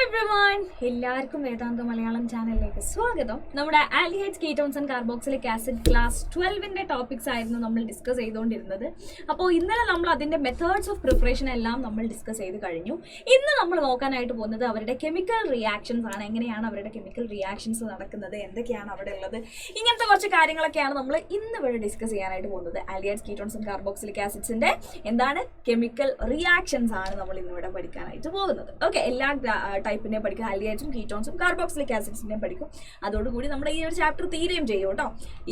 Everyone, എല്ലാവർക്കും വേദാന്ത മലയാളം ചാനലിലേക്ക് സ്വാഗതം. നമ്മുടെ aldehydes ketones and carboxylic acid class 12ന്റെ ടോപ്പിക്സ് ആയിരുന്നു നമ്മൾ ഡിസ്കസ് ചെയ്തുകൊണ്ടിരുന്നത്. അപ്പോൾ ഇന്നലെ നമ്മൾ അതിൻ്റെ മെത്തേഡ്സ് ഓഫ് പ്രിപ്പറേഷൻ എല്ലാം നമ്മൾ ഡിസ്കസ് ചെയ്ത് കഴിഞ്ഞു. ഇന്ന് നമ്മൾ നോക്കാനായിട്ട് പോകുന്നത് അവരുടെ കെമിക്കൽ റിയാക്ഷൻസ് ആണ്. എങ്ങനെയാണ് അവരുടെ കെമിക്കൽ റിയാക്ഷൻസ് നടക്കുന്നത്, എന്തൊക്കെയാണ് അവിടെ ഉള്ളത്, ഇങ്ങനത്തെ കുറച്ച് കാര്യങ്ങളൊക്കെയാണ് നമ്മൾ ഇന്ന് ഇവിടെ ഡിസ്കസ് ചെയ്യാനായിട്ട് പോകുന്നത്. ആൽഡിഹൈഡ്സ് കീറ്റോൺസ് ആൻഡ് കാർബോക്സിലിക് ആസിഡ്സിന്റെ എന്താണ് കെമിക്കൽ റിയാക്ഷൻസ് ആണ് നമ്മൾ ഇന്നിവിടെ പഠിക്കാനായിട്ട് പോകുന്നത്. ഓക്കെ, എല്ലാ ടൈപ്പിനെ പഠിക്കും. ആൽഡിഹൈഡ്സും കീറ്റോൺസും കാർബോക്സിലിക് ആസിഡ്സിനെയും പഠിക്കും. അതോടുകൂടി നമ്മുടെ ഈ ഒരു ചാപ്റ്റർ തീരുകയും ചെയ്യും കേട്ടോ.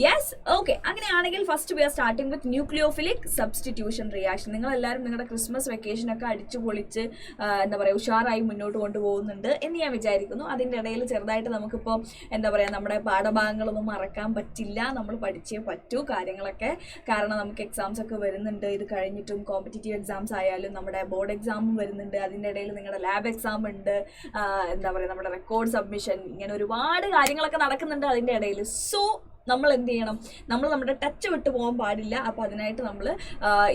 Yes, okay. അങ്ങനെയാണെങ്കിൽ first we are starting with nucleophilic substitution reaction. നിങ്ങൾ എല്ലാവരും നിങ്ങളുടെ ക്രിസ്മസ് വെക്കേഷനൊക്കെ അടിച്ചു പൊളിച്ച് എന്താ പറയുക ഉഷാറായി മുന്നോട്ട് കൊണ്ടുപോകുന്നുണ്ട് എന്ന് ഞാൻ വിചാരിക്കുന്നു. അതിൻ്റെ ഇടയിൽ ചെറുതായിട്ട് നമുക്കിപ്പോൾ എന്താ പറയുക നമ്മുടെ പാഠഭാഗങ്ങളൊന്നും മറക്കാൻ പറ്റില്ല. നമ്മൾ പഠിച്ചേ പറ്റൂ കാര്യങ്ങളൊക്കെ. കാരണം നമുക്ക് എക്സാംസ് ഒക്കെ വരുന്നുണ്ട്. ഇത് കഴിഞ്ഞിട്ടും കോമ്പറ്റീറ്റീവ് എക്സാംസ് ആയാലും നമ്മുടെ ബോർഡ് എക്സാമും വരുന്നുണ്ട്. അതിൻ്റെ ഇടയിൽ നിങ്ങളുടെ ലാബ് എക്സാം ഉണ്ട്, എന്താ പറയുക നമ്മുടെ റെക്കോർഡ് സബ്മിഷൻ, ഇങ്ങനെ ഒരുപാട് കാര്യങ്ങളൊക്കെ നടക്കുന്നുണ്ട് അതിൻ്റെ ഇടയിൽ. സോ നമ്മൾ എന്ത് ചെയ്യണം, നമ്മൾ നമ്മുടെ ടച്ച് വിട്ട് പോകാൻ പാടില്ല. അപ്പോൾ അതിനായിട്ട് നമ്മൾ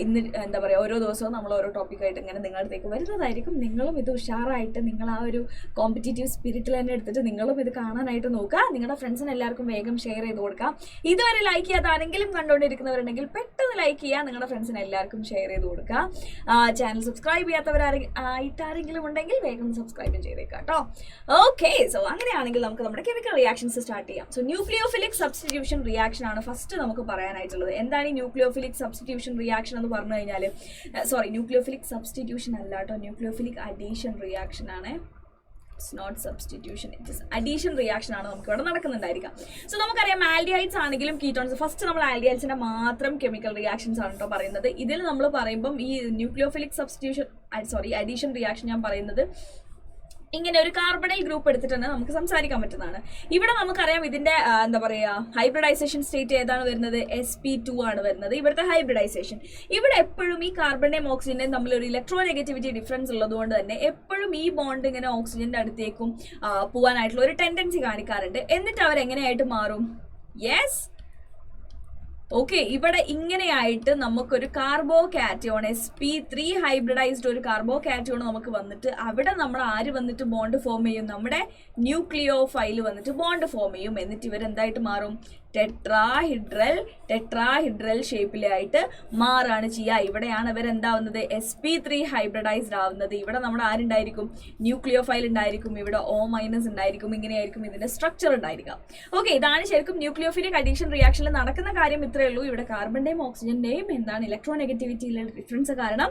ഇന്ന് എന്താ പറയുക ഓരോ ദിവസവും നമ്മൾ ഓരോ ടോപ്പിക്കായിട്ട് ഇങ്ങനെ നിങ്ങളുടെ അടുത്തേക്ക് വരുന്നതായിരിക്കും. നിങ്ങളും ഇത് ഉഷാറായിട്ട് നിങ്ങൾ ആ ഒരു കോമ്പറ്റീറ്റീവ് സ്പിരിറ്റിൽ തന്നെ എടുത്തിട്ട് നിങ്ങളും ഇത് കാണാനായിട്ട് നോക്കുക. നിങ്ങളുടെ ഫ്രണ്ട്സിന് എല്ലാവർക്കും വേഗം ഷെയർ ചെയ്ത് കൊടുക്കുക. ഇതുവരെ ലൈക്ക് ചെയ്യാത്ത ആരെങ്കിലും കണ്ടുകൊണ്ടിരിക്കുന്നവരുണ്ടെങ്കിൽ പെട്ടെന്ന് ലൈക്ക് ചെയ്യുക, നിങ്ങളുടെ ഫ്രണ്ട്സിന് എല്ലാവർക്കും ഷെയർ ചെയ്ത് കൊടുക്കുക. ചാനൽ സബ്സ്ക്രൈബ് ചെയ്യാത്തവരാരെങ്കിലും ഉണ്ടെങ്കിൽ വേഗം സബ്സ്ക്രൈബും ചെയ്തേക്കാം കേട്ടോ. ഓക്കെ, സോ അങ്ങനെയാണെങ്കിൽ നമുക്ക് നമ്മുടെ കെമിക്കൽ റിയാക്ഷൻസ് സ്റ്റാർട്ട് ചെയ്യാം. സോ ന്യൂക്ലിയോഫിലിക് സബ്സ്റ്റിറ്റ്യൂഷൻ റിയാക്ഷൻ ആണ് ഫസ്റ്റ് നമുക്ക് പറയാനായിട്ടുള്ളത്. എന്താണ് ഈ ന്യൂക്ലിയോഫിലിക് സബ്സ്റ്റിറ്റ്യൂഷൻ റിയാക്ഷൻ എന്ന് പറഞ്ഞു കഴിഞ്ഞാൽ, ന്യൂക്ലിയോഫിലിക് സബ്സ്റ്റിറ്റ്യൂഷൻ അല്ല കേട്ടോ, ന്യൂക്ലിയോഫിലിക് അഡീഷൻ റിയാക്ഷൻ ആണ്. It's not substitution, it's addition reaction ആണ് നമുക്ക് ഇവിടെ നടക്കുന്നുണ്ടായിരിക്കാം. സോ നമുക്കറിയാം ആൽഡിഹൈഡ്സ് ആണെങ്കിലും കീറ്റോൺസ്, ഫസ്റ്റ് നമ്മൾ ആൽഡിഹൈഡ്സിന്റെ മാത്രം കെമിക്കൽ റിയാക്ഷൻസ് ആണ് കേട്ടോ പറയുന്നത്. ഇതിൽ നമ്മൾ പറയുമ്പം ഈ ന്യൂക്ലിയോഫിലിക് അഡീഷൻ റിയാക്ഷൻ ഞാൻ പറയുന്നത് ഇങ്ങനെ ഒരു കാർബണൈൽ ഗ്രൂപ്പ് എടുത്തിട്ട് തന്നെ നമുക്ക് സംസാരിക്കാൻ പറ്റുന്നതാണ്. ഇവിടെ നമുക്കറിയാം ഇതിന്റെ എന്താ പറയുക ഹൈബ്രിഡൈസേഷൻ സ്റ്റേറ്റ് ഏതാണ് വരുന്നത്, sp2 ആണ് വരുന്നത് ഇവിടുത്തെ ഹൈബ്രിഡൈസേഷൻ. ഇവിടെ എപ്പോഴും ഈ കാർബണിന്റെയും ഓക്സിജന്റെയും തമ്മിൽ ഒരു ഇലക്ട്രോനെഗറ്റിവിറ്റി ഡിഫറൻസ് ഉള്ളതുകൊണ്ട് തന്നെ എപ്പോഴും ഈ ബോണ്ട് ഇങ്ങനെ ഓക്സിജന്റെ അടുത്തേക്കും പോകാനായിട്ടുള്ള ഒരു ടെൻഡൻസി കാണിക്കാറുണ്ട്. എന്നിട്ട് അവരെങ്ങനെയായിട്ട് മാറും, യെസ് ഓക്കെ, ഇവിടെ ഇങ്ങനെയായിട്ട് നമുക്കൊരു കാർബോ കാറ്റയോൺ sp3 ഹൈബ്രിഡൈസ്ഡ് ഒരു കാർബോ കാറ്റയോൺ നമുക്ക് വന്നിട്ട് അവിടെ നമ്മൾ ആര് വന്നിട്ട് ബോണ്ട് ഫോം ചെയ്യും, നമ്മുടെ ന്യൂക്ലിയോഫൈൽ വന്നിട്ട് ബോണ്ട് ഫോം ചെയ്യും. എന്നിട്ട് ഇവരെന്തായിട്ട് മാറും, ടെട്രാഹിഡ്രൽ ഷേപ്പിലായിട്ട് മാറാണ് ചെയ്യുക. ഇവിടെയാണ് ഇവരെന്താവുന്നത് sp3 ഹൈബ്രിഡൈസ്ഡ് ആവുന്നത്. ഇവിടെ നമ്മൾ ആരുണ്ടായിരിക്കും, ന്യൂക്ലിയോഫൈൽ ഉണ്ടായിരിക്കും, ഇവിടെ O- ഉണ്ടായിരിക്കും. ഇങ്ങനെയായിരിക്കും ഇതിന്റെ സ്ട്രക്ചർ ഉണ്ടായിരിക്കുക. ഓക്കെ, ഇതാണ് ശരിക്കും ന്യൂക്ലിയോഫിലിക് അഡീഷൻ റിയാക്ഷനിൽ നടക്കുന്ന കാര്യം. ഇത്രയേ ഉള്ളൂ. ഇവിടെ കാർബണിന്റെയും ഓക്സിജന്റെയും എന്താണ് ഇലക്ട്രോനെഗറ്റിവിറ്റിയിലുള്ള ഡിഫറൻസ് കാരണം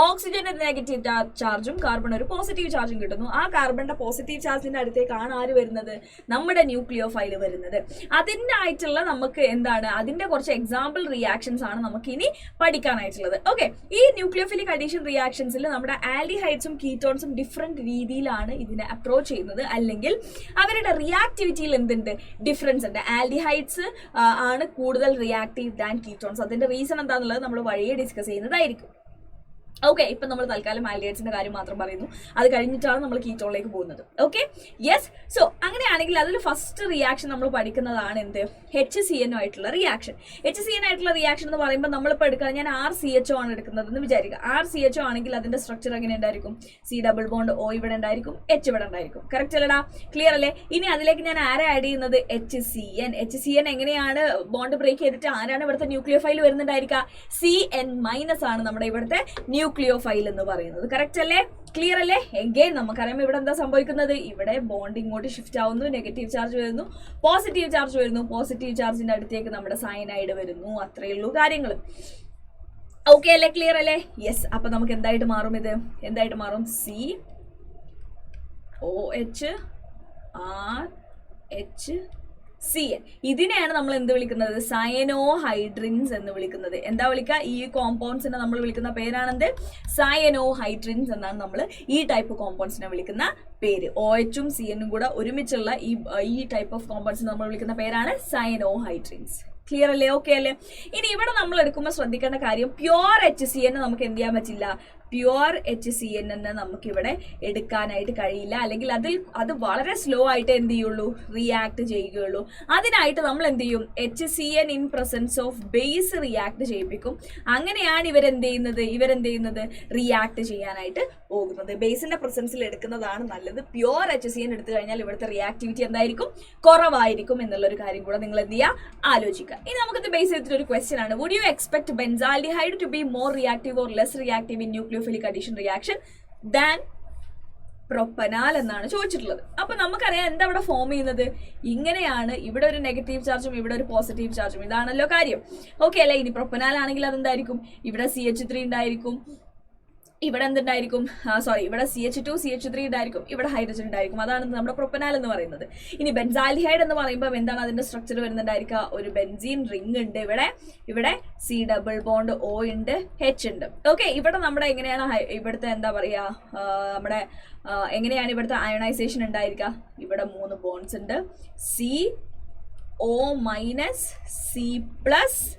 ഓക്സിജന്റെ നെഗറ്റീവ് ചാർജും കാർബൺ ഒരു പോസിറ്റീവ് ചാർജും കിട്ടുന്നു. ആ കാർബണിന്റെ പോസിറ്റീവ് ചാർജിന്റെ അടുത്തേക്കാണ് ആര് വരുന്നത്, നമ്മുടെ ന്യൂക്ലിയോഫൈൽ വരുന്നത്. അതിൻ്റെ നമുക്ക് എന്താണ് അതിന്റെ കുറച്ച് എക്സാമ്പിൾ റിയാക്ഷൻസ് ആണ് നമുക്ക് ഇനി പഠിക്കാനായിട്ടുള്ളത്. ഓക്കെ, ഈ ന്യൂക്ലിയോഫിലിക് അഡീഷൻ റിയാക്ഷൻസിൽ നമ്മുടെ ആൽഡിഹൈഡ്സും കീറ്റോൺസും ഡിഫറെന്റ് രീതിയിലാണ് ഇതിനെ അപ്രോച്ച് ചെയ്യുന്നത്. അല്ലെങ്കിൽ അവരുടെ റിയാക്ടിവിറ്റിയിൽ എന്തുണ്ട്, ഡിഫറൻസ് ഉണ്ട്. ആൽഡിഹൈഡ്സ് ആണ് കൂടുതൽ റിയാക്റ്റീവ് ദാൻ കീറ്റോൺസ്. അതിന്റെ റീസൺ എന്താണെന്നുള്ളത് നമ്മൾ വഴിയെ ഡിസ്കസ് ചെയ്യുന്നതായിരിക്കും. ഓക്കെ, ഇപ്പം നമ്മൾ തൽക്കാലം ആൽഡിഹൈഡ്സിന്റെ കാര്യം മാത്രം പറയുന്നു. അത് കഴിഞ്ഞിട്ടാണ് നമ്മൾ കീറ്റോണിലേക്ക് പോകുന്നത്. Okay, yes. സോ അങ്ങനെയാണെങ്കിൽ അതിൽ ഫസ്റ്റ് റിയാക്ഷൻ നമ്മൾ പഠിക്കുന്നതാണ് എന്ത്, HCN ആയിട്ടുള്ള റിയാക്ഷൻ. HCN ആയിട്ടുള്ള റിയാക്ഷൻ എന്ന് പറയുമ്പോൾ നമ്മളിപ്പോൾ എടുക്കുകയാണ്, ഞാൻ RCHO ആണ് എടുക്കുന്നത് എന്ന് വിചാരിക്കുക. RCHO ആണെങ്കിൽ അതിന്റെ സ്ട്രക്ചർ എങ്ങനെ ഉണ്ടായിരിക്കും, C ഡബിൾ ബോണ്ട് O ഇവിടെ ഉണ്ടായിരിക്കും, H ഇവിടെ ഉണ്ടായിരിക്കും. കറക്റ്റ് അല്ലടാ, ക്ലിയർ അല്ലേ? ഇനി അതിലേക്ക് ഞാൻ ആരെ ആഡ് ചെയ്യുന്നത്, HCN എങ്ങനെയാണ് ബോണ്ട് ബ്രേക്ക് ചെയ്തിട്ട് ആരാണ് ഇവിടുത്തെ ന്യൂക്ലിയോഫൈൽ വരുന്നുണ്ടായിരിക്കുക, CN- ആണ് നമ്മുടെ ഇവിടുത്തെ ന്യൂക്ലിയോഫൈൽ എന്ന് പറയുന്നത്. കറക്റ്റ് അല്ലേ, ക്ലിയർ അല്ലേ? എഗെയിൻ നമുക്കറിയാം ഇവിടെ എന്താ സംഭവിക്കുന്നത്, ഇവിടെ ബോണ്ട് ഇങ്ങോട്ട് ഷിഫ്റ്റ് ആവുന്നു, നെഗറ്റീവ് ചാർജ് വരുന്നു, പോസിറ്റീവ് ചാർജ് വരുന്നു, പോസിറ്റീവ് ചാർജിന്റെ അടുത്തേക്ക് നമ്മുടെ സയനൈഡ് വരുന്നു. അത്രയേ ഉള്ളൂ കാര്യങ്ങൾ. ഓക്കെ അല്ലേ, ക്ലിയർ അല്ലേ? യെസ്. അപ്പൊ നമുക്ക് എന്തായിട്ട് മാറും, ഇത് എന്തായിട്ട് മാറും, COHRHCN. ഇതിനെയാണ് നമ്മൾ എന്ത് വിളിക്കുന്നത്, സയനോഹൈഡ്രിൻസ് എന്ന് വിളിക്കുന്നത്. എന്താ വിളിക്കുക, ഈ കോമ്പൗണ്ട്സിനെ നമ്മൾ വിളിക്കുന്ന പേരാണെന്ത്, സയനോഹൈഡ്രിൻസ് എന്നാണ് നമ്മൾ ഈ ടൈപ്പ് കോമ്പൗണ്ട്സിനെ വിളിക്കുന്ന പേര്. OH-ഉം CN-ഉം കൂടെ ഒരുമിച്ചുള്ള ഈ ടൈപ്പ് ഓഫ് കോമ്പൗണ്ട്സിനെ നമ്മൾ വിളിക്കുന്ന പേരാണ് സയനോഹൈഡ്രിൻസ്. ക്ലിയർ അല്ലേ, ഓക്കെ അല്ലേ? ഇനി ഇവിടെ നമ്മൾ എടുക്കുമ്പോൾ ശ്രദ്ധിക്കേണ്ട കാര്യം, പ്യുവർ HCN നമുക്ക് എന്ത് ചെയ്യാൻ പറ്റില്ല, പ്യുവർ HCN എന്ന് നമുക്കിവിടെ എടുക്കാനായിട്ട് കഴിയില്ല, അല്ലെങ്കിൽ അത് വളരെ സ്ലോ ആയിട്ട് എന്ത് ചെയ്യുള്ളൂ, റിയാക്ട് ചെയ്യുകയുള്ളൂ. അതിനായിട്ട് നമ്മൾ എന്ത് ചെയ്യും, HCN in presence of base react ചെയ്യിപ്പിക്കും. അങ്ങനെയാണ് ഇവരെന്ത് ചെയ്യുന്നത് റിയാക്ട് ചെയ്യാനായിട്ട് പോകുന്നത്. ബേസിന്റെ പ്രസൻസിൽ എടുക്കുന്നതാണ് നല്ലത്. പ്യുവർ HCN എടുത്തു കഴിഞ്ഞാൽ ഇവിടുത്തെ റിയാക്ടിവിറ്റി എന്തായിരിക്കും, കുറവായിരിക്കും എന്നുള്ളൊരു കാര്യം കൂടെ നിങ്ങൾ എന്ത് ചെയ്യുക, ആലോചിക്കുക. ഇനി നമുക്കിത് ബേസ് ചെയ്തിട്ട് ഒരു ക്വസ്റ്റ്യൻ ആണ്. Would you expect benzaldehyde to be more reactive or less reactive in nucleophilic addition reaction than propanal എന്നാണ് ചോദിച്ചിട്ടുള്ളത്. അപ്പൊ നമുക്കറിയാം എന്താ ഇവിടെ ഫോം ചെയ്യുന്നത്, ഇങ്ങനെയാണ്. ഇവിടെ ഒരു നെഗറ്റീവ് ചാർജും ഇവിടെ ഒരു പോസിറ്റീവ് ചാർജും, ഇതാണല്ലോ കാര്യം. ഓക്കെ അല്ലേ? ഇനി പ്രൊപ്പനാൽ ആണെങ്കിൽ അതെന്തായിരിക്കും, ഇവിടെ CH3 ഉണ്ടായിരിക്കും, ഇവിടെ എന്തുണ്ടായിരിക്കും, ഇവിടെ CH2 CH3 ഉണ്ടായിരിക്കും, ഇവിടെ ഹൈഡ്രജൻ ഉണ്ടായിരിക്കും. അതാണ് നമ്മുടെ പ്രൊപ്പനാൽ എന്ന് പറയുന്നത്. ഇനി ബെൻസാൽഡിഹൈഡ് എന്ന് പറയുമ്പോൾ എന്താണ് അതിന്റെ സ്ട്രക്ചർ വരുന്നുണ്ടായിരിക്കുക, ഒരു ബെൻസീൻ റിംഗ് ഉണ്ട്, ഇവിടെ C ഡബിൾ ബോണ്ട് O ഉണ്ട്, H ഉണ്ട്. ഓക്കെ, ഇവിടെ നമ്മുടെ എങ്ങനെയാണ് ഇവിടുത്തെ എന്താ പറയാ, നമ്മുടെ എങ്ങനെയാണ് ഇവിടുത്തെ അയണൈസേഷൻ ഉണ്ടായിരിക്കുക, ഇവിടെ 3 ബോണ്ട്സ് ഉണ്ട്, CO- C+H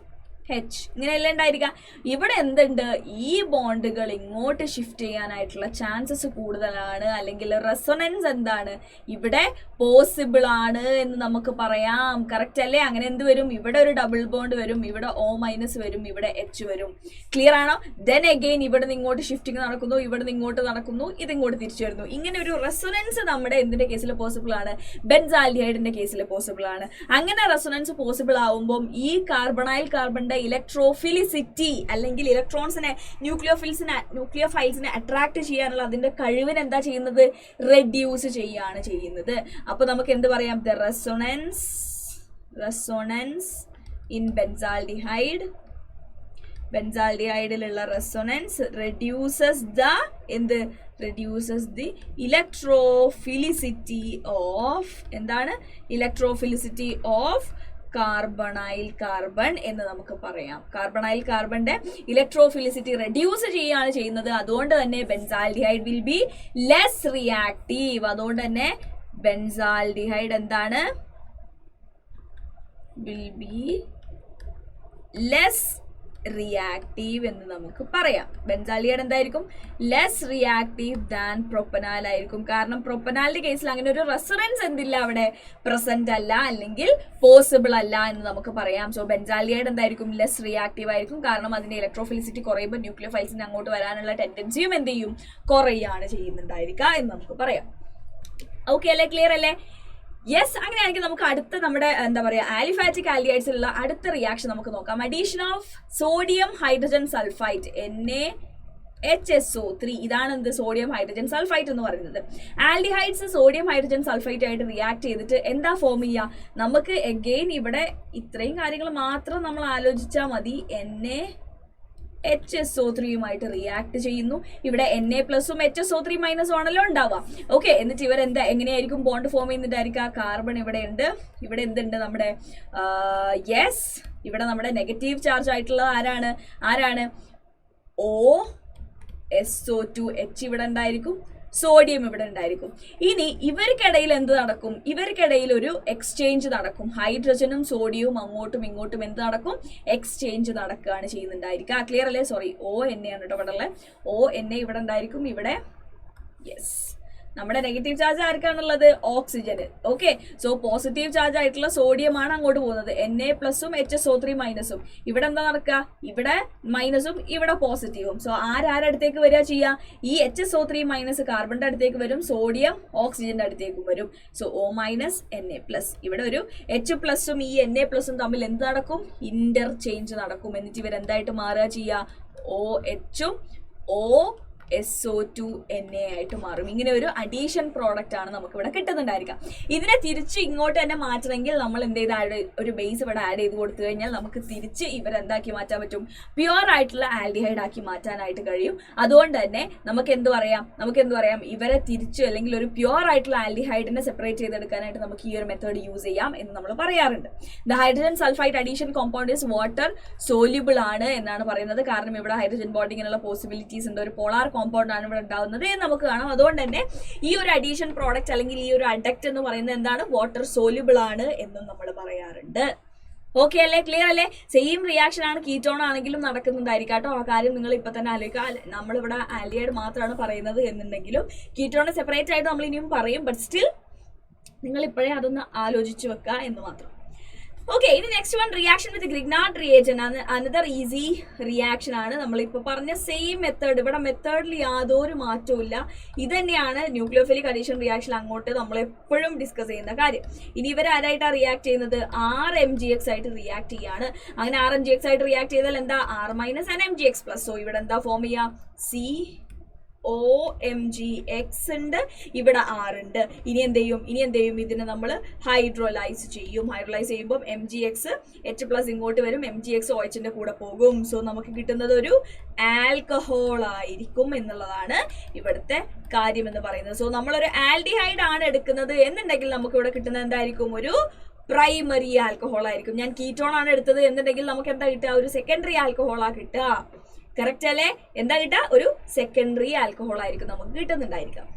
ഇങ്ങനെയല്ലേ ഉണ്ടായിരിക്കുക. ഇവിടെ എന്തുണ്ട്, ഈ ബോണ്ടുകൾ ഇങ്ങോട്ട് ഷിഫ്റ്റ് ചെയ്യാനായിട്ടുള്ള ചാൻസസ് കൂടുതലാണ്, അല്ലെങ്കിൽ റെസൊണൻസ് എന്താണ് ഇവിടെ പോസിബിൾ ആണ് എന്ന് നമുക്ക് പറയാം. കറക്റ്റ് അല്ലേ? അങ്ങനെ എന്ത് വരും, ഇവിടെ ഒരു ഡബിൾ ബോണ്ട് വരും, ഇവിടെ O- വരും, ഇവിടെ H വരും. ക്ലിയർ ആണോ? ദെൻ അഗെയിൻ ഇവിടെ നിന്ന് ഇങ്ങോട്ട് ഷിഫ്റ്റിംഗ് നടക്കുന്നു, ഇവിടെ നിന്ന് ഇങ്ങോട്ട് നടക്കുന്നു, ഇതിങ്ങോട്ട് തിരിച്ചു വരുന്നു. ഇങ്ങനെ ഒരു റെസൊണൻസ് നമ്മുടെ എന്തിന്റെ കേസിൽ പോസിബിൾ ആണ്, ബെൻസാൽഡിഹൈഡിന്റെ കേസിൽ പോസിബിൾ ആണ്. അങ്ങനെ റെസൊണൻസ് പോസിബിൾ ആവുമ്പോൾ ഈ കാർബണൈൽ കാർബണിന്റെ ഇലക്ട്രോഫിലിസിറ്റി അല്ലെങ്കിൽ ഇലക്ട്രോൺസിനെ ന്യൂക്ലിയോഫൈൽസിനെ അട്രാക്ട് ചെയ്യാനുള്ള അതിന്റെ കഴിവിന് എന്താ ചെയ്യുന്നത്, റെഡ്യൂസ് ചെയ്യാണ് ചെയ്യുന്നത്. അപ്പൊ നമുക്ക് എന്ത് പറയാം, ദ റെസൊണൻസ് ഇൻ ബെൻസാൽഡിഹൈഡിലുള്ള resonance reduces the electrophilicity of carbonyl carbon എന്ന് നമുക്ക് പറയാം. കാർബണൈൽ കാർബണിന്റെ ഇലക്ട്രോഫിലിസിറ്റി റെഡ്യൂസ് ചെയ്യാണ് ചെയ്യുന്നത്. അതുകൊണ്ട് തന്നെ benzaldehyde will be less reactive. അതുകൊണ്ട് തന്നെ ബെൻസാൽഡിഹൈഡ് എന്താണ്, വിൽ ബി ലെസ് റിയാക്റ്റീവ് എന്ന് നമുക്ക് പറയാം. ബെൻസാൽഡിഹൈഡ് എന്തായിരിക്കും, ലെസ് റിയാക്റ്റീവ് ദാൻ പ്രൊപ്പനാൽ ആയിരിക്കും. കാരണം പ്രൊപ്പനാലിന്റെ കേസിൽ അങ്ങനെ ഒരു റെസൊണൻസ് എന്തില്ല, അവിടെ പ്രസന്റ് അല്ല, അല്ലെങ്കിൽ പോസിബിൾ അല്ല എന്ന് നമുക്ക് പറയാം. സോ ബെൻസാൽഡിഹൈഡ് എന്തായിരിക്കും, ലെസ് റിയാക്റ്റീവ് ആയിരിക്കും. കാരണം അതിന്റെ ഇലക്ട്രോഫിലിസിറ്റി കുറയുമ്പോൾ ന്യൂക്ലിയോഫൈൽസിന് അങ്ങോട്ട് വരാനുള്ള ടെൻഡൻസിയും എന്ത് ചെയ്യും, കുറയാണ് ചെയ്യുന്നുണ്ടായിരിക്കുക എന്ന് നമുക്ക് പറയാം. ഓക്കെ അല്ലേ? ക്ലിയർ അല്ലേ? യെസ്. അങ്ങനെയാണെങ്കിൽ നമുക്ക് അടുത്ത നമ്മുടെ എന്താ പറയുക ആലിഫാറ്റിക് ആൽഡിഹൈഡ്സിലുള്ള അടുത്ത റിയാക്ഷൻ നമുക്ക് നോക്കാം. Addition of sodium hydrogen sulphite NaHSO3. ഇതാണ് എന്ത്, സോഡിയം ഹൈഡ്രജൻ സൾഫൈറ്റ് എന്ന് പറയുന്നത്. ആൽഡിഹൈഡ്സ് സോഡിയം ഹൈഡ്രജൻ സൾഫൈറ്റ് ആയിട്ട് റിയാക്ട് ചെയ്തിട്ട് എന്താ ഫോം ചെയ്യുക, നമുക്ക് എഗെയിൻ ഇവിടെ ഇത്രയും കാര്യങ്ങൾ മാത്രം നമ്മൾ ആലോചിച്ചാൽ മതി. HSO3യുമായിട്ട് റിയാക്ട് ചെയ്യുന്നു. ഇവിടെ Na+ഉം HSO3- ആണല്ലോ ഉണ്ടാവുക. ഓക്കെ, എന്നിട്ട് ഇവരെന്താ എങ്ങനെയായിരിക്കും ബോണ്ട് ഫോം ചെയ്യുന്നുണ്ടായിരിക്കുക, കാർബൺ ഇവിടെ ഉണ്ട്, ഇവിടെ എന്തുണ്ട് നമ്മുടെ ഇവിടെ നമ്മുടെ നെഗറ്റീവ് ചാർജ് ആയിട്ടുള്ളത് ആരാണ് OSO2H ഇവിടെ ഉണ്ടായിരിക്കും, സോഡിയം ഇവിടെ ഉണ്ടായിരിക്കും. ഇനി ഇവർക്കിടയിൽ എന്ത് നടക്കും, ഇവർക്കിടയിൽ ഒരു എക്സ്ചേഞ്ച് നടക്കും. ഹൈഡ്രജനും സോഡിയവും അങ്ങോട്ടും ഇങ്ങോട്ടും എന്ത് നടക്കും, എക്സ്ചേഞ്ച് നടക്കുകയാണ് ചെയ്യുന്നുണ്ടായിരിക്കുക. ക്ലിയർ അല്ലേ? സോറി, ONA ആണ് കേട്ടോ ഇവിടെ ഉള്ളത്. ONA ഇവിടെ ഉണ്ടായിരിക്കും, ഇവിടെ നമ്മുടെ നെഗറ്റീവ് ചാർജ് ആർക്കാണുള്ളത്, ഓക്സിജന്. ഓക്കെ, സോ പോസിറ്റീവ് ചാർജ് ആയിട്ടുള്ള സോഡിയം ആണ് അങ്ങോട്ട് പോകുന്നത്, Na+ഉം HSO3-ഉം. ഇവിടെ എന്താ നടക്കുക, ഇവിടെ മൈനസും ഇവിടെ പോസിറ്റീവും. സോ ആരടുത്തേക്ക് വരിക ചെയ്യുക, ഈ HSO3- കാർബണിന്റെ അടുത്തേക്ക് വരും, സോഡിയം ഓക്സിജന്റെ അടുത്തേക്കും വരും. So O-Na+. ഇവിടെ ഒരു H+ഉം ഈ Na+ഉം തമ്മിൽ എന്ത് നടക്കും, ഇന്റർചേഞ്ച് നടക്കും. എന്നിട്ട് ഇവരെന്തായിട്ട് മാറുക ചെയ്യുക, OH-ഉം SO2Na ആയിട്ട് മാറും. ഇങ്ങനെ ഒരു അഡീഷൻ പ്രോഡക്റ്റ് ആണ് നമുക്ക് ഇവിടെ കിട്ടുന്നുണ്ടായിരിക്കാം. ഇതിനെ തിരിച്ച് ഇങ്ങോട്ട് തന്നെ മാറ്റണമെങ്കിൽ നമ്മൾ എന്ത് ചെയ്ത് ഒരു ബേസ് ഇവിടെ ആഡ് ചെയ്ത് കൊടുത്തു കഴിഞ്ഞാൽ നമുക്ക് തിരിച്ച് ഇവരെന്താക്കി മാറ്റാൻ പറ്റും, പ്യുവർ ആയിട്ടുള്ള ആൽഡിഹൈഡ് ആക്കി മാറ്റാനായിട്ട് കഴിയും. അതുകൊണ്ട് തന്നെ നമുക്ക് എന്ത് പറയാം, ഇവരെ തിരിച്ച് അല്ലെങ്കിൽ ഒരു പ്യുവർ ആയിട്ടുള്ള ആൽഡിഹൈഡിനെ സെപ്പറേറ്റ് ചെയ്തെടുക്കാനായിട്ട് നമുക്ക് ഈ ഒരു മെത്തേഡ് യൂസ് ചെയ്യാം എന്ന് നമ്മൾ പറയാറുണ്ട്. The hydrogen sulphide addition compound is water soluble ആണ് എന്നാണ് പറയുന്നത്. കാരണം ഇവിടെ ഹൈഡ്രജൻ ബോണ്ടിങ്ങിനുള്ള പോസിബിലിറ്റീസ് ഉണ്ട്. ഒരു പോളാർ കോമ്പൗണ്ട് ആണ് ഇവിടെ ഉണ്ടാവുന്നത് എന്ന് നമുക്ക് കാണാം. അതുകൊണ്ട് തന്നെ ഈ ഒരു അഡീഷൻ പ്രോഡക്റ്റ് അല്ലെങ്കിൽ ഈ ഒരു അഡക്റ്റ് എന്ന് പറയുന്നത് എന്താണ്, വാട്ടർ സോല്യൂബിൾ ആണ് എന്നും നമ്മൾ പറയാറുണ്ട്. ഓക്കെ അല്ലേ, ക്ലിയർ അല്ലേ? സെയിം റിയാക്ഷൻ ആണ് കീറ്റോൺ ആണെങ്കിലും നടക്കുന്നുണ്ടായിരിക്കും കേട്ടോ. ആ കാര്യം നിങ്ങൾ ഇപ്പൊ തന്നെ ആലോചിക്കുക. നമ്മളിവിടെ ആൽഡിഹൈഡ് മാത്രമാണ് പറയുന്നത് എന്നുണ്ടെങ്കിലും കീറ്റോൺ സെപ്പറേറ്റ് ആയിട്ട് നമ്മൾ ഇനിയും പറയും. ബട്ട് സ്റ്റിൽ നിങ്ങൾ ഇപ്പോഴേ അതൊന്ന് ആലോചിച്ച് വെക്കുക എന്ന് മാത്രം. ഓക്കെ, ഇനി നെക്സ്റ്റ് വൺ റിയാക്ഷൻ വിത്ത് Grignard reagent. Another easy reaction ആണ്. നമ്മളിപ്പോൾ പറഞ്ഞ സെയിം മെത്തേഡ്, ഇവിടെ മെത്തേഡിൽ യാതൊരു മാറ്റവും ഇല്ല. ഇത് തന്നെയാണ് ന്യൂക്ലിയോഫിലിക് അഡീഷൻ റിയാക്ഷൻ അങ്ങോട്ട് നമ്മൾ എപ്പോഴും ഡിസ്കസ് ചെയ്യുന്ന കാര്യം. ഇനി ഇവർ ആരായിട്ടാണ് റിയാക്ട് ചെയ്യുന്നത്? RMgx ആയിട്ട് റിയാക്ട് ചെയ്യാണ്. അങ്ങനെ RMgx ആയിട്ട് റിയാക്ട് ചെയ്താൽ എന്താ? R - NMgx plus. സോ ഇവിടെ എന്താ ഫോം ചെയ്യുക? COMgx ഉണ്ട്, ഇവിടെ R ഉണ്ട്. ഇനി എന്ത് ചെയ്യും? ഇതിനെ നമ്മൾ ഹൈഡ്രോലൈസ് ചെയ്യും. ഹൈഡ്രോലൈസ് ചെയ്യുമ്പോൾ MgX H+ ഇങ്ങോട്ട് വരും, MgX OHന്റെ കൂടെ പോകും. സോ നമുക്ക് കിട്ടുന്നത് ഒരു ആൽക്കഹോൾ ആയിരിക്കും എന്നുള്ളതാണ് ഇവിടുത്തെ കാര്യം എന്ന് പറയുന്നത്. സോ നമ്മളൊരു ആൽഡിഹൈഡ് ആണ് എടുക്കുന്നത് എന്നുണ്ടെങ്കിൽ നമുക്ക് ഇവിടെ കിട്ടുന്നത് എന്തായിരിക്കും? ഒരു പ്രൈമറി ആൽക്കഹോൾ ആയിരിക്കും. ഞാൻ കീറ്റോൺ ആണ് എടുത്തത് എന്നുണ്ടെങ്കിൽ നമുക്ക് എന്താ കിട്ടുക? ഒരു സെക്കൻഡറി ആൽക്കഹോളാ കിട്ടുക. കറക്റ്റ് അല്ലേ? എന്താ കിട്ടുക? ഒരു സെക്കൻഡറി ആൽക്കഹോൾ ആയിരിക്കും നമുക്ക് കിട്ടുന്നുണ്ടായിരിക്കാം.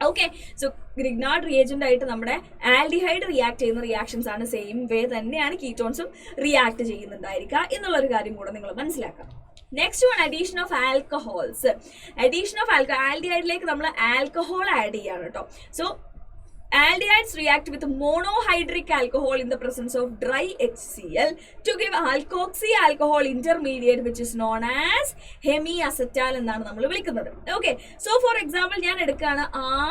ഓക്കെ, സോ ഗ്രിഗ്നാർഡ് റിയേജന്റ് ആയിട്ട് നമ്മുടെ ആൽഡിഹൈഡ് റിയാക്ട് ചെയ്യുന്ന റിയാക്ഷൻസ് ആണ്. സെയിം വേ തന്നെയാണ് കീറ്റോൺസും റിയാക്ട് ചെയ്യുന്നുണ്ടായിരിക്കുക എന്നുള്ളൊരു കാര്യം കൂടെ നിങ്ങൾ മനസ്സിലാക്കാം. Next one, addition of alcohols. Addition of ആൽഡിഹൈഡിലേക്ക് നമ്മൾ ആൽക്കഹോൾ ആഡ് ചെയ്യാണ് കേട്ടോ. So aldehydes react with monohydric alcohol in the presence of dry HCl to give alkoxy alcohol intermediate which is known as hemiacetal എന്നാണ് നമ്മൾ വിളിക്കുന്നത്. Okay, so for example ഞാൻ എടുക്കുകയാണ്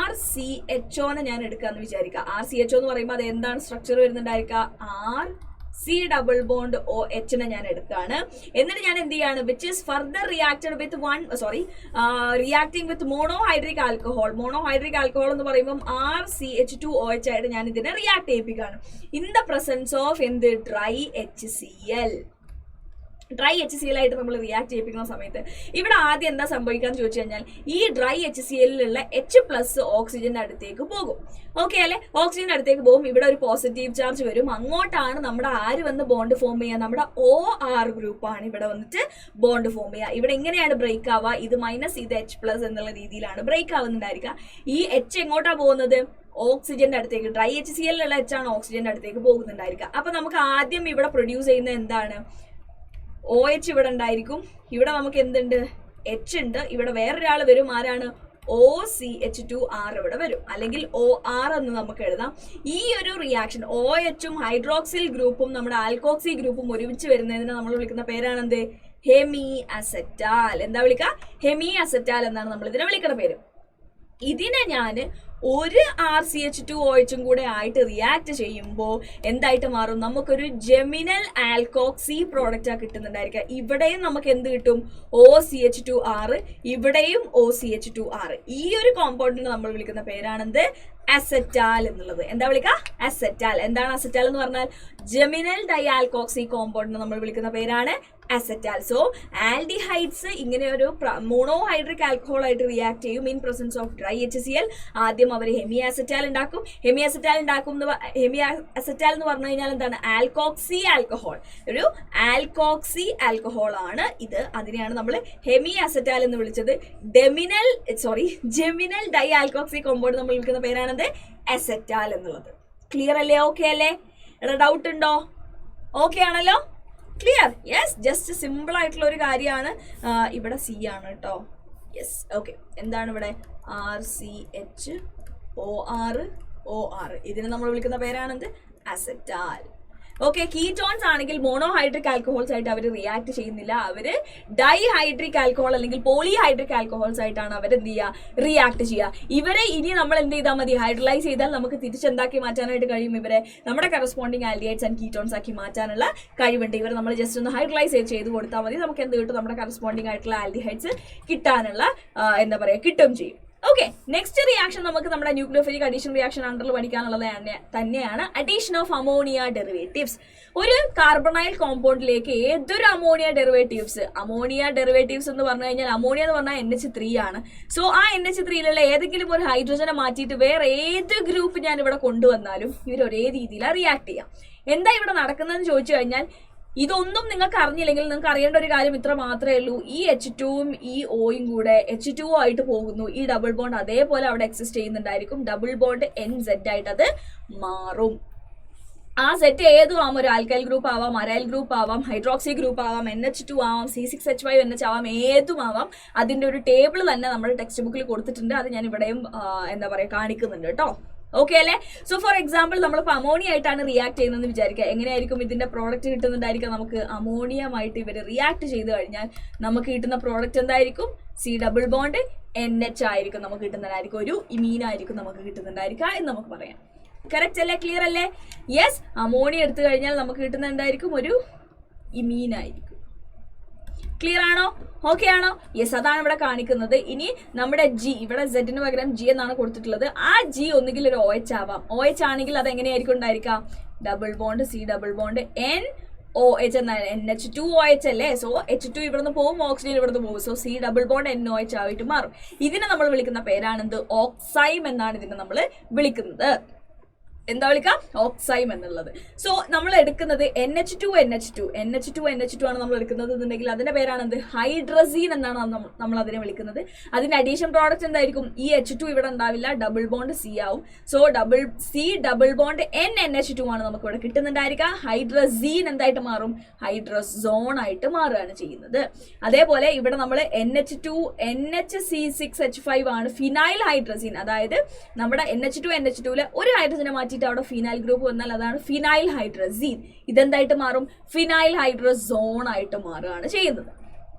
RCHO ഞാൻ എടുക്കാന്ന് വിചാരിക്കുക. RCHO എന്ന് പറയുമ്പോൾ അത് എന്താണ് സ്ട്രക്ചർ വരുന്നുണ്ടായിരിക്കുക? C∼ ഞാൻ എടുക്കുകയാണ്. എന്നിട്ട് ഞാൻ എന്ത് ചെയ്യാണ്? Which is further reacted with reacting with monohydric alcohol. Monohydric alcohol എന്ന് പറയുമ്പോൾ RCH2OH ആയിട്ട് ഞാൻ ഇതിനെ റിയാക്ട് ചെയ്യിപ്പിക്കുകയാണ് ഇൻ ദ പ്രസൻസ് ഓഫ് എന്ത്? Dry HCl. ഡ്രൈ HCl ആയിട്ട് നമ്മൾ റിയാക്ട് ചെയ്യിപ്പിക്കുന്ന സമയത്ത് ഇവിടെ ആദ്യം എന്താ സംഭവിക്കാന്ന് ചോദിച്ചു കഴിഞ്ഞാൽ ഈ ഡ്രൈ HClലുള്ള H+ ഓക്സിജന്റെ അടുത്തേക്ക് പോകും. ഓക്കെ അല്ലെ? ഓക്സിജന്റെ അടുത്തേക്ക് പോകും. ഇവിടെ ഒരു പോസിറ്റീവ് ചാർജ് വരും. അങ്ങോട്ടാണ് നമ്മുടെ ആര് വന്ന് ബോണ്ട് ഫോം ചെയ്യുക? നമ്മുടെ OR ഗ്രൂപ്പാണ് ഇവിടെ വന്നിട്ട് ബോണ്ട് ഫോം ചെയ്യുക. ഇവിടെ എങ്ങനെയാണ് ബ്രേക്ക് ആവുക? ഇത് മൈനസ് ഇത് H+ എന്നുള്ള രീതിയിലാണ് ബ്രേക്ക് ആവുന്നുണ്ടായിരിക്കുക. ഈ H എങ്ങോട്ടാ പോകുന്നത്? ഓക്സിജന്റെ അടുത്തേക്ക്. ഡ്രൈ HClലുള്ള H ആണ് ഓക്സിജന്റെ അടുത്തേക്ക് പോകുന്നുണ്ടായിരിക്കുക. അപ്പൊ നമുക്ക് ആദ്യം ഇവിടെ പ്രൊഡ്യൂസ് ചെയ്യുന്ന എന്താണ്? OH ഇവിടെ ഉണ്ടായിരിക്കും. ഇവിടെ നമുക്ക് എന്തുണ്ട്? H ഉണ്ട്. ഇവിടെ വേറൊരാൾ വരും. ആരാണ്? OCH2R ഇവിടെ വരും, അല്ലെങ്കിൽ OR എന്ന് നമുക്ക് എഴുതാം. ഈ ഒരു റിയാക്ഷൻ OHും ഹൈഡ്രോക്സിൽ ഗ്രൂപ്പും നമ്മുടെ ആൽക്കോക്സി ഗ്രൂപ്പും ഒരുമിച്ച് വരുന്നതിനെ നമ്മൾ വിളിക്കുന്ന പേരാണ് എന്ത്? ഹെമി അസെറ്റാൽ. എന്താ വിളിക്കുക? ഹെമി അസെറ്റാൽ എന്നാണ് നമ്മൾ ഇതിനെ വിളിക്കുന്ന പേര്. ഇതിനെ ഞാൻ ഒരു RCH2OH കൂടെ ആയിട്ട് റിയാക്ട് ചെയ്യുമ്പോൾ എന്തായിട്ട് മാറും? നമുക്കൊരു ജെമിനൽ ആൽക്കോക്സി പ്രോഡക്റ്റ് കിട്ടുന്നുണ്ടായിരിക്കുക. ഇവിടെയും നമുക്ക് എന്ത് കിട്ടും? OCH2R, ഇവിടെയും OCH2R. ഈ ഒരു കോമ്പൗണ്ടിനെ നമ്മൾ വിളിക്കുന്ന പേരാണെന്ത്? അസെറ്റാൽ എന്നുള്ളത്. എന്താ വിളിക്കുക? അസെറ്റാൽ. എന്താണ് അസെറ്റാൽ എന്ന് പറഞ്ഞാൽ? ജെമിനൽ ഡൈ ആൽക്കോക്സി കോമ്പൗണ്ടിനെ നമ്മൾ വിളിക്കുന്ന പേരാണ് അസെറ്റാൽ. സോ ആൽഡിഹൈഡ്സ് ഇങ്ങനെ ഒരു മോണോഹൈഡ്രിക് ആൽക്കഹോൾ ആയിട്ട് റിയാക്ട് ചെയ്യും in presence of dry HCl. ആദ്യം അവർ ഹെമി അസെറ്റാൽ ഉണ്ടാക്കും. ഹെമി അസെറ്റാൽ എന്ന് പറഞ്ഞു കഴിഞ്ഞാൽ എന്താണ്? Alkoxy alcohol. ഒരു ആൽക്കോക്സി ആൽക്കഹോൾ ആണ് ഇത്. അതിനെയാണ് നമ്മൾ ഹെമി അസെറ്റാൽ എന്ന് വിളിച്ചത്. ജെമിനൽ ഡൈ ആൽക്കോക്സി കോമ്പൗണ്ട് നമ്മൾ വിളിക്കുന്ന പേരാണത് അസെറ്റാൽ എന്നുള്ളത്. ക്ലിയർ അല്ലേ? ഓക്കെ അല്ലേ? ഡൗട്ട് ഉണ്ടോ? ഓക്കെ ആണല്ലോ? ക്ലിയർ? യെസ്, ജസ്റ്റ് സിമ്പിൾ ആയിട്ടുള്ള ഒരു കാര്യമാണ്. ഇവിടെ C ആണ് കേട്ടോ. Yes, okay. എന്താണ് ഇവിടെ? RCHOR. ഇതിനെ നമ്മൾ വിളിക്കുന്ന പേരാണെന്ത്? അസെറ്റാൽ. ഓക്കെ, കീറ്റോൺസ് ആണെങ്കിൽ മോണോഹൈഡ്രിക് ആൽക്കഹോൾസ് ആയിട്ട് അവർ റിയാക്ട് ചെയ്യുന്നില്ല. അവര് ഡൈഹൈഡ്രിക് ആൽക്കഹോൾ അല്ലെങ്കിൽ പോളിഹൈഡ്രിക് ആൽക്കഹോൾസ് ആയിട്ടാണ് അവർ എന്ത് ചെയ്യുക? റിയാക്ട് ചെയ്യുക. ഇവരെ ഇനി നമ്മൾ എന്ത് ചെയ്താൽ മതി? ഹൈഡ്രലൈസ് ചെയ്താൽ നമുക്ക് തിരിച്ചെന്താക്കി മാറ്റാനായിട്ട് കഴിയും? ഇവരെ നമ്മുടെ കറസ്പോണ്ടിങ് ആൽഡിഹൈഡ്സ് ആൻഡ് കീറ്റോൺസ് ആക്കി മാറ്റാനുള്ള കഴിവുണ്ട്. ഇവർ നമ്മൾ ജസ്റ്റ് ഒന്ന് ഹൈഡ്രലൈസ് ചെയ്ത് കൊടുത്താൽ മതി. നമുക്ക് എന്ത് കിട്ടും? നമ്മുടെ കറസ്പോണ്ടിങ് ആയിട്ടുള്ള ആൽഡിഹൈഡ്സ് കിട്ടാനുള്ള എന്താ പറയുക, കിട്ടും ചെയ്യും. ഓക്കെ, നെക്സ്റ്റ് റിയാക്ഷൻ നമുക്ക് നമ്മുടെ ന്യൂക്ലിയോഫിലിക് അഡീഷൻ റിയാക്ഷൻ അണ്ടറിൽ പഠിക്കാനുള്ളത് തന്നെയാണ് അഡീഷൻ ഓഫ് അമോണിയ ഡെറിവേറ്റീവ്സ്. ഒരു കാർബണൈൽ കോമ്പൗണ്ടിലേക്ക് ഏതൊരു അമോണിയ ഡെറിവേറ്റീവ്സ് എന്ന് പറഞ്ഞു കഴിഞ്ഞാൽ അമോണിയ എന്ന് പറഞ്ഞാൽ NH3 ആണ്. സോ ആ NH3യിലുള്ള ഏതെങ്കിലും ഒരു ഹൈഡ്രജനെ മാറ്റിയിട്ട് വേറെ ഏത് ഗ്രൂപ്പ് ഞാൻ ഇവിടെ കൊണ്ടുവന്നാലും ഇവർ ഒരേ രീതിയിലാണ് റിയാക്ട് ചെയ്യാം. എന്താ ഇവിടെ നടക്കുന്നതെന്ന് ചോദിച്ചു കഴിഞ്ഞാൽ, ഇതൊന്നും നിങ്ങൾക്ക് അറിഞ്ഞില്ലെങ്കിൽ നിങ്ങൾക്ക് അറിയേണ്ട ഒരു കാര്യം ഇത്ര മാത്രമേ ഉള്ളൂ. ഈ H2ഉം ഈ Oയും കൂടെ H2O ആയിട്ട് പോകുന്നു. ഈ ഡബിൾ ബോണ്ട് അതേപോലെ അവിടെ എക്സിസ്റ്റ് ചെയ്യുന്നുണ്ടായിരിക്കും. ഡബിൾ ബോണ്ട് NZ ആയിട്ട് അത് മാറും. ആ സെറ്റ് ഏതും ആവാം, ഒരു ആൽക്കൈൽ ഗ്രൂപ്പ് ആവാം, അരൈൽ ഗ്രൂപ്പ് ആവാം, ഹൈഡ്രോക്സി ഗ്രൂപ്പ് ആവാം, NH2 ആവാം, C6H5NH ആവാം, ഏതും ആവാം. അതിന്റെ ഒരു ടേബിൾ തന്നെ നമ്മുടെ ടെക്സ്റ്റ് ബുക്കിൽ കൊടുത്തിട്ടുണ്ട്. അത് ഞാൻ ഇവിടെയും എന്താ പറയുക കാണിക്കുന്നുണ്ട് കേട്ടോ. ഓക്കെ അല്ലേ? സോ ഫോർ എക്സാമ്പിൾ നമ്മളിപ്പോൾ അമോണിയ ആയിട്ടാണ് റിയാക്ട് ചെയ്യുന്നതെന്ന് വിചാരിക്കുക. എങ്ങനെയായിരിക്കും ഇതിന്റെ പ്രോഡക്റ്റ് കിട്ടുന്നുണ്ടായിരിക്കും? നമുക്ക് അമോണിയമായിട്ട് ഇവർ റിയാക്ട് ചെയ്ത് കഴിഞ്ഞാൽ നമുക്ക് കിട്ടുന്ന പ്രോഡക്റ്റ് എന്തായിരിക്കും? C+NH ആയിരിക്കും നമുക്ക് കിട്ടുന്നതായിരിക്കും, ഒരു ഇമീനായിരിക്കും നമുക്ക് കിട്ടുന്നുണ്ടായിരിക്കുക എന്ന് നമുക്ക് പറയാം. കറക്റ്റ് അല്ലേ? ക്ലിയർ അല്ലേ? യെസ്, അമോണിയ എടുത്തു കഴിഞ്ഞാൽ നമുക്ക് കിട്ടുന്ന എന്തായിരിക്കും? ഒരു ഇമീനായിരിക്കും. ക്ലിയർ ആണോ? ഓക്കെ ആണോ? യെസ്, അതാണ് ഇവിടെ കാണിക്കുന്നത്. ഇനി നമ്മുടെ G, ഇവിടെ Z പകരം G എന്നാണ് കൊടുത്തിട്ടുള്ളത്. ആ G ഒന്നുകിൽ ഒരു OH ആവാം. OH ആണെങ്കിൽ അത് എങ്ങനെയായിരിക്കും ഉണ്ടായിരിക്കാം? ഡബിൾ ബോണ്ട് COH എന്നാണ്, NH2OH അല്ലേ? സോ H2 ഇവിടുന്ന് പോകും, ഓക്സിജൻ ഇവിടുന്ന് പോകും. സോ C+NOH ആയിട്ട് മാറും. ഇതിനെ നമ്മൾ വിളിക്കുന്ന പേരാണെന്ത്? ഓക്സൈം എന്നാണ് ഇതിനെ നമ്മൾ വിളിക്കുന്നത്. എന്താ വിളിക്കാം? ഓക്സൈം എന്നുള്ളത്. സോ നമ്മൾ എടുക്കുന്നത് NH2NH2 ആണ് നമ്മൾ എടുക്കുന്നത് എന്നുണ്ടെങ്കിൽ അതിന്റെ പേരാണ് എന്ത്? ഹൈഡ്രസീൻ എന്നാണ് നമ്മൾ അതിനെ വിളിക്കുന്നത്. അതിന്റെ അഡീഷൻ പ്രോഡക്റ്റ് എന്തായിരിക്കും? ഈ H2 ഇവിടെ ഉണ്ടാവില്ല, ഡബിൾ ബോണ്ട് C ആവും. സോ C+NH2 ആണ് നമുക്ക് ഇവിടെ കിട്ടുന്നുണ്ടായിരിക്കുക. ഹൈഡ്രസീൻ എന്തായിട്ട് മാറും? ഹൈഡ്രസോൺ ആയിട്ട് മാറുകയാണ് ചെയ്യുന്നത്. അതേപോലെ ഇവിടെ നമ്മൾ NH2NH6H5 ആണ് ഫിനൈൽ ഹൈഡ്രസീൻ. അതായത് നമ്മുടെ NH2NH2 ഒരു ഹൈഡ്രജനെ മാറ്റി അവിടെ ഫിനൈൽ ഗ്രൂപ്പ് വന്നാൽ അതാണ് ഫിനൈൽ ഹൈഡ്രസീൻ. ഇതെന്തായിട്ട് മാറും? ഫിനൈൽ ഹൈഡ്രസോൺ ആയിട്ട് മാറുകയാണ് ചെയ്യുന്നത്.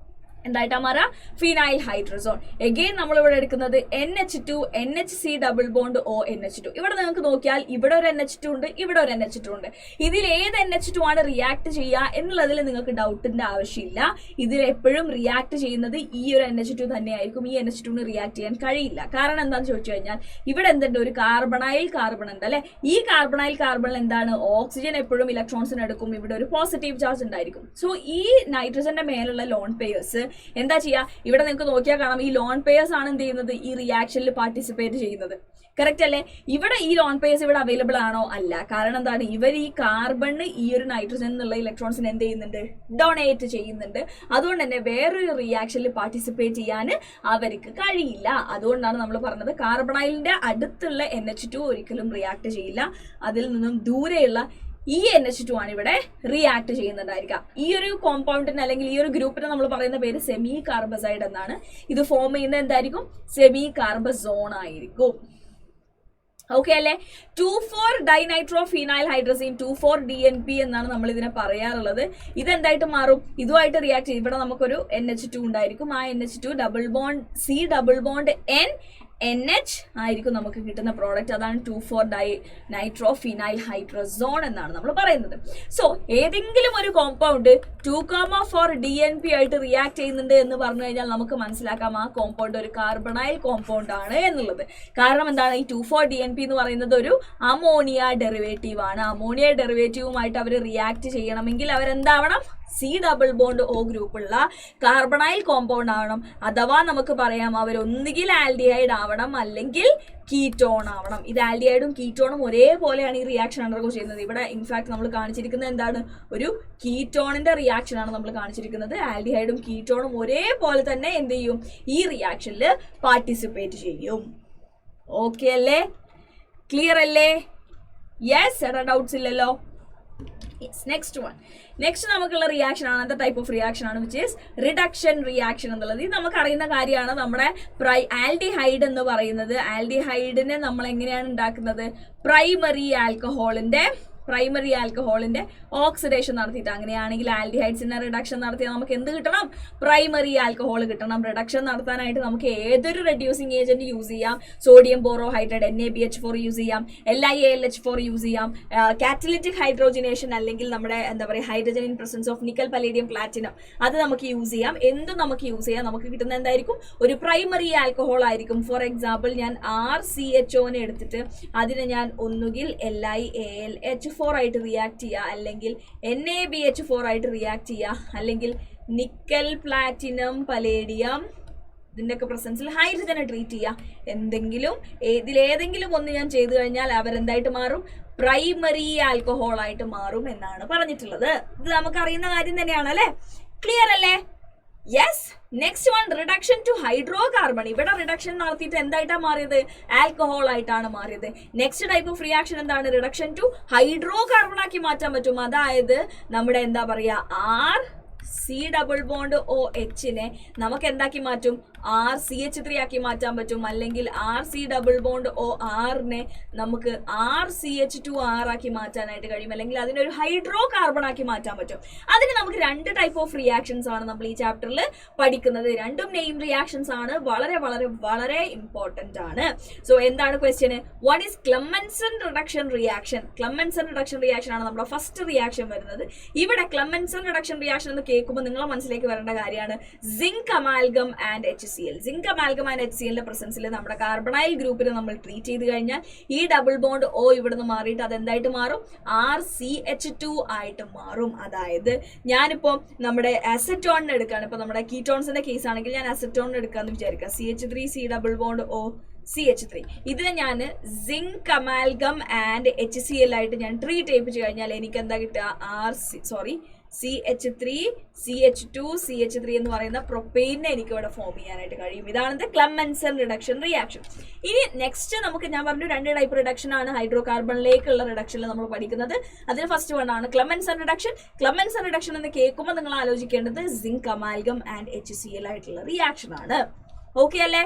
എന്തായിട്ടാ മാറുക? ഫിനൈൽ ഹൈഡ്രസോൺ. എഗെയിൻ നമ്മൾ ഇവിടെ എടുക്കുന്നത് NH2 NHC+ONH2. ഇവിടെ നിങ്ങൾക്ക് നോക്കിയാൽ ഇവിടെ ഒരു NH2 ഉണ്ട്, ഇവിടെ ഒരു NH2 ഉണ്ട്. ഇതിൽ ഏത് NH2 ആണ് റിയാക്ട് ചെയ്യുക എന്നുള്ളതിൽ നിങ്ങൾക്ക് ഡൗട്ടിന്റെ ആവശ്യമില്ല. ഇതിൽ എപ്പോഴും റിയാക്ട് ചെയ്യുന്നത് ഈ ഒരു NH2 തന്നെയായിരിക്കും. ഈ NH2 റിയാക്ട് ചെയ്യാൻ കഴിയില്ല. കാരണം എന്താണെന്ന് ചോദിച്ചു കഴിഞ്ഞാൽ ഇവിടെ എന്തുണ്ട്? ഒരു കാർബണൈൽ കാർബൺ ഉണ്ട് അല്ലെ? ഈ കാർബണൈൽ കാർബണിൽ എന്താണ്? ഓക്സിജൻ എപ്പോഴും ഇലക്ട്രോൺസിന് എടുക്കും. ഇവിടെ ഒരു പോസിറ്റീവ് ചാർജ് ഉണ്ടായിരിക്കും. സോ ഈ നൈട്രജന്റെ മേലുള്ള ലോൺ പെയേഴ്സ് എന്താ ചെയ്യുക? ഇവിടെ നിങ്ങൾക്ക് നോക്കിയാൽ കാണാം, ഈ ലോൺ പെയേഴ്സ് ആണ് എന്ത് ചെയ്യുന്നത്? ഈ റിയാക്ഷനിൽ പാർട്ടിസിപ്പേറ്റ് ചെയ്യുന്നത്. കറക്റ്റ് അല്ലേ? ഇവിടെ ഈ ലോൺ പെയേഴ്സ് ഇവിടെ അവൈലബിൾ ആണോ? അല്ല. കാരണം എന്താണ്? ഇവർ ഈ കാർബണ് ഈ ഒരു നൈട്രജൻ എന്നുള്ള ഇലക്ട്രോൺസിന് എന്ത് ചെയ്യുന്നുണ്ട്? ഡൊണേറ്റ് ചെയ്യുന്നുണ്ട്. അതുകൊണ്ട് തന്നെ വേറൊരു റിയാക്ഷനിൽ പാർട്ടിസിപ്പേറ്റ് ചെയ്യാൻ അവർക്ക് കഴിയില്ല. അതുകൊണ്ടാണ് നമ്മൾ പറഞ്ഞത് കാർബണൈലിന്റെ അടുത്തുള്ള NH2 ഒരിക്കലും റിയാക്ട് ചെയ്യില്ല. അതിൽ നിന്നും ദൂരെയുള്ള ഈ NH2 ആണ് ഇവിടെ റിയാക്ട് ചെയ്യുന്നുണ്ടായിരിക്കാം. ഈ ഒരു കോമ്പൗണ്ടിന് അല്ലെങ്കിൽ ഈ ഒരു ഗ്രൂപ്പിന് നമ്മൾ പറയുന്ന പേര് സെമി കാർബസൈഡ് എന്നാണ്. ഇത് ഫോം ചെയ്യുന്നത് എന്തായിരിക്കും? സെമി കാർബസോൺ ആയിരിക്കും. ഓക്കെ അല്ലേ? 2,4-ഡൈനൈട്രോഫിനൈൽ ഹൈഡ്രസീൻ 2,4-DNP എന്നാണ് നമ്മൾ ഇതിനെ പറയാറുള്ളത്. ഇതെന്തായിട്ട് മാറും? ഇതുമായിട്ട് റിയാക്ട് ചെയ്യും. ഇവിടെ നമുക്കൊരു NH2 ഉണ്ടായിരിക്കും. ആ NH2 ഡബിൾ ബോണ്ട് C+NH ആയിരിക്കും നമുക്ക് കിട്ടുന്ന പ്രോഡക്റ്റ്. അതാണ് 2,4-ഡൈനൈട്രോഫിനൈൽ ഹൈഡ്രസോൺ എന്നാണ് നമ്മൾ പറയുന്നത്. സോ ഏതെങ്കിലും ഒരു കോമ്പൗണ്ട് 2,4-DNP ആയിട്ട് റിയാക്ട് ചെയ്യുന്നുണ്ട് എന്ന് പറഞ്ഞു കഴിഞ്ഞാൽ നമുക്ക് മനസ്സിലാക്കാം ആ കോമ്പൗണ്ട് ഒരു കാർബണൈൽ കോമ്പൗണ്ട് ആണ് എന്നുള്ളത്. കാരണം എന്താണ്? ഈ 2,4-DNP എന്ന് പറയുന്നത് ഒരു അമോണിയ ഡെറിവേറ്റീവ് ആണ്. അമോണിയ ഡെറിവേറ്റീവുമായിട്ട് അവർ റിയാക്ട് ചെയ്യണമെങ്കിൽ അവരെന്താവണം? C+O ഗ്രൂപ്പുള്ള കാർബണൈൽ കോമ്പൗണ്ട് ആവണം. അഥവാ നമുക്ക് പറയാം അവരൊന്നുകിൽ ആൽഡിഹൈഡ് ആവണം അല്ലെങ്കിൽ കീറ്റോൺ ആവണം. ഇത് ആൽഡിഹൈഡും കീറ്റോണും ഒരേപോലെയാണ് ഈ റിയാക്ഷൻ അണ്ടർഗോ ചെയ്യുന്നത്. ഇവിടെ ഇൻഫാക്ട് നമ്മൾ കാണിച്ചിരിക്കുന്നത് എന്താണ്? ഒരു കീറ്റോണിന്റെ റിയാക്ഷൻ ആണ് നമ്മൾ കാണിച്ചിരിക്കുന്നത്. ആൽഡിഹൈഡും കീറ്റോണും ഒരേപോലെ തന്നെ എന്ത് ചെയ്യും? ഈ റിയാക്ഷനിൽ പാർട്ടിസിപ്പേറ്റ് ചെയ്യും. ഓക്കെ അല്ലേ? ക്ലിയർ അല്ലേ? യെസ്, ഡൗട്ട്സ് ഇല്ലല്ലോ? Next one. നെക്സ്റ്റ് നമുക്കുള്ള റിയാക്ഷൻ ആണ്, അനദർ ടൈപ്പ് ഓഫ് റിയാക്ഷൻ ആണ്, വിച്ച് ഈസ് റിഡക്ഷൻ റിയാക്ഷൻ എന്നുള്ളത്. ഇത് നമുക്ക് അറിയുന്ന കാര്യമാണ്. നമ്മുടെ ആൽഡിഹൈഡ് എന്ന് പറയുന്നത്, ആൽഡിഹൈഡിനെ നമ്മൾ എങ്ങനെയാണ് ഉണ്ടാക്കുന്നത്? പ്രൈമറി ആൽക്കഹോളിന്റെ ഓക്സിഡേഷൻ നടത്തിയിട്ട്. അങ്ങനെയാണെങ്കിൽ ആൽഡിഹൈഡ്സിന്റെ റിഡക്ഷൻ നടത്തിയാൽ നമുക്ക് എന്ത് കിട്ടണം? പ്രൈമറി ആൽക്കഹോൾ കിട്ടണം. റിഡക്ഷൻ നടത്താനായിട്ട് നമുക്ക് ഏതൊരു റെഡ്യൂസിങ് ഏജന്റ് യൂസ് ചെയ്യാം. സോഡിയം ബോറോഹൈഡ്രേറ്റ് NaBH4 യൂസ് ചെയ്യാം, LiAlH4 യൂസ് ചെയ്യാം, കാറ്റലിറ്റിക് ഹൈഡ്രോജനേഷൻ അല്ലെങ്കിൽ നമ്മുടെ എന്താ പറയുക hydrogen in presence of nickel palladium platinum അത് നമുക്ക് യൂസ് ചെയ്യാം. എന്തും നമുക്ക് യൂസ് ചെയ്യാം. നമുക്ക് കിട്ടുന്ന എന്തായിരിക്കും? ഒരു പ്രൈമറി ആൽക്കഹോൾ ആയിരിക്കും. ഫോർ എക്സാമ്പിൾ ഞാൻ RCHOനെ എടുത്തിട്ട് അതിനെ ഞാൻ ഒന്നുകിൽ LiAlH4 ആയിട്ട് റിയാക്ട് ചെയ്യുക, അല്ലെങ്കിൽ NaBH4 ആയിട്ട് റിയാക്ട് ചെയ്യുക, അല്ലെങ്കിൽ നിക്കൽ പ്ലാറ്റിനം പലേഡിയം ഇതിൻ്റെയൊക്കെ പ്രസൻസിൽ ഹൈഡ്രജനെ ട്രീറ്റ് ചെയ്യുക. ഇതിലേതെങ്കിലും ഒന്ന് ഞാൻ ചെയ്തു കഴിഞ്ഞാൽ അവരെന്തായിട്ട് മാറും? പ്രൈമറി ആൽക്കഹോൾ ആയിട്ട് മാറും എന്നാണ് പറഞ്ഞിട്ടുള്ളത്. ഇത് നമുക്ക് അറിയുന്ന കാര്യം തന്നെയാണ് അല്ലേ? ക്ലിയർ അല്ലേ? Yes. Next one reduction to hydrocarbon. ഇവിടെ റിഡക്ഷൻ നടത്തിയിട്ട് എന്തായിട്ടാണ് മാറിയത്? ആൽക്കഹോൾ ആയിട്ടാണ് മാറിയത്. നെക്സ്റ്റ് ടൈപ്പ് ഓഫ് റിയാക്ഷൻ എന്താണ്? റിഡക്ഷൻ ടു ഹൈഡ്രോ കാർബൺ ആക്കി മാറ്റാൻ പറ്റും. അതായത് നമ്മുടെ എന്താ പറയാ RC⁻OH നമുക്ക് എന്താക്കി മാറ്റും? RCH3 ആക്കി മാറ്റാൻ പറ്റും. അല്ലെങ്കിൽ RC⁻OR നമുക്ക് RCH2R ആക്കി മാറ്റാനായിട്ട് കഴിയും. അല്ലെങ്കിൽ അതിനൊരു ഹൈഡ്രോ കാർബൺ ആക്കി മാറ്റാൻ പറ്റും. അതിന് നമുക്ക് രണ്ട് ടൈപ്പ് ഓഫ് റിയാക്ഷൻസ് ആണ് നമ്മൾ ഈ ചാപ്റ്ററിൽ പഠിക്കുന്നത്. രണ്ടും നെയിം റിയാക്ഷൻസ് ആണ്. വളരെ വളരെ വളരെ ഇമ്പോർട്ടന്റ് ആണ്. സോ എന്താണ് question? What is Clemmensen reduction reaction? Clemmensen reduction reaction ആണ് നമ്മുടെ ഫസ്റ്റ് റിയാക്ഷൻ വരുന്നത്. ഇവിടെ ക്ലെമൻസൺ റിഡക്ഷൻ റിയാക്ഷൻ എന്ന് കേൾക്കുമ്പോൾ നിങ്ങളെ മനസ്സിലേക്ക് വരേണ്ട കാര്യമാണ് zinc amalgam and HCl. Zinc amalgam and HCl പ്രസൻസിൽ നമ്മുടെ കാർബണൈൽ ഗ്രൂപ്പിനെ നമ്മൾ ട്രീറ്റ് ചെയ്ത് കഴിഞ്ഞാൽ ഈ ഡബിൾ ബോണ്ട് O ഇവിടുന്ന് മാറിയിട്ട് അതെന്തായിട്ട് മാറും? RCH2 ആയിട്ട് മാറും. അതായത് ഞാനിപ്പോ നമ്മുടെ അസറ്റോണിന് എടുക്കുകയാണ്. ഇപ്പൊ നമ്മുടെ കീറ്റോൺസിന്റെ കേസ് ആണെങ്കിൽ ഞാൻ അസറ്റോണിന് എടുക്കാന്ന് വിചാരിക്കാം. CH3C⁻O CH3 ഇതിനെ ഞാൻ സിങ്ക് അമാൽഗം ആൻഡ് HCl ആയിട്ട് ഞാൻ ട്രീറ്റ് ചെയ്യിപ്പിച്ചു കഴിഞ്ഞാൽ എനിക്ക് എന്താ കിട്ടുക? CH3 CH2 CH3 എന്ന് പറയുന്ന പ്രൊപ്പെയിനെ എനിക്ക് ഇവിടെ ഫോം ചെയ്യാനായിട്ട് കഴിയും. ഇതാണ് ക്ലെമൻസൺ റിഡക്ഷൻ റിയാക്ഷൻ. ഇനി നെക്സ്റ്റ് നമുക്ക് ഞാൻ പറഞ്ഞു രണ്ട് ടൈപ്പ് റിഡക്ഷൻ ആണ് ഹൈഡ്രോ കാർബണിലേക്കുള്ള റിഡക്ഷനിൽ നമ്മൾ പഠിക്കുന്നത്. അതിന് ഫസ്റ്റ് വൺ ആണ് ക്ലെമൻസൺ റിഡക്ഷൻ. ക്ലെമൻസൺ റിഡക്ഷൻ എന്ന് കേൾക്കുമ്പോൾ നിങ്ങൾ ആലോചിക്കേണ്ടത് സിങ്ക് അമാൽഗം ആൻഡ് HCl ആയിട്ടുള്ള റിയാക്ഷൻ ആണ്. ഓക്കെ അല്ലേ?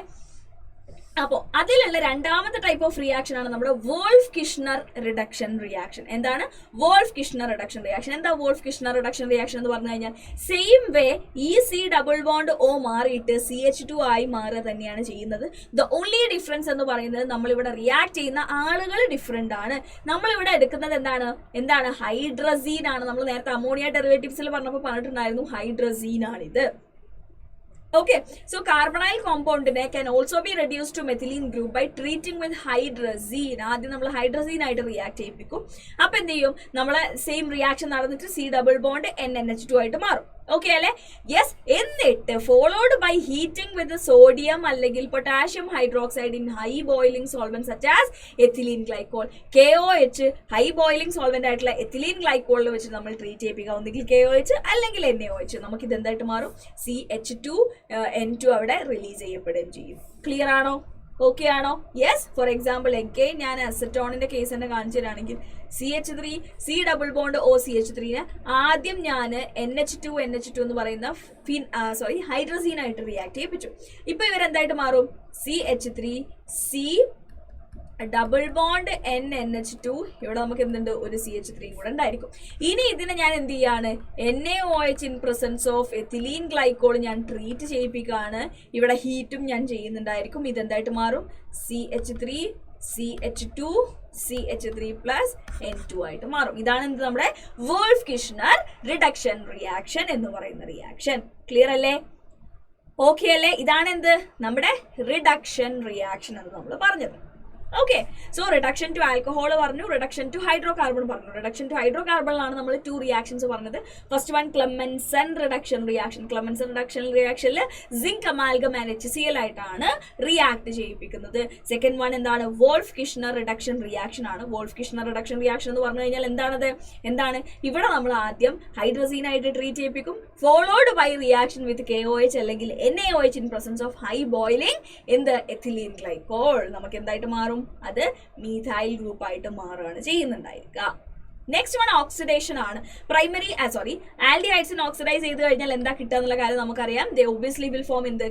അപ്പോൾ അതിലുള്ള രണ്ടാമത്തെ ടൈപ്പ് ഓഫ് റിയാക്ഷൻ ആണ് നമ്മുടെ വോൾഫ് കിഷ്ണർ റിഡക്ഷൻ റിയാക്ഷൻ. എന്താണ് വോൾഫ് കിഷ്ണർ റിഡക്ഷൻ റിയാക്ഷൻ? എന്താ വോൾഫ് കിഷ്ണർ റിഡക്ഷൻ റിയാക്ഷൻ എന്ന് പറഞ്ഞു കഴിഞ്ഞാൽ സെയിം വേ ഈ C⁻O മാറിയിട്ട് CH2 ആയി മാറുക തന്നെയാണ് ചെയ്യുന്നത്. ദ ഓൺലി ഡിഫറൻസ് എന്ന് പറയുന്നത് നമ്മളിവിടെ റിയാക്ട് ചെയ്യുന്ന ആളുകൾ ഡിഫറെന്റ് ആണ്. നമ്മളിവിടെ എടുക്കുന്നത് എന്താണ് ഹൈഡ്രസീൻ ആണ്. നമ്മൾ നേരത്തെ അമോണിയ ഡെറിവേറ്റീവ്സിൽ പറഞ്ഞപ്പോൾ പറഞ്ഞിട്ടുണ്ടായിരുന്നു ഹൈഡ്രസീൻ ആണിത്. Okay, so carbonyl compound can also be reduced to methylene group by treating with hydrazine. ആദ്യം നമ്മൾ ഹൈഡ്രസീൻ ആയിട്ട് റിയാക്ട് ചെയ്യിപ്പിക്കും. അപ്പൊ എന്ത് ചെയ്യും? നമ്മളെ സെയിം റിയാക്ഷൻ നടന്നിട്ട് C⁻BondNNH2 ആയിട്ട് മാറും. ഓക്കെ അല്ലെ? യെസ്. എന്നിട്ട് followed by heating with sodium അല്ലെങ്കിൽ potassium hydroxide in high boiling solvent such as ethylene glycol. KOH high boiling solvent ആയിട്ടുള്ള എത്തിലീൻ ഗ്ലൈക്കോളിൽ വെച്ച് നമ്മൾ ട്രീറ്റ് ചെയ്യിപ്പിക്കുക. ഒന്നുകിൽ KOH അല്ലെങ്കിൽ NaOH. നമുക്ക് ഇത് എന്തായിട്ട് മാറും? CH2N2 അവിടെ റിലീസ് ചെയ്യപ്പെടുകയും ചെയ്യും. ക്ലിയർ ആണോ? ഓക്കെ ആണോ? യെസ്. ഫോർ എക്സാമ്പിൾ എഗെയിൻ ഞാൻ അസറ്റോണിന്റെ കേസ് തന്നെ കാണിച്ചു തരാണെങ്കിൽ CH3 C⁻O CH3 ആദ്യം ഞാൻ NH2 എന്ന് പറയുന്ന ഹൈഡ്രസീൻ ആയിട്ട് റിയാക്ട് ചെയ്യിപ്പിച്ചു. ഇപ്പൊ ഇവരെന്തായിട്ട് മാറും? CH3 C⁻NNH2. ഇവിടെ നമുക്ക് എന്തുണ്ട്? ഒരു CH3 കൂടെ ഉണ്ടായിരിക്കും. ഇനി ഇതിനെ ഞാൻ എന്ത് ചെയ്യാണ്? NaOH in presence of ethylene glycol ഞാൻ ട്രീറ്റ് ചെയ്യിപ്പിക്കുകയാണ്. ഇവിടെ ഹീറ്റും ഞാൻ ചെയ്യുന്നുണ്ടായിരിക്കും. ഇതെന്തായിട്ട് മാറും? CH3 CH2 CH3+N2 ആയിട്ട് മാറും. ഇതാണ് എന്ത്? നമ്മുടെ വോൾഫ് കിഷ്ണർ റിഡക്ഷൻ റിയാക്ഷൻ എന്ന് പറയുന്ന റിയാക്ഷൻ. ക്ലിയർ അല്ലേ? ഓക്കെ അല്ലേ? ഇതാണ് എന്ത്? നമ്മുടെ റിഡക്ഷൻ റിയാക്ഷൻ എന്ന് നമ്മൾ പറഞ്ഞത്. Okay, so reduction to alcohol പറഞ്ഞു, reduction to hydrocarbon പറഞ്ഞു. Reduction to hydrocarbon ആണ് നമ്മൾ two reactions പറഞ്ഞത്. First one Clemmensen reduction reaction. Clemmensen reduction reactionല് zinc amalgam and HCl ആയിട്ടാണ് റിയാക്ട് ചെയ്യിപ്പിക്കുന്നത്. Second one എന്താണ്? Wolff-Kishner reduction reaction ആണ്. Wolff-Kishner reduction reaction എന്ന് പറഞ്ഞു കഴിഞ്ഞാൽ എന്താണ്? ഇവിടെ നമ്മൾ ആദ്യം ഹൈഡ്രസീൻ ആയിട്ട് ട്രീറ്റ് ചെയ്യിപ്പിക്കും, followed by reaction with KOH അല്ലെങ്കിൽ NaOH in presence of high boiling in the ethylene glycol. നമുക്ക് എന്തായിട്ട് മാറും? അത് മീഥൈൽ ഗ്രൂപ്പ് ആയിട്ട് മാറുകയാണ് ചെയ്യുന്നുണ്ടായിരിക്കുക. നെക്സ്റ്റ് വൺ ഓക്സിഡേഷൻ ആണ്. ആൽഡിഹൈഡ്സിന് ഓക്സിഡൈസ് ചെയ്ത് കഴിഞ്ഞാൽ എന്താ കിട്ടുക എന്നുള്ള കാര്യം നമുക്കറിയാം. They obviously will form in the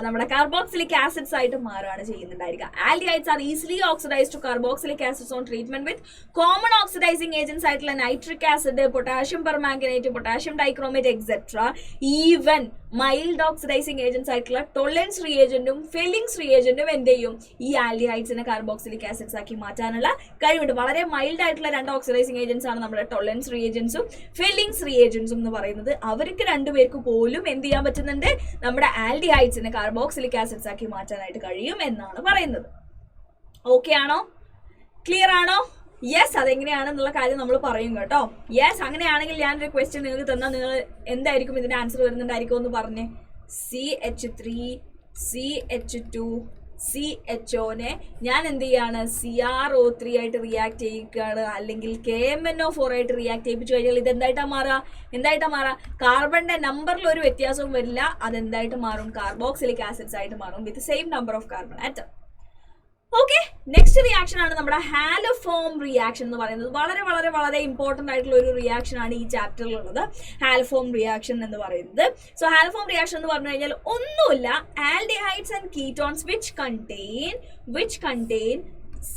നമ്മുടെ കാർബോക്സിലിക് ആസിഡ്സ് ആയിട്ട് മാറുകയാണ് ചെയ്യുന്നുണ്ടായിരിക്കുക. Aldehydes are easily oxidise to carboxylic acids on treatment with common oxidising agents ആയിട്ടുള്ള nitric acid, potassium permanganate, potassium dichromate etcetera. Even mild oxidising agents ആയിട്ടുള്ള Tollens റിയേജന്റും Fehling's റിയേജന്റും എന്ത് ചെയ്യും? ഈ ആൽഡിഹൈഡ്സിനെ കാർബോക്സിലിക് ആസിഡ്സ് ആക്കി മാറ്റാനുള്ള കഴിവുണ്ട്. വളരെ മൈൽഡ് ആയിട്ടുള്ള രണ്ട് ഓക്സിഡൈസിംഗ് ഏജൻസ് ആണ് നമ്മുടെ ടൊളൻസ് റിയേജൻസും ഫെലിങ്സ് റിയേജൻസും എന്ന് പറയുന്നത്. അവർക്ക് രണ്ടുപേർക്ക് പോലും എന്ത് ചെയ്യാൻ പറ്റുന്നുണ്ട്? നമ്മുടെ ആൽഡിഹൈഡ്സിനെ കാർബോക്സിലിക് ആസിഡ്സ് ആക്കി മാറ്റാനായിട്ട് കഴിയും എന്നാണ് പറയുന്നത്. ഓക്കെ ആണോ? ക്ലിയർ ആണോ? യെസ്. അതെങ്ങനെയാണെന്നുള്ള കാര്യം നമ്മൾ പറയും കേട്ടോ. യെസ്. അങ്ങനെയാണെങ്കിൽ ഞാനൊരു ക്വസ്റ്റ്യൻ നിങ്ങൾക്ക് തന്നാൽ നിങ്ങൾ എന്തായിരിക്കും ഇതിന്റെ ആൻസർ വരുന്നുണ്ടായിരിക്കും എന്ന് പറഞ്ഞേ. CH3 CH2 CHOനെ ഞാൻ എന്ത് ചെയ്യാണ് CrO3 ആയിട്ട് റിയാക്ട് ചെയ്യിക്കുകയാണ്, അല്ലെങ്കിൽ KMNO4 ആയിട്ട് റിയാക്ട് ചെയ്യിപ്പിച്ചു കഴിഞ്ഞാൽ ഇത് എന്തായിട്ടാ മാറാ കാർബണിന്റെ നമ്പറിൽ ഒരു വ്യത്യാസവും വരില്ല. അതെന്തായിട്ട് മാറും? കാർബോക്സിലിക് ആസിഡ്സ് ആയിട്ട് മാറും with same number of carbon atom. Okay, next reaction ആണ് നമ്മുടെ ഹാലോഫോം റിയാക്ഷൻ എന്ന് പറയുന്നത്. വളരെ വളരെ വളരെ ഇമ്പോർട്ടന്റ് ആയിട്ടുള്ള ഒരു റിയാക്ഷൻ ആണ് ഈ ചാപ്റ്ററിലുള്ളത്, ഹാലോഫോം റിയാക്ഷൻ എന്ന് പറയുന്നത്. സോ ഹാലോഫോം റിയാക്ഷൻ എന്ന് പറഞ്ഞു കഴിഞ്ഞാൽ ഒന്നുമില്ല, aldehydes and ketones which contain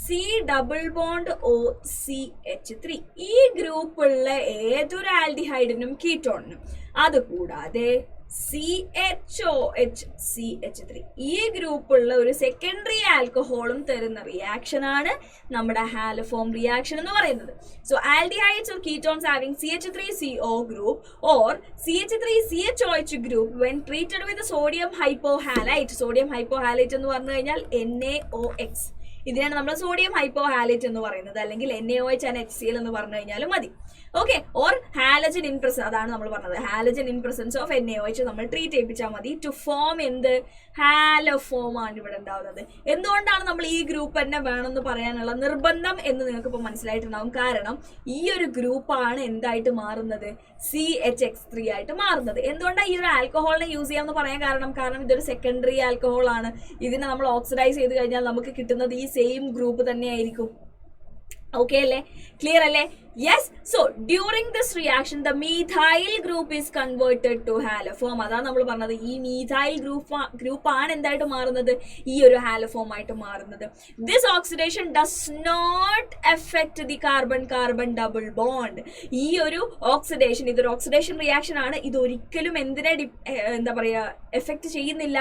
C double bond OCH3. ഈ ഗ്രൂപ്പുള്ള ഏതൊരു ആൽഡിഹൈഡിനും കീറ്റോണിനും, അതുകൂടാതെ CHOH CH3 ഈ ഗ്രൂപ്പുള്ള ഒരു സെക്കൻഡറി ആൽക്കഹോളും തരുന്ന റിയാക്ഷൻ ആണ് നമ്മുടെ ഹാലോഫോം റിയാക്ഷൻ എന്ന് പറയുന്നത്. So aldehydes or ketones having CH3CO group or CH3CHOH group when treated with sodium hypohalite എന്ന് പറഞ്ഞു കഴിഞ്ഞാൽ NaOX, ഇതിനാണ് നമ്മൾ സോഡിയം ഹൈപ്പോഹാലേറ്റ് എന്ന് പറയുന്നത്, അല്ലെങ്കിൽ NaOH and HCl എന്ന് പറഞ്ഞു കഴിഞ്ഞാലും മതി. Okay, or halogen in presence, അതാണ് നമ്മൾ പറഞ്ഞത്, halogen in presence of NaOH നമ്മൾ ട്രീറ്റ് ചെയ്യിപ്പിച്ചാൽ മതി ടു ഫോം എന്ത് ഹാലോഫോം ആണ് ഇവിടെ ഉണ്ടാവുന്നത്. എന്തുകൊണ്ടാണ് നമ്മൾ ഈ ഗ്രൂപ്പ് തന്നെ വേണമെന്ന് പറയാനുള്ള നിർബന്ധം എന്ന് നിങ്ങൾക്ക് ഇപ്പോൾ മനസ്സിലായിട്ടുണ്ടാവും. കാരണം ഈ ഒരു ഗ്രൂപ്പാണ് എന്തായിട്ട് മാറുന്നത്, CHX3 ആയിട്ട് മാറുന്നത്. എന്തുകൊണ്ടാണ് ഈ ഒരു ആൽക്കഹോളിനെ യൂസ് ചെയ്യാമെന്ന് പറയാൻ കാരണം ഇതൊരു സെക്കൻഡറി ആൽക്കഹോൾ ആണ്. ഇതിനെ നമ്മൾ ഓക്സിഡൈസ് ചെയ്ത് കഴിഞ്ഞാൽ നമുക്ക് കിട്ടുന്നത് ഈ സെയിം ഗ്രൂപ്പ് തന്നെ ആയിരിക്കും. ഓക്കെ അല്ലേ, ക്ലിയർ അല്ലേ? Yes. So during this reaction the methyl group is converted to haloform. അതാണ് നമ്മൾ പറഞ്ഞത്, ഈ മീഥൈൽ ഗ്രൂപ്പാണ് എന്തായിട്ട് മാറുന്നത്, ഈ ഒരു ഹാലോഫോം ആയിട്ട് മാറുന്നത്. This oxidation does not effect the carbon double bond. ഈ ഒരു ഓക്സിഡേഷൻ, ഇതൊരു ഓക്സിഡേഷൻ റിയാക്ഷൻ ആണ്, ഇത് ഒരിക്കലും എന്തിനെ എഫക്ട് ചെയ്യുന്നില്ല,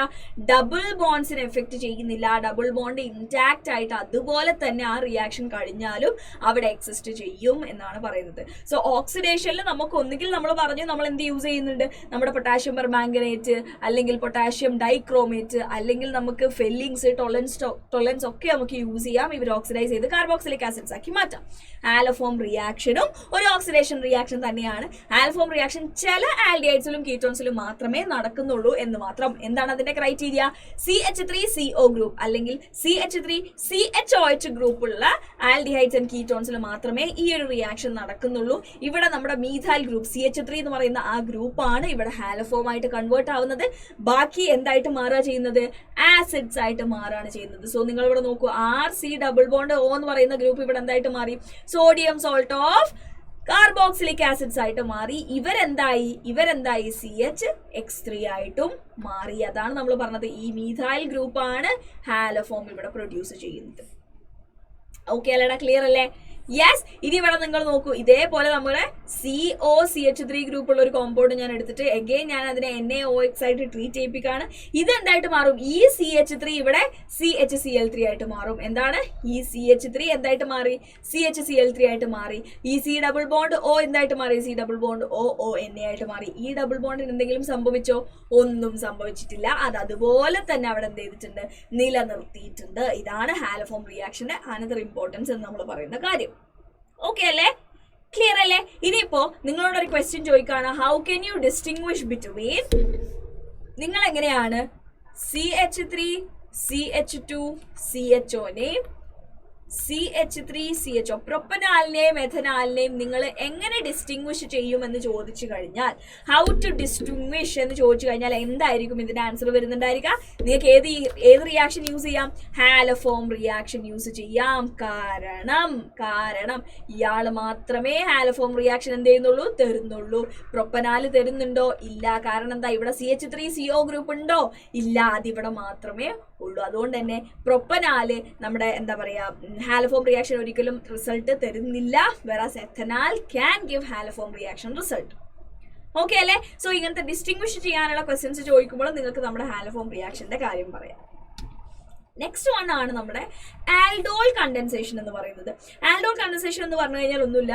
ഡബിൾ ബോണ്ട്സിനെ എഫക്ട് ചെയ്യുന്നില്ല. ഡബിൾ ബോണ്ട് ഇൻടാക്ട് ആയിട്ട് അതുപോലെ തന്നെ ആ റിയാക്ഷൻ കഴിഞ്ഞാലും അവിടെ എക്സിസ്റ്റ് ചെയ്യും എന്നാണ് പറയുന്നത്. സോ ഓക്സിഡേഷനിൽ നമുക്ക് ഒന്നുകിൽ നമ്മൾ പറഞ്ഞു നമ്മൾ എന്ത് യൂസ് ചെയ്യുന്നുണ്ട്, നമ്മുടെ പൊട്ടാഷ്യം പെർമാംഗനേറ്റ് അല്ലെങ്കിൽ പൊട്ടാഷ്യം ഡൈക്രോമേറ്റ്, അല്ലെങ്കിൽ നമുക്ക് ഫെല്ലിങ്സ്, ടൊളൻസ് ഒക്കെ നമുക്ക് യൂസ് ചെയ്യാം. ഇവർ ഓക്സിഡൈസ് ചെയ്ത് കാർബോക്സിലിക് ആസിഡ്സ് ആക്കി മാറ്റാം. ഹാലോഫോം റിയാക്ഷനും ഒരു ഓക്സിഡേഷൻ റിയാക്ഷൻ തന്നെയാണ്. ഹാലോഫോം റിയാക്ഷൻ ചില ആൽഡിഹൈഡ്സിലും കീറ്റോൺസിലും മാത്രമേ നടക്കുന്നുള്ളൂ എന്ന് മാത്രം. എന്താണ് അതിന്റെ ക്രൈറ്റീരിയ? CH3CO ഗ്രൂപ്പ് അല്ലെങ്കിൽ CH3CHOH ഗ്രൂപ്പുള്ള ആൽഡിഹൈഡ്സ് ആൻഡ് കീറ്റോൺസിൽ മാത്രമേ ഈ ഒരു റിയാക്ഷൻ നടക്കുന്നുള്ളൂ. ഇവിടെ നമ്മുടെ മീഥൈൽ ഗ്രൂപ്പ് CH3 എന്ന് പറയുന്ന ആ ഗ്രൂപ്പാണ് ഇവിടെ ഹാലോഫോം ആയിട്ട് കൺവേർട്ട് ആവുന്നത്. ബാക്കി എന്തായിട്ട് മാറുക ചെയ്യുന്നത്, ആസിഡ്സ് ആയിട്ട് മാറുകയാണ് ചെയ്യുന്നത്. സോ നിങ്ങൾ ഇവിടെ നോക്കൂ, RC ഡബിൾ ബോണ്ട് O എന്ന് പറയുന്ന ഗ്രൂപ്പ് ഇവിടെ എന്തായിട്ട് മാറി, sodium salt of carboxylic acids ആയിട്ട് മാറി. ഇവരെന്തായി CHX3 ആയിട്ടും മാറി. അതാണ് നമ്മൾ പറഞ്ഞത്, ഈ മീഥൈൽ ഗ്രൂപ്പാണ് ഹാലോഫോം ഇവിടെ പ്രൊഡ്യൂസ് ചെയ്യുന്നത്. ഓക്കെ അല്ലേടാ, ക്ലിയർ അല്ലേ? യെസ്. ഇനി ഇവിടെ നിങ്ങൾ നോക്കൂ, ഇതേപോലെ നമ്മുടെ COCH3 ഗ്രൂപ്പുള്ള ഒരു കോമ്പൗണ്ട് ഞാൻ എടുത്തിട്ട് എഗെയിൻ ഞാൻ അതിനെ NaOX ആയിട്ട് ട്രീറ്റ് ചെയ്യിപ്പിക്കുകയാണ്. ഇത് എന്തായിട്ട് മാറും, ഈ CH3 ഇവിടെ CHCl3 ആയിട്ട് മാറും. എന്താണ്, ഈ CH3 എന്തായിട്ട് മാറി, CHCl3 ആയിട്ട് മാറി. ഈ C ഡബിൾ ബോണ്ട് O എന്തായിട്ട് മാറി, C ഡബിൾ ബോണ്ട് ONA ആയിട്ട് മാറി. ഈ ഡബിൾ ബോണ്ടിന് എന്തെങ്കിലും സംഭവിച്ചോ? ഒന്നും സംഭവിച്ചിട്ടില്ല. അത് അതുപോലെ തന്നെ അവിടെ എന്ത് ചെയ്തിട്ടുണ്ട്, നിലനിർത്തിയിട്ടുണ്ട്. ഇതാണ് ഹാലോഫോം റിയാക്ഷന്റെ അനദർ ഇമ്പോർട്ടൻസ് എന്ന് നമ്മൾ പറയുന്ന കാര്യം. ഓക്കെ അല്ലേ, ക്ലിയർ അല്ലേ? ഇനിയിപ്പോ നിങ്ങളോട് ഒരു ക്വസ്റ്റ്യൻ ചോദിക്കാണ്, how can you distinguish between, നിങ്ങൾ എങ്ങനെയാണ് CH3 CH2 CHOനെ CH3CHO പ്രൊപ്പനാലിനെയും എഥനാലിനെയും നിങ്ങൾ എങ്ങനെ ഡിസ്റ്റിംഗ്വിഷ് ചെയ്യുമെന്ന് ചോദിച്ചു കഴിഞ്ഞാൽ, ഹൗ ടു ഡിസ്റ്റിംഗ്വിഷ് എന്ന് ചോദിച്ചു കഴിഞ്ഞാൽ എന്തായിരിക്കും ഇതിന്റെ ആൻസർ വരുന്നുണ്ടായിരിക്കുക? നിങ്ങൾക്ക് ഏത് റിയാക്ഷൻ യൂസ് ചെയ്യാം? ഹാലോഫോം റിയാക്ഷൻ യൂസ് ചെയ്യാം. കാരണം ഇയാൾ മാത്രമേ ഹാലോഫോം റിയാക്ഷൻ എന്ത് ചെയ്യുന്നുള്ളൂ, തരുന്നുള്ളൂ. പ്രൊപ്പനാല് തരുന്നുണ്ടോ? ഇല്ല. കാരണം എന്താ, ഇവിടെ CH3CO ഗ്രൂപ്പ് ഉണ്ടോ? ഇല്ല, അതിവിടെ മാത്രമേ ഉള്ളൂ. അതുകൊണ്ട് തന്നെ പ്രൊപ്പനാല് നമ്മുടെ എന്താ പറയാ ഹാലോഫോം റിയാക്ഷൻ ഒരിക്കലും റിസൾട്ട് തരുന്നില്ല. വെറാസ് എഥനാൽ can give haloform reaction result. Okay അല്ലേ? സോ ഇങ്ങനത്തെ ഡിസ്റ്റിംഗ്വിഷ് ചെയ്യാനുള്ള ക്വസ്റ്റ്യൻസ് ചോദിക്കുമ്പോൾ നിങ്ങൾക്ക് നമ്മുടെ ഹാലോഫോം റിയാക്ഷന്റെ കാര്യം പറയാം. നെക്സ്റ്റ് വൺ ആണ് നമ്മുടെ ആൽഡോൾ കണ്ടൻസേഷൻ എന്ന് പറയുന്നത്. ആൽഡോൾ കണ്ടൻസേഷൻ എന്ന് പറഞ്ഞു കഴിഞ്ഞാൽ ഒന്നുമില്ല,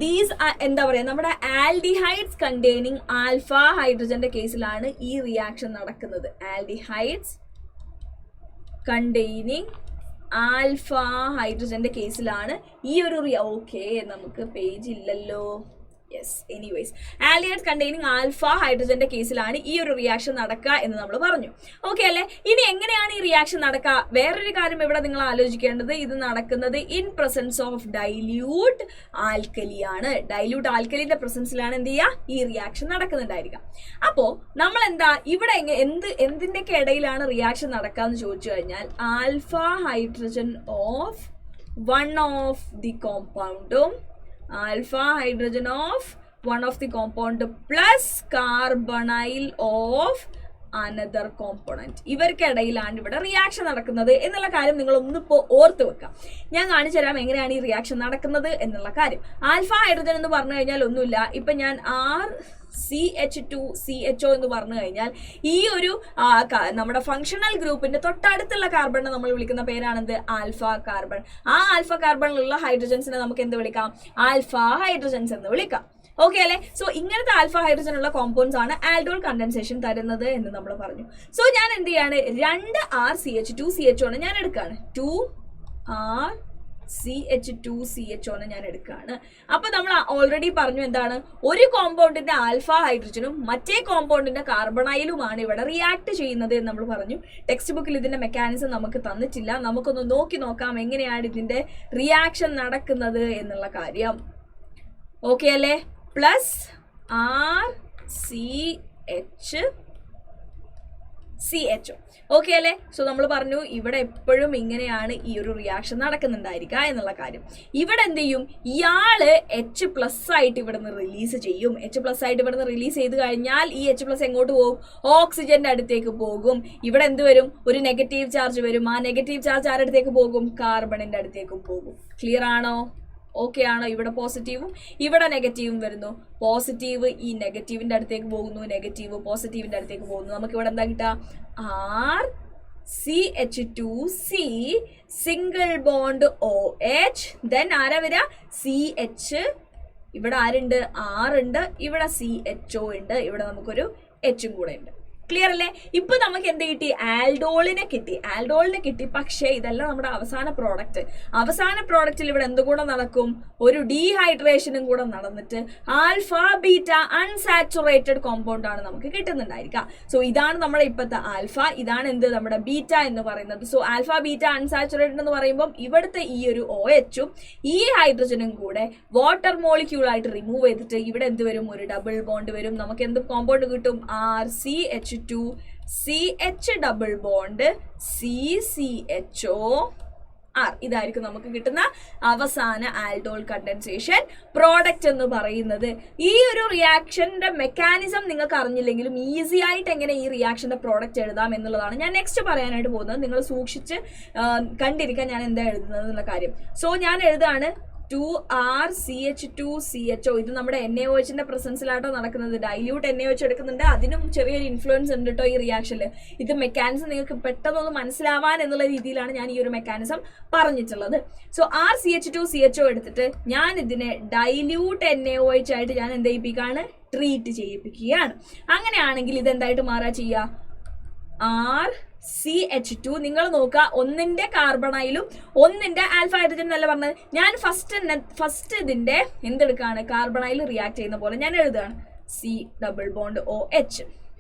ദീസ് എന്താ പറയുക, നമ്മുടെ ആൽഡിഹൈഡ്സ് കണ്ടെയ്നിങ് ആൽഫ ഹൈഡ്രജന്റെ കേസിലാണ് ഈ റിയാക്ഷൻ നടക്കുന്നത്. ആൽഡിഹൈഡ്സ് കണ്ടെയ്നിങ് ആൽഫ ഹൈഡ്രജന്റെ കേസിലാണ് ഈ ഒരു ഓക്കെ നമുക്ക് പേജ് ഇല്ലല്ലോ, yes, anyways aldehydes containing alpha ഹൈഡ്രജന്റെ കേസിലാണ് ഈ ഒരു റിയാക്ഷൻ നടക്കുക എന്ന് നമ്മൾ പറഞ്ഞു. ഓക്കെ അല്ലേ? ഇനി എങ്ങനെയാണ് ഈ റിയാക്ഷൻ നടക്കുക? വേറൊരു കാര്യം ഇവിടെ നിങ്ങൾ ആലോചിക്കേണ്ടത്, ഇത് നടക്കുന്നത് in presence of dilute alkali ആണ്. ഡൈല്യൂട്ട് ആൽക്കലിന്റെ പ്രസൻസിലാണ് എന്ത് ചെയ്യുക, ഈ റിയാക്ഷൻ നടക്കുന്നുണ്ടായിരിക്കാം. അപ്പോൾ നമ്മൾ എന്താ ഇവിടെ എന്തിൻ്റെയൊക്കെ ഇടയിലാണ് റിയാക്ഷൻ നടക്കുക എന്ന് ചോദിച്ചു കഴിഞ്ഞാൽ, alpha hydrogen of one of the കോമ്പൗണ്ടും alpha hydrogen of one of the compound plus carbonyl of another component, ഇവർക്കിടയിലാണ് ഇവിടെ റിയാക്ഷൻ നടക്കുന്നത് എന്നുള്ള കാര്യം നിങ്ങൾ ഒന്നിപ്പോൾ ഓർത്ത് വെക്കാം. ഞാൻ കാണിച്ചു തരാം എങ്ങനെയാണ് ഈ റിയാക്ഷൻ നടക്കുന്നത് എന്നുള്ള കാര്യം. ആൽഫ ഹൈഡ്രജൻ എന്ന് പറഞ്ഞു കഴിഞ്ഞാൽ ഒന്നുമില്ല, ഇപ്പം ഞാൻ CH2CHO എന്ന് പറഞ്ഞു കഴിഞ്ഞാൽ ഈ ഒരു നമ്മുടെ ഫങ്ഷണൽ ഗ്രൂപ്പിന്റെ തൊട്ടടുത്തുള്ള കാർബണിനെ നമ്മൾ വിളിക്കുന്ന പേരാണെന്ത്, ആൽഫ കാർബൺ. ആ ആൽഫ കാർബണിലുള്ള ഹൈഡ്രജൻസിനെ നമുക്ക് എന്ത് വിളിക്കാം, ആൽഫ ഹൈഡ്രജൻസ് എന്ന് വിളിക്കാം. ഓക്കെ അല്ലേ? സോ ഇങ്ങനത്തെ ആൽഫ ഹൈഡ്രജൻ ഉള്ള കോമ്പൗണ്ട്സ് ആണ് ആൽഡോൾ കണ്ടൻസേഷൻ തരുന്നത് എന്ന് നമ്മൾ പറഞ്ഞു. സോ ഞാൻ എന്ത് ചെയ്യാണ്, 2RCH2CHO ആണ് ഞാൻ എടുക്കുകയാണ്. 2RCH2CHO ഞാൻ എടുക്കുകയാണ്. അപ്പൊ നമ്മൾ ഓൾറെഡി പറഞ്ഞു എന്താണ്, ഒരു കോമ്പൗണ്ടിന്റെ ആൽഫ ഹൈഡ്രജനും മറ്റേ കോമ്പൗണ്ടിന്റെ കാർബണൈലുമാണ് ഇവിടെ റിയാക്ട് ചെയ്യുന്നത് എന്ന് നമ്മൾ പറഞ്ഞു. ടെക്സ്റ്റ് ബുക്കിൽ ഇതിന്റെ മെക്കാനിസം നമുക്ക് തന്നിട്ടില്ല. നമുക്കൊന്ന് നോക്കാം എങ്ങനെയാണ് ഇതിന്റെ റിയാക്ഷൻ നടക്കുന്നത് എന്നുള്ള കാര്യം. ഓക്കെ അല്ലേ? Plus RCHCHO. ഓക്കെ അല്ലേ? സോ നമ്മൾ പറഞ്ഞു ഇവിടെ എപ്പോഴും ഇങ്ങനെയാണ് ഈ ഒരു റിയാക്ഷൻ നടക്കുന്നുണ്ടായിരിക്കുക എന്നുള്ള കാര്യം. ഇവിടെ എന്ത് ചെയ്യും, ഇയാള് H+ ആയിട്ട് ഇവിടുന്ന് റിലീസ് ചെയ്യും. H+ ആയിട്ട് ഇവിടുന്ന് റിലീസ് ചെയ്ത് കഴിഞ്ഞാൽ ഈ H+ എങ്ങോട്ട് പോകും, ഓക്സിജന്റെ അടുത്തേക്ക് പോകും. ഇവിടെ എന്ത് വരും, ഒരു നെഗറ്റീവ് ചാർജ് വരും. ആ നെഗറ്റീവ് ചാർജ് ആരുടെ അടുത്തേക്ക് പോകും, കാർബണിന്റെ അടുത്തേക്കും പോകും. ക്ലിയർ ആണോ? ഓക്കെ ആണോ? ഇവിടെ പോസിറ്റീവും ഇവിടെ നെഗറ്റീവും വരുന്നു. പോസിറ്റീവ് ഈ നെഗറ്റീവിന്റെ അടുത്തേക്ക് പോകുന്നു, നെഗറ്റീവ് പോസിറ്റീവിന്റെ അടുത്തേക്ക് പോകുന്നു. നമുക്ക് ഇവിടെ എന്താ കിട്ടുക, RCH2C single bond OH, then ആരാ വരിക, CH. ഇവിടെ ആരുണ്ട്, R ഉണ്ട്, ഇവിടെ CHO ഉണ്ട്, ഇവിടെ നമുക്കൊരു H കൂടെ ഉണ്ട്. ക്ലിയർ അല്ലേ? ഇപ്പൊ നമുക്ക് എന്ത് കിട്ടി, ആൽഡോളിനെ കിട്ടി. പക്ഷേ ഇതല്ല നമ്മുടെ അവസാന പ്രോഡക്റ്റിൽ ഇവിടെ എന്തുകൂടെ നടക്കും, ഒരു ഡീഹൈഡ്രേഷനും കൂടെ നടന്നിട്ട് ആൽഫ ബീറ്റ അൺസാച്ചുറേറ്റഡ് കോമ്പൗണ്ട് ആണ് നമുക്ക് കിട്ടുന്നുണ്ടായിരിക്കുക. സോ ഇതാണ് നമ്മുടെ ഇപ്പോഴത്തെ ആൽഫ, ഇതാണ് എന്ത് നമ്മുടെ ബീറ്റ എന്ന് പറയുന്നത്. സോ ആൽഫ ബീറ്റ അൺസാച്ചുറേറ്റഡ് എന്ന് പറയുമ്പോൾ ഇവിടുത്തെ ഈ ഒരു OHും ഈ ഹൈഡ്രജനും കൂടെ വാട്ടർ മോളിക്യൂൾ ആയിട്ട് റിമൂവ് ചെയ്തിട്ട് ഇവിടെ എന്ത് വരും, ഒരു ഡബിൾ ബോണ്ട് വരും. നമുക്ക് എന്ത് കോമ്പൗണ്ട് കിട്ടും, RCH2CH ഡബിൾ ബോണ്ട് CCHO. ഇതായിരിക്കും നമുക്ക് കിട്ടുന്ന അവസാന ആൽഡോൾ കണ്ടൻസേഷൻ പ്രോഡക്റ്റ് എന്ന് പറയുന്നത്. ഈ ഒരു റിയാക്ഷന്റെ മെക്കാനിസം നിങ്ങൾക്ക് അറിഞ്ഞില്ലെങ്കിലും ഈസി ആയിട്ട് എങ്ങനെ ഈ റിയാക്ഷന്റെ പ്രോഡക്റ്റ് എഴുതാം എന്നുള്ളതാണ് ഞാൻ നെക്സ്റ്റ് പറയാനായിട്ട് പോകുന്നത്. നിങ്ങൾ സൂക്ഷിച്ച് കണ്ടിരിക്കാൻ ഞാൻ എന്താ എഴുതുന്നത് എന്നുള്ള കാര്യം. സോ ഞാൻ എഴുതാണ് 2RCH2CHO. ഇത് നമ്മുടെ NaOHന്റെ പ്രസൻസിലാട്ടോ നടക്കുന്നത്. ഡൈല്യൂട്ട് NaOH എടുക്കുന്നുണ്ട്, അതിനും ചെറിയൊരു ഇൻഫ്ലുവൻസ് ഉണ്ട് കേട്ടോ ഈ റിയാക്ഷനിൽ. ഇത് മെക്കാനിസം നിങ്ങൾക്ക് പെട്ടെന്നൊന്ന് മനസ്സിലാവാൻ എന്നുള്ള രീതിയിലാണ് ഞാൻ ഈ ഒരു മെക്കാനിസം പറഞ്ഞിട്ടുള്ളത്. സോ RCH2CHO എടുത്തിട്ട് ഞാൻ ഇതിനെ ഡൈല്യൂട്ട് NaOH ആയിട്ട് ഞാൻ എന്ത് ചെയ്യിപ്പിക്കുകയാണ്, ട്രീറ്റ് ചെയ്യിപ്പിക്കുകയാണ്. അങ്ങനെയാണെങ്കിൽ ഇത് എന്തായിട്ട് മാറാ ചെയ്യുക, RCH2. നിങ്ങൾ നോക്കുക, ഒന്നിന്റെ കാർബണൈലും ഒന്നിന്റെ ആൽഫ ഹൈഡ്രജൻ എന്നല്ല പറഞ്ഞത്. ഞാൻ ഫസ്റ്റ് ഇതിന്റെ എന്തെടുക്കാണ്, കാർബണൈൽ റിയാക്ട് ചെയ്യുന്ന പോലെ ഞാൻ എഴുതുകയാണ്, C double bond OH.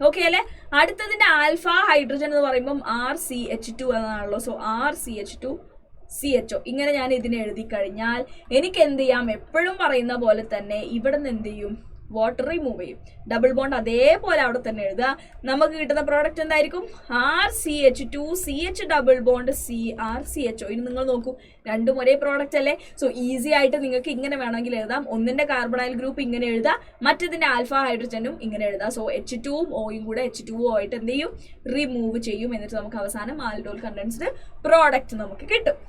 Okay അല്ലേ? അടുത്തതിന്റെ ആൽഫ ഹൈഡ്രജൻ എന്ന് പറയുമ്പോൾ RCH2 എന്നാണല്ലോ. So RCH2CHO. ഇങ്ങനെ ഞാൻ ഇതിനെ എഴുതി കഴിഞ്ഞാൽ എനിക്ക് എന്ത് ചെയ്യാം, എപ്പോഴും പറയുന്ന പോലെ തന്നെ ഇവിടെ നിന്ന് എന്ത് ചെയ്യും, വാട്ടർ റിമൂവ് ചെയ്യും. ഡബിൾ ബോണ്ട് അതേപോലെ അവിടെ തന്നെ എഴുതുക. നമുക്ക് കിട്ടുന്ന പ്രോഡക്റ്റ് എന്തായിരിക്കും, RCH2CH ഡബിൾ ബോണ്ട് CRCHO. ഇനി നിങ്ങൾ നോക്കൂ, രണ്ടും ഒരേ പ്രോഡക്റ്റ് അല്ലേ? സോ ഈസി ആയിട്ട് നിങ്ങൾക്ക് ഇങ്ങനെ വേണമെങ്കിൽ എഴുതാം. ഒന്നിന്റെ കാർബണൈൽ ഗ്രൂപ്പ് ഇങ്ങനെ എഴുതാം, മറ്റതിന്റെ ആൽഫ ഹൈഡ്രജനും ഇങ്ങനെ എഴുതാം. സോ H2ഉം Oയും കൂടെ H2O ആയിട്ട് എന്ത് ചെയ്യും, റിമൂവ് ചെയ്യും. എന്നിട്ട് നമുക്ക് അവസാനം ആൽഡോൾ കണ്ടൻസ്ഡ് പ്രോഡക്റ്റ് നമുക്ക് കിട്ടും.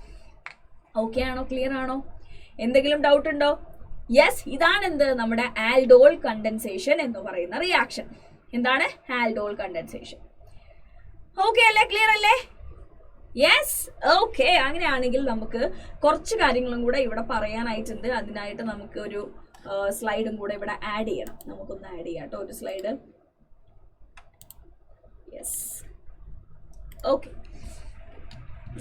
ഓക്കെ ആണോ? ക്ലിയർ ആണോ? എന്തെങ്കിലും ഡൗട്ട് ഉണ്ടോ? യെസ്, ഇതാണ് എന്ത് നമ്മുടെ ആൽഡോൾ കണ്ടൻസേഷൻ എന്ന് പറയുന്ന റിയാക്ഷൻ. എന്താണ് ആൽഡോൾ കണ്ടൻസേഷൻ? ഓക്കെ അല്ലേ? ക്ലിയർ അല്ലേ? Yes, okay. അങ്ങനെയാണെങ്കിൽ നമുക്ക് കുറച്ച് കാര്യങ്ങളും കൂടെ ഇവിടെ പറയാനായിട്ടുണ്ട്. അതിനായിട്ട് നമുക്ക് ഒരു സ്ലൈഡും കൂടെ ഇവിടെ ആഡ് ചെയ്യണം. നമുക്കൊന്ന് ആഡ് ചെയ്യാം കേട്ടോ, ഒരു slide. Yes, okay.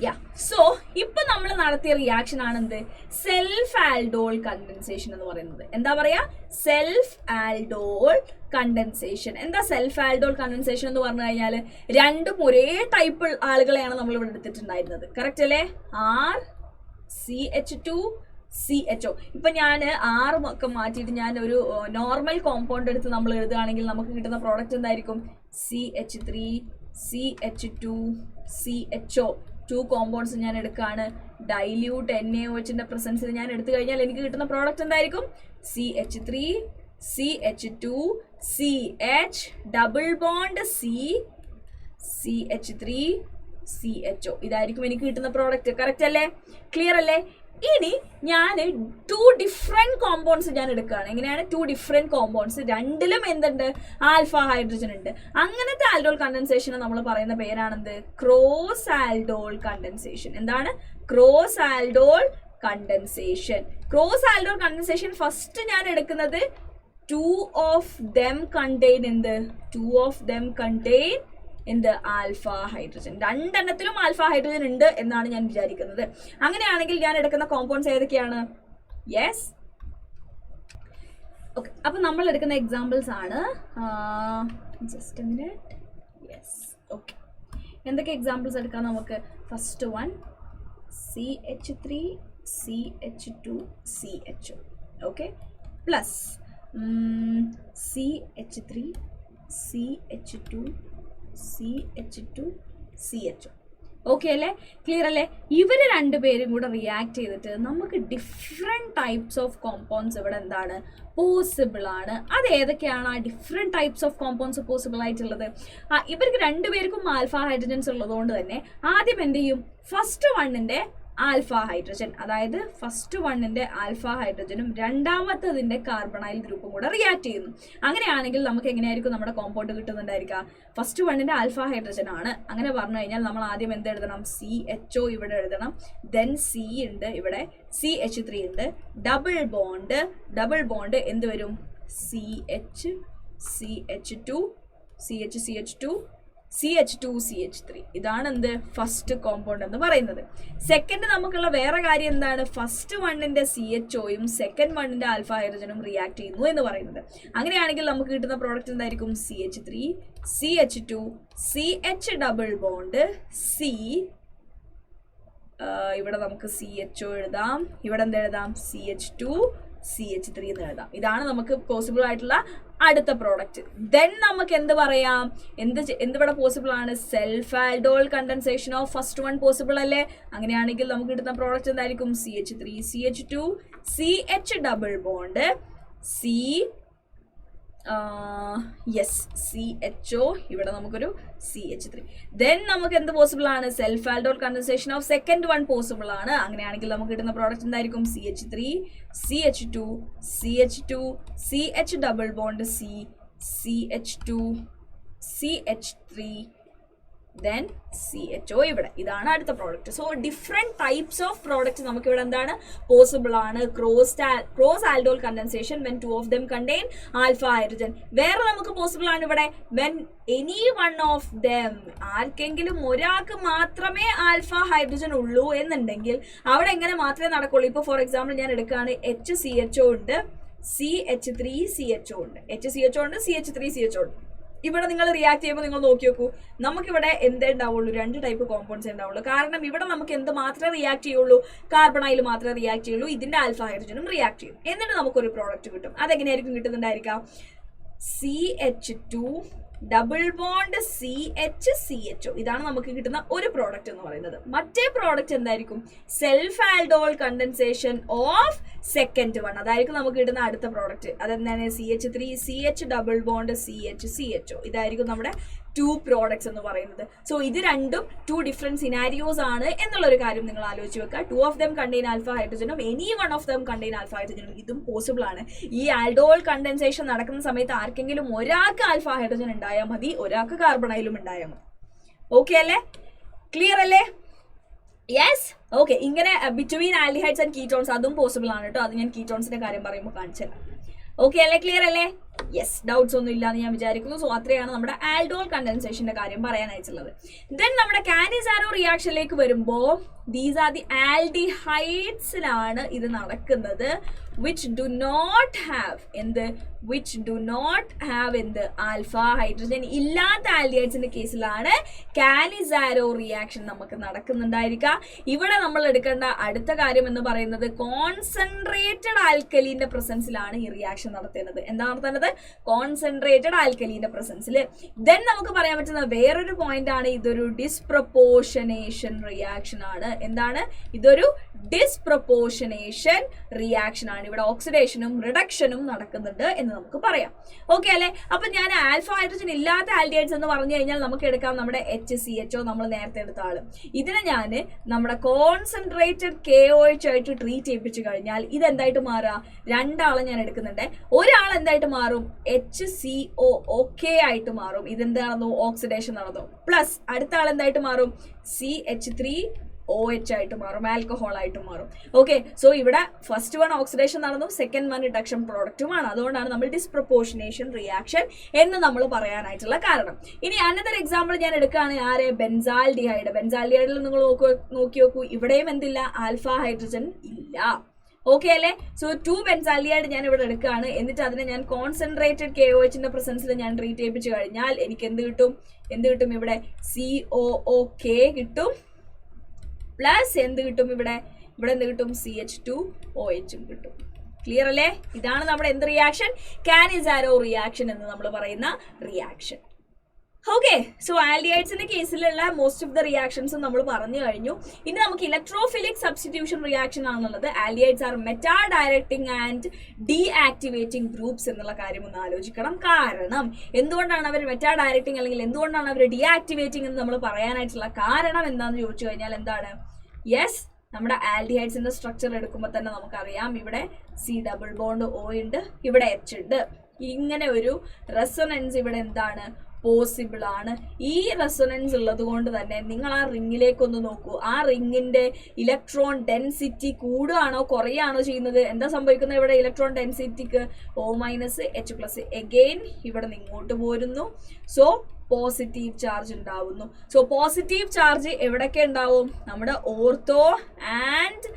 Yeah so ഇപ്പൊ നമ്മൾ നടത്തിയ റിയാക്ഷൻ ആണ് എന്ത് സെൽഫ് ആൽഡോൾ കണ്ടൻസേഷൻ എന്ന് പറയുന്നത്. എന്താ പറയാ സെൽഫ് ആൽഡോൾ കണ്ടൻസേഷൻ. എന്താ സെൽഫ് ആൽഡോൾ കണ്ടൻസേഷൻ എന്ന് പറഞ്ഞു കഴിഞ്ഞാൽ രണ്ടും ഒരേ ടൈപ്പ് ആളുകളെയാണ് നമ്മൾ ഇവിടെ എടുത്തിട്ടുണ്ടായിരുന്നത്. കറക്റ്റ് അല്ലേ? RCH2 CHO. ഇപ്പൊ ഞാൻ ആറും ഒക്കെ മാറ്റിയിട്ട് ഞാൻ ഒരു നോർമൽ കോമ്പൗണ്ട് എടുത്ത് നമ്മൾ എഴുതുകയാണെങ്കിൽ നമുക്ക് കിട്ടുന്ന പ്രോഡക്റ്റ് എന്തായിരിക്കും? CH3 CH2 CHO. 2 കോമ്പൗണ്ട്സ് ഞാൻ എടുക്കുകയാണ്. ഡൈല്യൂട്ട് NaOHന്റെ പ്രസൻസിൽ ഞാൻ എടുത്തു കഴിഞ്ഞാൽ എനിക്ക് കിട്ടുന്ന പ്രോഡക്റ്റ് എന്തായിരിക്കും? CH3 CH2 CH double bond CH3 CHO. ഇതായിരിക്കും എനിക്ക് കിട്ടുന്ന പ്രോഡക്റ്റ്. കറക്റ്റ് അല്ലേ? ക്ലിയർ അല്ലേ? ഇനി ഞാൻ 2 ഡിഫറെന്റ് കോമ്പൗണ്ട്സ് ഞാൻ എടുക്കുകയാണ്. എങ്ങനെയാണ്? 2 ഡിഫറെന്റ് കോമ്പൗണ്ട്സ്, രണ്ടിലും എന്തുണ്ട്? ആൽഫ ഹൈഡ്രജൻ ഉണ്ട്. അങ്ങനത്തെ ആൽഡോൾ കണ്ടൻസേഷൻ നമ്മൾ പറയുന്ന പേരാണെന്ത്? Cross aldol condensation. എന്താണ്? Cross aldol condensation. Cross aldol condensation first ഞാൻ എടുക്കുന്നത് 2 ഓഫ് ദം കണ്ടെയ്ൻ എന്ത്? 2 ഓഫ് ദം കണ്ടെയ്ൻ എന്ത്? Alpha hydrogen. രണ്ടെണ്ണത്തിലും ആൽഫ ഹൈഡ്രജൻ ഉണ്ട് എന്നാണ് ഞാൻ വിചാരിക്കുന്നത്. അങ്ങനെയാണെങ്കിൽ ഞാൻ എടുക്കുന്ന കോമ്പൗണ്ട്സ് ഏതൊക്കെയാണ്? Yes, okay. അപ്പൊ നമ്മൾ എടുക്കുന്ന എക്സാമ്പിൾസ് ആണ്. Just a minute. Yes, okay. എന്തൊക്കെ എക്സാമ്പിൾസ് എടുക്കാം നമുക്ക്? First one CH3 CH2 CHO. Okay, plus CH3 CH2 CH2 CHO. Okay അല്ലേ? ക്ലിയർ അല്ലേ? ഇവര് രണ്ടുപേരും കൂടെ റിയാക്ട് ചെയ്തിട്ട് നമുക്ക് ഡിഫറെൻറ്റ് ടൈപ്സ് ഓഫ് കോമ്പൗണ്ട്സ് ഇവിടെ എന്താണ്? പോസിബിൾ ആണ്. അത് ഏതൊക്കെയാണ് ആ different types of compounds possible ആയിട്ടുള്ളത്? ഇവർക്ക് രണ്ടുപേർക്കും ആൽഫ ഹൈഡ്രജൻസ് ഉള്ളതുകൊണ്ട് തന്നെ ആദ്യം എന്ത് ചെയ്യും? ഫസ്റ്റ് വണ്ണിന്റെ ആൽഫ ഹൈഡ്രജൻ, അതായത് ഫസ്റ്റ് വണ്ണിന്റെ ആൽഫ ഹൈഡ്രജനും രണ്ടാമത്തതിന്റെ കാർബണൈൽ ഗ്രൂപ്പും കൂടെ റിയാക്ട് ചെയ്യുന്നു. അങ്ങനെയാണെങ്കിൽ നമുക്ക് എങ്ങനെയായിരിക്കും നമ്മുടെ കോമ്പൗണ്ട് കിട്ടുന്നുണ്ടായിരിക്കുക? ഫസ്റ്റ് വണ്ണിന്റെ ആൽഫ ഹൈഡ്രജൻ ആണ്. അങ്ങനെ പറഞ്ഞു കഴിഞ്ഞാൽ നമ്മൾ ആദ്യം എന്ത് എഴുതണം? CHO ഇവിടെ എഴുതണം. ദെൻ C ഉണ്ട്, ഇവിടെ CH3 ഉണ്ട്. ഡബിൾ ബോണ്ട് എന്ത് വരും? CH2 CH3. ഇതാണ് എന്ത്? ഫസ്റ്റ് കോമ്പൗണ്ട് എന്ന് പറയുന്നത്. സെക്കൻഡ് നമുക്കുള്ള വേറെ കാര്യം എന്താണ്? ഫസ്റ്റ് വണ്ണിന്റെ CHOയും സെക്കൻഡ് വണ്ണിന്റെ ആൽഫ ഹൈഡ്രജനും റിയാക്ട് ചെയ്യുന്നു എന്ന് പറയുന്നത്. അങ്ങനെയാണെങ്കിൽ നമുക്ക് കിട്ടുന്ന പ്രോഡക്റ്റ് എന്തായിരിക്കും? CH3 CH2 CH double bond C. ഇവിടെ നമുക്ക് CHO എഴുതാം, ഇവിടെ എന്ത് എഴുതാം? CH2 CH3 എന്ന് എഴുതാം. ഇതാണ് നമുക്ക് പോസിബിൾ ആയിട്ടുള്ള അടുത്ത പ്രോഡക്റ്റ്. ദെൻ നമുക്ക് എന്ത് പറയാം? എന്തിവിടെ പോസിബിൾ ആണ്? Self aldol condensation of first one possible അല്ലേ? അങ്ങനെയാണെങ്കിൽ നമുക്ക് കിട്ടുന്ന പ്രോഡക്റ്റ് എന്തായിരിക്കും? CH3 CH2 CH double bond C. CHO, ഇവിടെ നമുക്കൊരു CH3. ദെൻ നമുക്ക് എന്ത് പോസിബിൾ ആണ്? Self aldol condensation of second one possible ആണ്. അങ്ങനെയാണെങ്കിൽ നമുക്ക് കിട്ടുന്ന പ്രോഡക്റ്റ് എന്തായിരിക്കും? CH3 CH2 CH double bond C CH2 CH3 then CHO ഇവിടെ. ഇതാണ് അടുത്ത product. So different types of product നമുക്ക് ഇവിടെ എന്താണ്? പോസിബിൾ ആണ്. Cross aldol condensation when 2 of them contain alpha hydrogen. വേറെ നമുക്ക് പോസിബിൾ ആണ് ഇവിടെ when any one of dum, ആർക്കെങ്കിലും ഒരാൾക്ക് മാത്രമേ ആൽഫ ഹൈഡ്രജൻ ഉള്ളൂ എന്നുണ്ടെങ്കിൽ അവിടെ എങ്ങനെ മാത്രമേ നടക്കുള്ളൂ? ഇപ്പോൾ ഫോർ എക്സാമ്പിൾ ഞാൻ എടുക്കുകയാണ്, HCHO ഉണ്ട്, CH3 CHO ഉണ്ട്, HCHO ഉണ്ട്, CH3 CHO ഉണ്ട്. ഇവിടെ നിങ്ങൾ റിയാക്ട് ചെയ്യുമ്പോൾ നിങ്ങൾ നോക്കി നോക്കൂ, നമുക്കിവിടെ എന്തേ ഉണ്ടാവുള്ളൂ? 2 ടൈപ്പ് കോമ്പൗണ്ട്സ് ഉണ്ടാവുള്ളൂ. കാരണം ഇവിടെ നമുക്ക് എന്ത് മാത്രമേ റിയാക്ട് ചെയ്യുള്ളൂ? കാർബണൈൽ മാത്രമേ റിയാക്ട് ചെയ്യുള്ളൂ. ഇതിന്റെ ആൽഫ ഹൈഡ്രജനും റിയാക്ട് ചെയ്യും. എന്നിട്ട് നമുക്കൊരു പ്രോഡക്റ്റ് കിട്ടും. അതെങ്ങനെയായിരിക്കും കിട്ടുന്നുണ്ടായിരിക്കാം? CH2 double bond CHCHO. ഇതാണ് നമുക്ക് കിട്ടുന്ന ഒരു പ്രോഡക്റ്റ് എന്ന് പറയുന്നത്. മറ്റേ പ്രോഡക്റ്റ് എന്തായിരിക്കും? Self aldol condensation of second one. അതായിരിക്കും നമുക്ക് കിട്ടുന്ന അടുത്ത പ്രോഡക്റ്റ്. അതെന്താണ്? CH3 CH double bond CHCHO. ഇതായിരിക്കും നമ്മുടെ 2 പ്രോഡക്ട്സ് എന്ന് പറയുന്നത്. സോ ഇത് രണ്ടും 2 ഡിഫറെന്റ് സിനാരിയോസ് ആണ് എന്നുള്ളൊരു കാര്യം നിങ്ങൾ ആലോചിച്ച് വെക്കുക. 2 ഓഫ് ദം കണ്ടെയ്ൻ ആൽഫ ഹൈഡ്രജനും any one of them contain alpha ഹൈഡ്രജനും. ഇതും പോസിബിൾ ആണ്. ഈ ആൽഡോൾ കണ്ടൻസേഷൻ നടക്കുന്ന സമയത്ത് ആർക്കെങ്കിലും ഒരാൾക്ക് ആൽഫ ഹൈഡ്രജൻ ഉണ്ടായാൽ മതി, ഒരാൾക്ക് കാർബണൈലും ഉണ്ടായാൽ മതി. ഓക്കെ അല്ലേ? ക്ലിയർ അല്ലേ? Yes, okay. ഇങ്ങനെ ബിറ്റ്വീൻ ആൽഡിഹൈഡ്സ് ആൻഡ് കീറ്റോൺസ് അതും പോസിബിൾ ആണ് കേട്ടോ. അത് ഞാൻ കീറ്റോൺസിന്റെ കാര്യം പറയുമ്പോൾ കാണിച്ചു തരാം. ഓക്കെ അല്ലേ? ക്ലിയർ അല്ലേ? യെസ്, ഡൗട്ട്സ് ഒന്നും ഇല്ലാന്ന് ഞാൻ വിചാരിക്കുന്നു. സോ അത്രയാണ് നമ്മുടെ ആൽഡോൾ കണ്ടൻസേഷന്റെ കാര്യം പറയാനായിട്ടുള്ളത്. ദെൻ നമ്മുടെ കാനിസാരോ റിയാക്ഷനിലേക്ക് വരുമ്പോൾ ദീസ് ആർ ദി ആൽഡിഹൈഡ്സിലാണ് ഇത് നടക്കുന്നത്, which do not have alpha hydrogen ഇല്ലാത്ത ആൽഡിഹൈഡ്സിന്റെ കേസിലാണ് കാനിസാരോ റിയാക്ഷൻ നമുക്ക് നടക്കുന്നുണ്ടായിരിക്കുക. ഇവിടെ നമ്മൾ എടുക്കേണ്ട അടുത്ത കാര്യം എന്ന് പറയുന്നത് കോൺസെൻട്രേറ്റഡ് ആൽക്കലീന്റെ പ്രസൻസിലാണ് ഈ റിയാക്ഷൻ നടത്തുന്നത്. എന്താ നടത്തുന്നത്? കോൺസെൻട്രേറ്റഡ് ആൽക്കലീന്റെ പ്രസൻസിൽ. ദെൻ നമുക്ക് പറയാൻ പറ്റുന്ന വേറൊരു പോയിന്റ് ആണ്, ഇതൊരു ഡിസ്പ്രപ്പോർഷനേഷൻ റിയാക്ഷൻ ആണ്. എന്താണ്? ഇതൊരു ഡിസ്പ്രപ്പോർഷനേഷൻ റിയാക്ഷൻ ആണ്. ഇവിടെ ഓക്സിഡേഷനും റിഡക്ഷനും നടക്കുന്നുണ്ട് എന്ന് നമുക്ക് പറയാം. ഓക്കെ അല്ലെ? അപ്പൊ ഞാൻ ആൽഫ ഹൈഡ്രജൻ ഇല്ലാത്ത ആൽഡിഹൈഡ്സ് എന്ന് പറഞ്ഞു കഴിഞ്ഞാൽ നമുക്ക് എടുക്കാം നമ്മുടെ HCHO, നമ്മൾ നേരത്തെ എടുത്ത ആള്. ഇതിനെ ഞാൻ നമ്മുടെ കോൺസെൻട്രേറ്റഡ് KOH ആയിട്ട് ട്രീറ്റ് ചെയ്യിപ്പിച്ചു കഴിഞ്ഞാൽ ഇതെന്തായിട്ട് മാറുക? രണ്ടാളെ ഞാൻ എടുക്കുന്നുണ്ട്. ഒരാൾ എന്തായിട്ട് മാറും? HCOOK ആയിട്ട് മാറും. ഇതെന്താണെന്നോ? ഓക്സിഡേഷൻ നടന്നു. പ്ലസ് അടുത്ത ആൾ എന്തായിട്ട് മാറും? CH3OH ആയിട്ട് മാറും, ആൽക്കഹോൾ ആയിട്ട് മാറും. ഓക്കെ, സോ ഇവിടെ ഫസ്റ്റ് വൺ ഓക്സിഡേഷൻ നടന്നു, സെക്കൻഡ് വൺ റിഡക്ഷൻ പ്രോഡക്റ്റുമാണ്. അതുകൊണ്ടാണ് നമ്മൾ ഡിസ്പ്രപ്പോർഷനേഷൻ റിയാക്ഷൻ എന്ന് നമ്മൾ പറയാനായിട്ടുള്ള കാരണം. ഇനി അനദർ എക്സാമ്പിൾ ഞാൻ എടുക്കുകയാണ്. ആരെ? ബെൻസാൽഡിഹൈഡ്. ബെൻസാൽഡിഹൈഡിൽ നിങ്ങൾ നോക്കി നോക്കൂ, ഇവിടെയും എന്തില്ല? ആൽഫ ഹൈഡ്രജൻ ഇല്ല. ഓക്കെ അല്ലേ? സോ 2 ബെൻസാൽഡിഹൈഡ് ഞാൻ ഇവിടെ എടുക്കുകയാണ്. എന്നിട്ട് അതിനെ ഞാൻ കോൺസെൻട്രേറ്റഡ് KOHന്റെ പ്രസൻസിൽ ഞാൻ ട്രീറ്റ് ചെയ്യിപ്പിച്ചു കഴിഞ്ഞാൽ എനിക്ക് എന്ത് കിട്ടും? ഇവിടെ COOK കിട്ടും. പ്ലസ് എന്ത് കിട്ടും? ഇവിടെ എന്ത് കിട്ടും? CH2OH കിട്ടും. ക്ലിയർ അല്ലേ? ഇതാണ് നമ്മുടെ എന്ത് റിയാക്ഷൻ? കാനിസാരോ റിയാക്ഷൻ എന്ന് നമ്മൾ പറയുന്ന റിയാക്ഷൻ. ഓക്കെ, സോ ആൽഡിഹൈഡ്സിന്റെ കേസിലുള്ള മോസ്റ്റ് ഓഫ് ദ റിയാക്ഷൻസ് നമ്മൾ പറഞ്ഞു കഴിഞ്ഞു. ഇനി നമുക്ക് ഇലക്ട്രോഫിലിക് സബ്സ്റ്റിറ്റ്യൂഷൻ റിയാക്ഷൻ ആണുള്ളത്. Aldehydes are meta directing and deactivating groups എന്നുള്ള കാര്യം ഒന്ന് ആലോചിക്കണം. കാരണം എന്തുകൊണ്ടാണ് അവർ മെറ്റാ ഡയറക്റ്റിംഗ് അല്ലെങ്കിൽ എന്തുകൊണ്ടാണ് അവർ ഡീആക്ടിവേറ്റിംഗ് എന്ന് നമ്മൾ പറയാനായിട്ടുള്ള കാരണം എന്താണെന്ന് ചോദിച്ചു കഴിഞ്ഞാൽ എന്താണ്? യെസ്, നമ്മുടെ ആൽഡിഹൈഡ്സിന്റെ സ്ട്രക്ചർ എടുക്കുമ്പോൾ തന്നെ നമുക്കറിയാം, ഇവിടെ C+O ഉണ്ട്, ഇവിടെ H ഉണ്ട്. ഇങ്ങനെ ഒരു റെസൊനൻസ് ഇവിടെ എന്താണ്? പോസിബിൾ ആണ്. ഈ റെസൊനൻസ് ഉള്ളത് കൊണ്ട് തന്നെ നിങ്ങൾ ആ റിങ്ങിലേക്കൊന്ന് നോക്കൂ. ആ റിങ്ങിന്റെ ഇലക്ട്രോൺ ഡെൻസിറ്റി കൂടുകയാണോ കുറയാണോ ചെയ്യുന്നത്? എന്താ സംഭവിക്കുന്നത്? ഇവിടെ ഇലക്ട്രോൺ ഡെൻസിറ്റിക്ക് O-H+. എഗെയിൻ ഇവിടെ നിന്ന് ഇങ്ങോട്ട് പോരുന്നു. സോ പോസിറ്റീവ് ചാർജ് ഉണ്ടാവുന്നു. സോ പോസിറ്റീവ് ചാർജ് എവിടെയൊക്കെ ഉണ്ടാവും? നമ്മുടെ ഓർത്തോ ആൻഡ്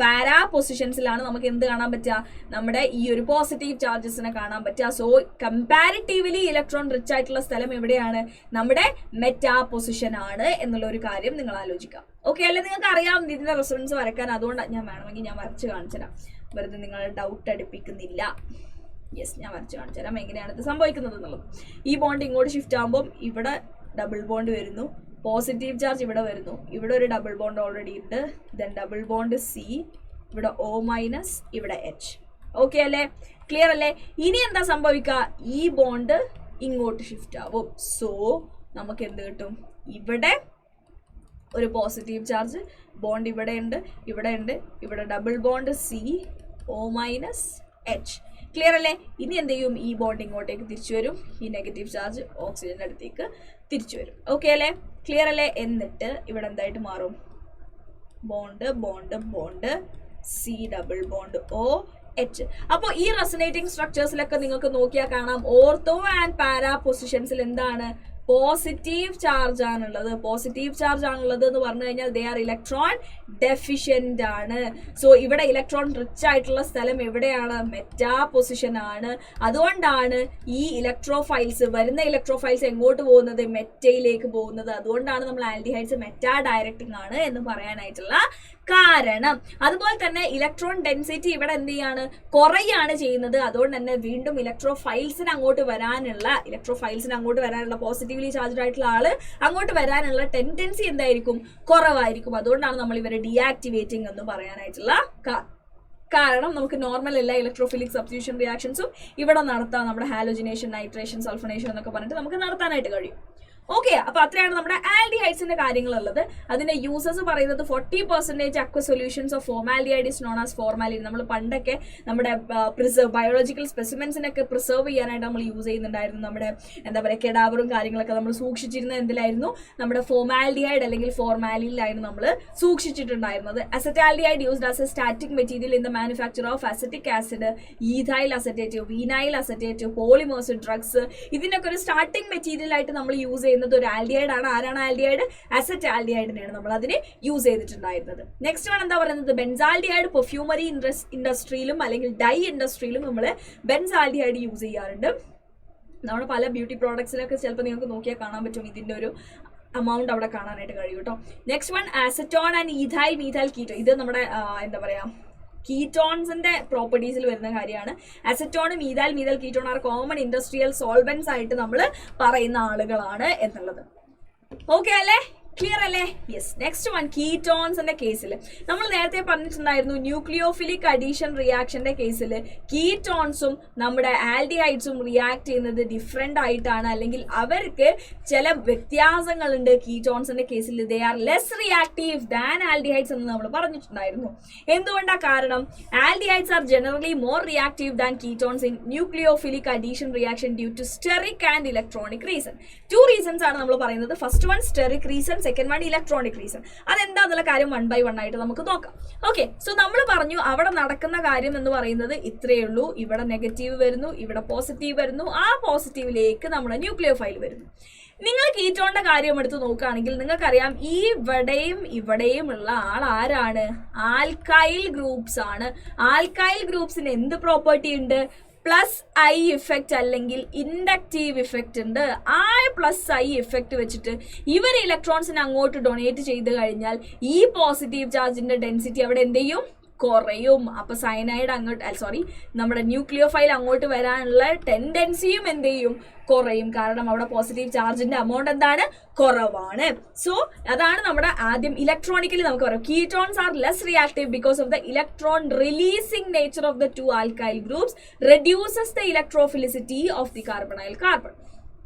പാരാ പൊസിഷൻസിലാണ് നമുക്ക് എന്ത് കാണാൻ പറ്റുക? നമ്മുടെ ഈ ഒരു പോസിറ്റീവ് ചാർജസിനെ കാണാൻ പറ്റുക. സോ കമ്പാരിറ്റീവ്ലി ഇലക്ട്രോൺ റിച്ച് ആയിട്ടുള്ള സ്ഥലം എവിടെയാണ്? നമ്മുടെ മെറ്റാ പൊസിഷൻ ആണ് എന്നുള്ള ഒരു കാര്യം നിങ്ങൾ ആലോചിക്കാം. ഓക്കെ അല്ലെ? നിങ്ങൾക്ക് അറിയാം ഇതിന്റെ റെസൊണൻസ് വരയ്ക്കാൻ. അതുകൊണ്ട് ഞാൻ വേണമെങ്കിൽ ഞാൻ വരച്ച് കാണിച്ചു തരാം, വെറുതെ നിങ്ങൾ ഡൗട്ട് അടുപ്പിക്കുന്നില്ല. യെസ്, ഞാൻ വരച്ച് കാണിച്ചു തരാം എങ്ങനെയാണ് ഇത് സംഭവിക്കുന്നത് എന്നുള്ളത്. ഈ ബോണ്ട് ഇങ്ങോട്ട് ഷിഫ്റ്റ് ആകുമ്പോൾ ഇവിടെ ഡബിൾ ബോണ്ട് വരുന്നു, പോസിറ്റീവ് ചാർജ് ഇവിടെ വരുന്നു, ഇവിടെ ഒരു ഡബിൾ ബോണ്ട് ഓൾറെഡി ഉണ്ട്, ദെൻ ഡബിൾ ബോണ്ട് C, ഇവിടെ O-, ഇവിടെ H. ഓക്കെ അല്ലേ? ക്ലിയർ അല്ലേ? ഇനി എന്താ സംഭവിക്കുക? ഈ ബോണ്ട് ഇങ്ങോട്ട് ഷിഫ്റ്റ് ആവും. സോ നമുക്ക് എന്ത് കിട്ടും? ഇവിടെ ഒരു പോസിറ്റീവ് ചാർജ് ബോണ്ട് ഇവിടെ ഉണ്ട്, ഇവിടെ double bond C, O-, H. Clear അല്ലേ? ഇനി എന്ത് ചെയ്യും? ഈ ബോണ്ട് ഇങ്ങോട്ടേക്ക് തിരിച്ചു വരും, ഈ നെഗറ്റീവ് ചാർജ് ഓക്സിജന്റെ അടുത്തേക്ക് തിരിച്ചു വരും. ഓക്കെ അല്ലേ? ക്ലിയർ അല്ലേ? എന്നിട്ട് ഇവിടെ എന്തായിട്ട് മാറും? Bond C+O+H. അപ്പോൾ ഈ റെസൊനേറ്റിംഗ് സ്ട്രക്ചേഴ്സിലൊക്കെ നിങ്ങൾക്ക് നോക്കിയാൽ കാണാം, ഓർത്തോ ആൻഡ് പാരാ പൊസിഷൻസിൽ എന്താണ്? പോസിറ്റീവ് ചാർജ് ആണുള്ളത്. പോസിറ്റീവ് ചാർജ് ആണുള്ളത് എന്ന് പറഞ്ഞു കഴിഞ്ഞാൽ ദേ ആർ ഇലക്ട്രോൺ ഡെഫിഷ്യന്റ് ആണ്. സോ ഇവിടെ ഇലക്ട്രോൺ റിച്ച് ആയിട്ടുള്ള സ്ഥലം എവിടെയാണ്? മെറ്റാ പൊസിഷൻ ആണ്. അതുകൊണ്ടാണ് ഈ വരുന്ന ഇലക്ട്രോഫൈൽസ് എങ്ങോട്ട് പോകുന്നത്? മെറ്റയിലേക്ക് പോകുന്നത്. അതുകൊണ്ടാണ് നമ്മൾ ആൽഡിഹൈഡ്സ് മെറ്റാ ഡയറക്റ്റിംഗ് ആണ് എന്ന് പറയാനായിട്ടുള്ള കാരണം. അതുപോലെ തന്നെ ഇലക്ട്രോൺ ഡെൻസിറ്റി ഇവിടെ എന്ത് ചെയ്യാണ്? കുറയാണ് ചെയ്യുന്നത്. അതുകൊണ്ട് തന്നെ വീണ്ടും ഇലക്ട്രോഫൈൽസിന് അങ്ങോട്ട് വരാനുള്ള പോസിറ്റീവ്ലി ചാർജ്ഡ് ആയിട്ടുള്ള ആള് അങ്ങോട്ട് വരാനുള്ള ടെൻഡൻസി എന്തായിരിക്കും? കുറവായിരിക്കും. അതുകൊണ്ടാണ് നമ്മൾ ഇവരെ ഡീആക്ടിവേറ്റിംഗ് എന്ന് പറയാനായിട്ടുള്ള കാരണം. നമുക്ക് നോർമൽ എല്ലാ ഇലക്ട്രോഫിലിക് സബ്സ്റ്റിറ്റ്യൂഷൻ റിയാക്ഷൻസും ഇവിടെ നടത്താം. നമ്മുടെ ഹാലോജിനേഷൻ, നൈട്രേഷൻ, സൾഫണേഷൻ എന്നൊക്കെ പറഞ്ഞിട്ട് നമുക്ക് നടത്താനായിട്ട് കഴിയും. ഓക്കെ, അപ്പൊ അത്രയാണ് നമ്മുടെ ആൽഡിഹൈഡ്സിന്റെ കാര്യങ്ങളുള്ളത്. അതിന്റെ യൂസസ് പറയുന്നത് 40% aqua solutions of formaldehyde is known as formalin. നമ്മൾ പണ്ടൊക്കെ നമ്മുടെ ബയോളജിക്കൽ സ്പെസിമെൻസിനൊക്കെ പ്രിസർവ് ചെയ്യാനായിട്ട് നമ്മൾ യൂസ് ചെയ്യുന്നുണ്ടായിരുന്നു. നമ്മുടെ എന്താ പറയുക കെഡാവറും കാര്യങ്ങളൊക്കെ നമ്മൾ സൂക്ഷിച്ചിരുന്നത് എന്തിലായിരുന്നു? നമ്മുടെ ഫോർമാൽഡിഹൈഡ് അല്ലെങ്കിൽ ഫോർമാലിനിലായിരുന്നു നമ്മൾ സൂക്ഷിച്ചിട്ടുണ്ടായിരുന്നത്. Acetaldehyde used as a static material in the manufacture of acetic acid, ethyl acetate, vinyl acetate, polymers, drugs, ഇതിനൊക്കെ ഒരു സ്റ്റാർട്ടിംഗ് മെറ്റീരിയൽ ആയിട്ട് നമ്മൾ യൂസ് ചെയ്യുന്നത് ഒരു ആൽഡിഹൈഡ് ആണ്. ആരാണ് ആൽഡിഹൈഡ്? അസറ്റാൽഡിഹൈഡിനെയാണ് നമ്മൾ അതിന് യൂസ് ചെയ്തിട്ടുണ്ടായിരുന്നത്. നെക്സ്റ്റ് വൺ എന്താ പറയുന്നത്? ബെൻസാൽഡിഹൈഡ് പെർഫ്യൂമറി ഇൻഡസ്ട്രിയിലും അല്ലെങ്കിൽ ഡൈ ഇൻഡസ്ട്രിയിലും നമ്മൾ ബെൻസാൽഡിഹൈഡ് യൂസ് ചെയ്യാറുണ്ട്. നമ്മുടെ പല ബ്യൂട്ടി പ്രോഡക്ട്സിലൊക്കെ ചിലപ്പോൾ നിങ്ങൾക്ക് നോക്കിയാൽ കാണാൻ പറ്റും ഇതിൻ്റെ ഒരു amount അവിടെ കാണാനായിട്ട് കഴിയും കേട്ടോ. Next one acetone and ethyl methyl keto. ഇത് നമ്മുടെ എന്താ പറയുക കീറ്റോൺസിന്റെ പ്രോപ്പർട്ടീസിൽ വരുന്ന കാര്യമാണ്. അസറ്റോണും methyl ketone are common industrial solvents ആയിട്ട് നമ്മൾ പറയുന്ന ആളുകളാണ് എന്നുള്ളത്. ഓക്കെ അല്ലേ? ക്ലിയർ അല്ലേ? യെസ്. നെക്സ്റ്റ് വൺ കീറ്റോൺസിന്റെ കേസിൽ നമ്മൾ നേരത്തെ പറഞ്ഞിട്ടുണ്ടായിരുന്നു ന്യൂക്ലിയോഫിലിക് അഡീഷൻ റിയാക്ഷന്റെ കേസിൽ കീറ്റോൺസും നമ്മുടെ ആൽഡിഹൈഡ്സും റിയാക്ട് ചെയ്യുന്നത് ഡിഫറെന്റ് ആയിട്ടാണ്, അല്ലെങ്കിൽ അവർക്ക് ചില വ്യത്യാസങ്ങളുണ്ട്. കീറ്റോൺസിന്റെ കേസിൽ they are less reactive than aldehydes എന്ന് നമ്മൾ പറഞ്ഞിട്ടുണ്ടായിരുന്നു. എന്തുകൊണ്ടാണ് കാരണം? Aldehydes are generally more reactive than ketones in nucleophilic addition reaction due to steric and electronic reason. 2 reasons ആണ് നമ്മൾ പറയുന്നത്. First one steric reason, second one electronic reason. അതെന്താന്നുള്ള കാര്യം 1 by 1 ആയിട്ട് നമുക്ക് നോക്കാം. ഓക്കെ, സോ നമ്മൾ പറഞ്ഞു അവിടെ നടക്കുന്ന കാര്യം എന്ന് പറയുന്നത് ഇത്രയേ ഉള്ളൂ. ഇവിടെ നെഗറ്റീവ് വരുന്നു, ഇവിടെ പോസിറ്റീവ് വരുന്നു, ആ പോസിറ്റീവിലേക്ക് നമ്മുടെ ന്യൂക്ലിയോഫൈൽ വരുന്നു. നിങ്ങൾ കീറ്റോണിന്റെ കാര്യം എടുത്ത് നോക്കുകയാണെങ്കിൽ നിങ്ങൾക്കറിയാം ഇവിടെയും ഉള്ള ആൾ ആരാണ്? ആൽക്കൈൽ ഗ്രൂപ്പ്സ് ആണ്. ആൽക്കൈൽ ഗ്രൂപ്പ്സിന് എന്ത് പ്രോപ്പർട്ടി ഉണ്ട്? പ്ലസ് ഐ ഇഫക്റ്റ് അല്ലെങ്കിൽ ഇൻഡക്റ്റീവ് ഇഫക്റ്റ് ഉണ്ട്. ആ പ്ലസ് ഐ ഇഫക്റ്റ് വെച്ചിട്ട് ഇവർ ഇലക്ട്രോൺസിനെ അങ്ങോട്ട് ഡൊണേറ്റ് ചെയ്ത് കഴിഞ്ഞാൽ ഈ പോസിറ്റീവ് ചാർജിന്റെ ഡെൻസിറ്റി അവിടെ എന്ത് ചെയ്യും? കുറയും. അപ്പൊ സയനൈഡ് അങ്ങോട്ട് നമ്മുടെ ന്യൂക്ലിയോഫൈൽ അങ്ങോട്ട് വരാനുള്ള ടെൻഡൻസിയും എന്ത് ചെയ്യും? കുറയും. കാരണം അവിടെ പോസിറ്റീവ് ചാർജിന്റെ അമൗണ്ട് എന്താണ്? കുറവാണ്. സോ അതാണ് നമ്മുടെ ആദ്യം ഇലക്ട്രോണിക്കലി നമുക്ക് പറയാം ketones are less reactive because of the electron releasing nature of the 2 alkyl groups reduces the electrophilicity of the carbonyl carbon.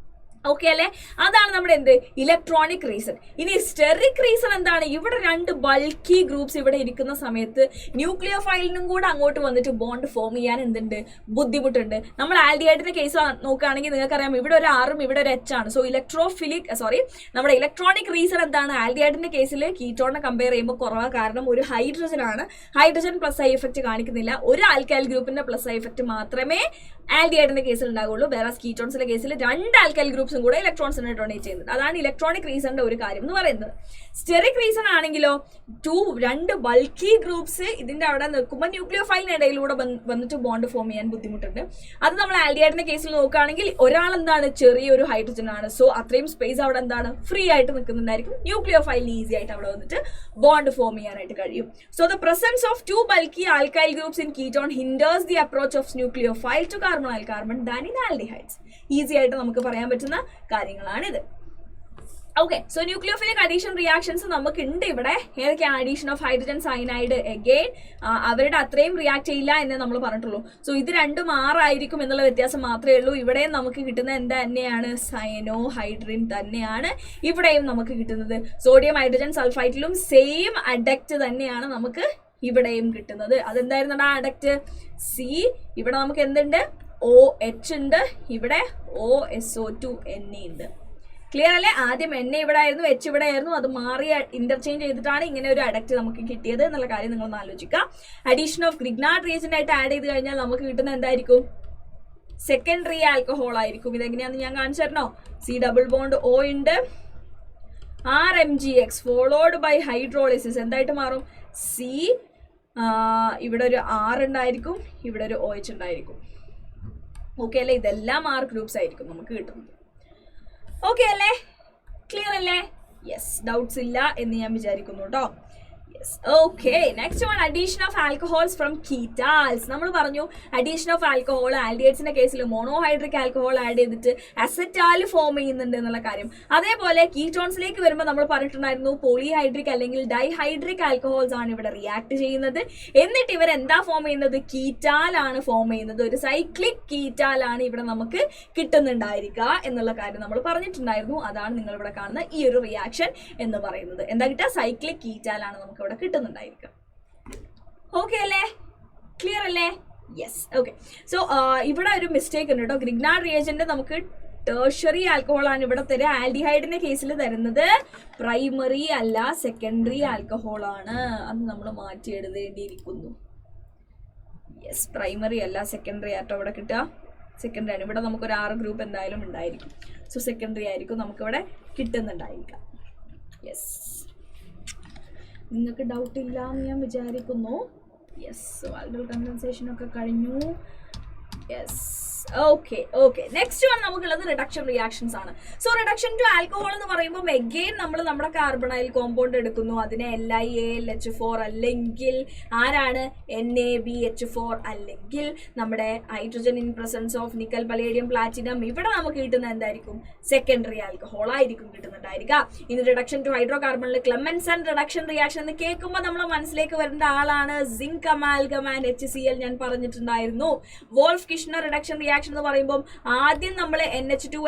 Okay അല്ലേ? അതാണ് നമ്മുടെ എന്ത് ഇലക്ട്രോണിക് റീസൺ. ഇനി സ്റ്റെറിക് റീസൺ എന്താണ്? ഇവിടെ 2 ബൾക്കി ഗ്രൂപ്പ്സ് ഇവിടെ ഇരിക്കുന്ന സമയത്ത് ന്യൂക്ലിയോഫൈലിനും കൂടെ അങ്ങോട്ട് വന്നിട്ട് ബോണ്ട് ഫോം ചെയ്യാൻ എന്തുണ്ട്? ബുദ്ധിമുട്ടുണ്ട്. നമ്മൾ ആൽഡിഹൈഡിന്റെ കേസ് നോക്കുകയാണെങ്കിൽ നിങ്ങൾക്കറിയാം ഇവിടെ ഒരു ആറും ഇവിടെ ഒരു എച്ച് ആണ്. സോ നമ്മുടെ ഇലക്ട്രോണിക് റീസൺ എന്താണ്? ആൽഡിഹൈഡിന്റെ കേസിൽ കീറ്റോണിനെ കമ്പയർ ചെയ്യുമ്പോൾ കുറവാണ്. കാരണം ഒരു ഹൈഡ്രജൻ ആണ്. ഹൈഡ്രജൻ പ്ലസ് ഐ എഫക്റ്റ് കാണിക്കുന്നില്ല. ഒരു ആൽക്കൈൽ ഗ്രൂപ്പിന്റെ പ്ലസ് ഐ എഫക്റ്റ് മാത്രമേ ആൽഡിഹൈഡിന്റെ കേസിൽ ഉണ്ടാകുള്ളൂ. വേറെ കീറ്റോൺസിന്റെ കേസിൽ 2 ആൽക്കൈൽ ഗ്രൂപ്പ്സും കൂടെ ഇലക്ട്രോൺസിനെ ഡൊണേറ്റ് ചെയ്യുന്നുണ്ട്. അതാണ് ഇലക്ട്രോണിക് റീസണിന്റെ ഒരു കാര്യം എന്ന് പറയുന്നത്. സ്റ്റെറിക് റീസൺ ആണെങ്കിലോ 2 ബൾക്കി ഗ്രൂപ്പ്സ് ഇതിന്റെ അവിടെ നിൽക്കുമ്പോൾ ന്യൂക്ലിയോഫൈലിന് ഇടയിലൂടെ വന്നിട്ട് ബോണ്ട് ഫോം ചെയ്യാൻ ബുദ്ധിമുട്ടുണ്ട്. അത് നമ്മൾ ആൽഡിഹൈഡിന്റെ കേസിൽ നോക്കുകയാണെങ്കിൽ ഒരാൾ എന്താണ്? ചെറിയൊരു ഹൈഡ്രജൻ ആണ്. സോ അത്രയും സ്പേസ് അവിടെ എന്താണ്? ഫ്രീ ആയിട്ട് നിൽക്കുന്നുണ്ടായിരിക്കും. ന്യൂക്ലിയോഫൈലിന് ഈസി ആയിട്ട് അവിടെ വന്നിട്ട് ബോണ്ട് ഫോം ചെയ്യാനായിട്ട് കഴിയും. So the presence of 2 bulky alkyl groups in ketone hinders the approach of nucleophile to carbonyl carbon than in aldehydes. Easy ആയിട്ട് നമുക്ക് പറയാൻ പറ്റുന്ന കാര്യങ്ങളാണിത്. Okay, so nucleophilic addition reactions നമുക്ക് ഉണ്ട് ഇവിടെ. ഏതൊക്കെയാണ്? Addition of hydrogen cyanide again അവരുടെ അത്രയും റിയാക്ട് ചെയ്യില്ല എന്ന് നമ്മൾ പറഞ്ഞിട്ടുള്ളൂ. സോ ഇത് 2 ആറായിരിക്കും എന്നുള്ള വ്യത്യാസം മാത്രമേ ഉള്ളൂ. ഇവിടെയും നമുക്ക് കിട്ടുന്ന എന്താ തന്നെയാണ്? സയനോ ഹൈഡ്രിൻ തന്നെയാണ് ഇവിടെയും നമുക്ക് കിട്ടുന്നത്. സോഡിയം ഹൈഡ്രജൻ സൾഫൈറ്റിലും സെയിം അഡക്റ്റ് തന്നെയാണ് നമുക്ക് ഇവിടെയും കിട്ടുന്നത്. അതെന്തായിരുന്നു ആ അഡക്റ്റ്? സി. ഇവിടെ നമുക്ക് എന്തുണ്ട്? OH ഉണ്ട്. ഇവിടെ OSO2Na ഉണ്ട്. ക്ലിയർ അല്ലേ? ആദ്യം എണ്ണ ഇവിടെ ആയിരുന്നു, എച്ച് ഇവിടെ ആയിരുന്നു. അത് മാറി ഇന്റർചേഞ്ച് ചെയ്തിട്ടാണ് ഇങ്ങനെ ഒരു അഡക്റ്റ് നമുക്ക് കിട്ടിയത് എന്നുള്ള കാര്യം നിങ്ങൾ ആലോചിക്കുക. അഡീഷൻ ഓഫ് ഗ്രിഗ്നാർഡ് റിയേജന്റ് ആയിട്ട് ആഡ് ചെയ്ത് കഴിഞ്ഞാൽ നമുക്ക് കിട്ടുന്ന എന്തായിരിക്കും? സെക്കൻഡറി ആൽക്കഹോൾ ആയിരിക്കും. ഇതെങ്ങനെയാണെന്ന് ഞാൻ കാണിച്ചു തരണോ? C ഡബിൾ ബോണ്ട് O ഉണ്ട്. RMgX ഫോളോഡ് ബൈ ഹൈഡ്രോളിസിസ് എന്തായിട്ട് മാറും? C. ഇവിടെ ഒരു R ഉണ്ടായിരിക്കും, ഇവിടെ ഒരു OH ഉണ്ടായിരിക്കും. ഓക്കെ അല്ലേ? ഇതെല്ലാം R ഗ്രൂപ്പ്സ് ആയിരിക്കും നമുക്ക് കിട്ടുന്നത്. ഓക്കെ അല്ലേ? ക്ലിയർ അല്ലേ? യെസ്. ഡൗട്ട്സ് ഇല്ല എന്ന് ഞാൻ വിചാരിക്കുന്നു കേട്ടോ. Okay, next one, addition of alcohols from ketols. നമ്മൾ പറഞ്ഞു addition of alcohol ആൽഡിഹൈഡ്സിന്റെ കേസിൽ മോണോഹൈഡ്രിക് ആൽക്കഹോൾ ആഡ് ചെയ്തിട്ട് അസറ്റാൽ ഫോം ചെയ്യുന്നുണ്ട് എന്നുള്ള കാര്യം. അതേപോലെ കീറ്റോൺസിലേക്ക് വരുമ്പോൾ നമ്മൾ പറഞ്ഞിട്ടുണ്ടായിരുന്നു പോളിഹൈഡ്രിക് അല്ലെങ്കിൽ ഡൈഹൈഡ്രിക് ആൽക്കഹോൾസ് ആണ് ഇവിടെ റിയാക്ട് ചെയ്യുന്നത്. എന്നിട്ട് ഇവർ എന്താ ഫോം ചെയ്യുന്നത്? കീറ്റാൽ ആണ് ഫോം ചെയ്യുന്നത്. ഒരു സൈക്ലിക് കീറ്റാൽ ആണ് ഇവിടെ നമുക്ക് കിട്ടുന്നുണ്ടായിരിക്കുക എന്നുള്ള കാര്യം നമ്മൾ പറഞ്ഞിട്ടുണ്ടായിരുന്നു. അതാണ് നിങ്ങൾ ഇവിടെ കാണുന്ന ഈ ഒരു റിയാക്ഷൻ എന്ന് പറയുന്നത്. എന്താ കിട്ടുക? സൈക്ലിക് കീറ്റാൽ ആണ് നമുക്ക് ഇവിടെ കിട്ടുന്നുണ്ടായിരിക്കും. ഓക്കെ അല്ലേ? ക്ലിയർ അല്ലേ? യെസ്. ഓക്കെ. സോ ഇവിടെ ഒരു മിസ്റ്റേക്ക് ഉണ്ട് കേട്ടോ. ഗ്രിഗ്നാർഡ് റിയേജന്റ് നമുക്ക് ടേർഷ്യറി ആൽക്കഹോൾ ആണ് ഇവിടെ തരിക. ആൽഡിഹൈഡിന്റെ കേസിൽ തരുന്നത് പ്രൈമറി അല്ല സെക്കൻഡറി ആൽക്കഹോൾ ആണ്. അത് നമ്മൾ മാറ്റി എഴുതേണ്ടിയിരിക്കുന്നു. യെസ്, പ്രൈമറി അല്ല സെക്കൻഡറി ആട്ടോ ഇവിടെ കിട്ടുക. സെക്കൻഡറി ആണ്. ഇവിടെ നമുക്കൊരു 6 ഗ്രൂപ്പ് എന്തായാലും ഉണ്ടായിരിക്കും. സോ സെക്കൻഡറി ആയിരിക്കും നമുക്കിവിടെ കിട്ടുന്നുണ്ടായിരിക്കാം. യെസ്, നിങ്ങൾക്ക് ഡൗട്ട് ഇല്ല എന്ന് ഞാൻ വിചാരിക്കുന്നു. യെസ്, ആൽഡൽ കണ്ടൻസേഷൻ ഒക്കെ കഴിഞ്ഞു. Yes, okay. നെക്സ്റ്റ് വൺ നമുക്കുള്ളത് റിഡക്ഷൻ റിയാക്ഷൻസ് ആണ്. സോ റിഡക്ഷൻ ടു ആൽക്കഹോൾ എന്ന് പറയുമ്പോൾ എഗെയിൻ നമ്മൾ നമ്മുടെ കാർബണൈൽ കോമ്പൗണ്ട് എടുക്കുന്നു. അതിനെ LiAlH4 അല്ലെങ്കിൽ ആരാണ് NaBH4 അല്ലെങ്കിൽ നമ്മുടെ hydrogen in presence of nickel palladium platinum. ഇവിടെ നമുക്ക് കിട്ടുന്ന എന്തായിരിക്കും? സെക്കൻഡറി ആൽക്കഹോൾ ആയിരിക്കും കിട്ടുന്നുണ്ടായിരിക്കുക. ഇനി റിഡക്ഷൻ ടു ഹൈഡ്രോ കാർബണിൽ ക്ലെമൻസൺ റിഡക്ഷൻ റിയാക്ഷൻ എന്ന് കേൾക്കുമ്പോൾ നമ്മളെ മനസ്സിലേക്ക് വരേണ്ട ആളാണ് സിങ്ക് അമാൽഗം ആൻഡ് HCl. ഞാൻ പറഞ്ഞിട്ടുണ്ടായിരുന്നു. വോൾഫ് കിഷ്ണർ റിഡക്ഷൻ റിയാക്ഷൻ എന്ന് പറയുമ്പോൾ ആദ്യം നമ്മൾ NH2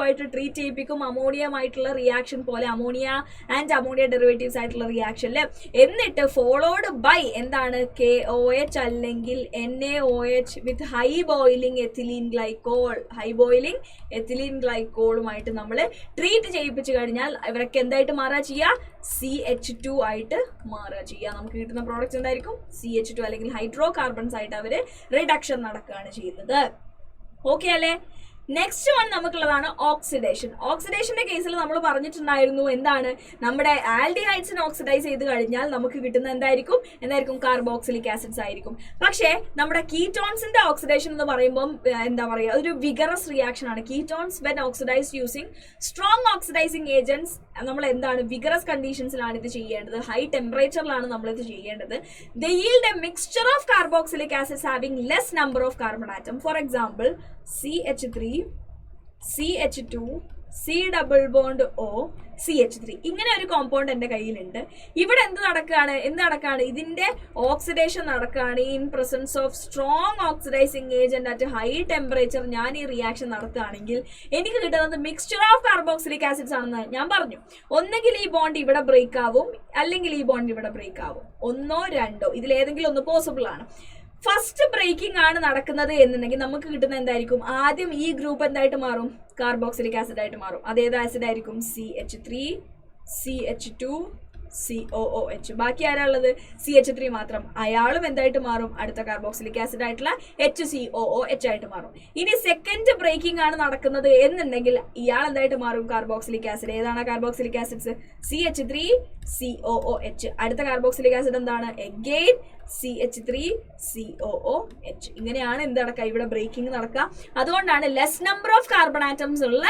ആയിട്ട് ട്രീറ്റ് ചെയ്യിപ്പിക്കും. അമോണിയമായിട്ടുള്ള റിയാക്ഷൻ പോലെ അമോണിയ ആൻഡ് അമോണിയ ഡെറിവേറ്റീവ്സ് ആയിട്ടുള്ള റിയാക്ഷനിൽ. എന്നിട്ട് ഫോളോഡ് ബൈ എന്താണ്? KOH അല്ലെങ്കിൽ NaOH with high boiling ethylene glycol. High boiling ethylene ഗ്ലൈക്കോളുമായിട്ട് നമ്മൾ ട്രീറ്റ് ചെയ്യിപ്പിച്ചു കഴിഞ്ഞാൽ ഇവരൊക്കെ എന്തായിട്ട് മാറുക ചെയ്യുക? CH2 ആയിട്ട് മാറുക ചെയ്യുക. നമുക്ക് കിട്ടുന്ന പ്രോഡക്റ്റ്സ് എന്തായിരിക്കും? CH2 അല്ലെങ്കിൽ ഹൈഡ്രോ കാർബൺസ് ആയിട്ട് അവർ റിഡക്ഷൻ നടക്കുകയാണ് ചെയ്യുന്നത്. ഓക്കെ അല്ലേ? നെക്സ്റ്റ് വൺ നമുക്കുള്ളതാണ് ഓക്സിഡേഷൻ. ഓക്സിഡേഷന്റെ കേസിൽ നമ്മൾ പറഞ്ഞിട്ടുണ്ടായിരുന്നു എന്താണ്? നമ്മുടെ ആൽഡിഹൈഡ്സിനെ ഓക്സിഡൈസ് ചെയ്ത് കഴിഞ്ഞാൽ നമുക്ക് കിട്ടുന്ന എന്തായിരിക്കും? കാർബോക്സിലിക് ആസിഡ്സ് ആയിരിക്കും. പക്ഷേ നമ്മുടെ കീറ്റോൺസിന്റെ ഓക്സിഡേഷൻ എന്ന് പറയുമ്പോൾ എന്താ പറയുക? ഒരു വിഗറസ് റിയാക്ഷൻ ആണ്. Ketones when oxidised using strong oxidising agents നമ്മൾ എന്താണ്? വിഗറസ് കണ്ടീഷൻസിലാണ് ഇത് ചെയ്യേണ്ടത്. ഹൈ ടെമ്പറേച്ചറിലാണ് നമ്മൾ ഇത് ചെയ്യേണ്ടത്. ദേ yield a mixture of carboxylic acids having less number of carbon atom. For example, CH3, CH2, C double bond O, CH3. ഇങ്ങനെ ഒരു കോമ്പൗണ്ട് എൻ്റെ കയ്യിലുണ്ട്. ഇവിടെ എന്ത് നടക്കുകയാണ്? ഇതിന്റെ ഓക്സിഡേഷൻ നടക്കുകയാണ്. In presence of strong oxidizing agent at high temperature ഞാൻ ഈ റിയാക്ഷൻ നടത്തുകയാണെങ്കിൽ എനിക്ക് കിട്ടുന്നത് മിക്സ്ചർ ഓഫ് കാർബോക്സിലിക് ആസിഡ്സ് ആണെന്ന് ഞാൻ പറഞ്ഞു. ഒന്നെങ്കിൽ ഈ ബോണ്ട് ഇവിടെ ബ്രേക്ക് ആവും, അല്ലെങ്കിൽ ഈ ബോണ്ട് ഇവിടെ ബ്രേക്ക് ആവും. ഒന്നോ രണ്ടോ ഇതിലേതെങ്കിലും ഒന്ന് പോസിബിൾ ആണ്. ഫസ്റ്റ് ബ്രേക്കിംഗ് ആണ് നടക്കുന്നത് എന്നുണ്ടെങ്കിൽ നമുക്ക് കിട്ടുന്ന എന്തായിരിക്കും? ആദ്യം ഈ ഗ്രൂപ്പ് എന്തായിട്ട് മാറും? കാർബോക്സിലിക് ആസിഡ് ആയിട്ട് മാറും. അതേത് ആസിഡ് ആയിരിക്കും? CH3, CH2, COOH. ബാക്കി ആരാ ഉള്ളത്? CH3 മാത്രം. അയാളും എന്തായിട്ട് മാറും? അടുത്ത കാർബോക്സിലിക് ആസിഡ് ആയിട്ടുള്ള HCOOH ആയിട്ട് മാറും. ഇനി സെക്കൻഡ് ബ്രേക്കിംഗ് ആണ് നടക്കുന്നത് എന്നുണ്ടെങ്കിൽ ഇയാൾ എന്തായിട്ട് മാറും? Carboxylic acid. ഏതാണ് കാർബോക്സിലിക് ആസിഡ്സ്? CH3, COOH. അടുത്ത കാർബോക്സിലിക് ആസിഡ് എന്താണ്? Again CH3, COOH. ഇങ്ങനെയാണ് എന്ത് നടക്കുക? ഇവിടെ ബ്രേക്കിംഗ് നടക്കുക. അതുകൊണ്ടാണ് less number of carbon atoms ഉള്ള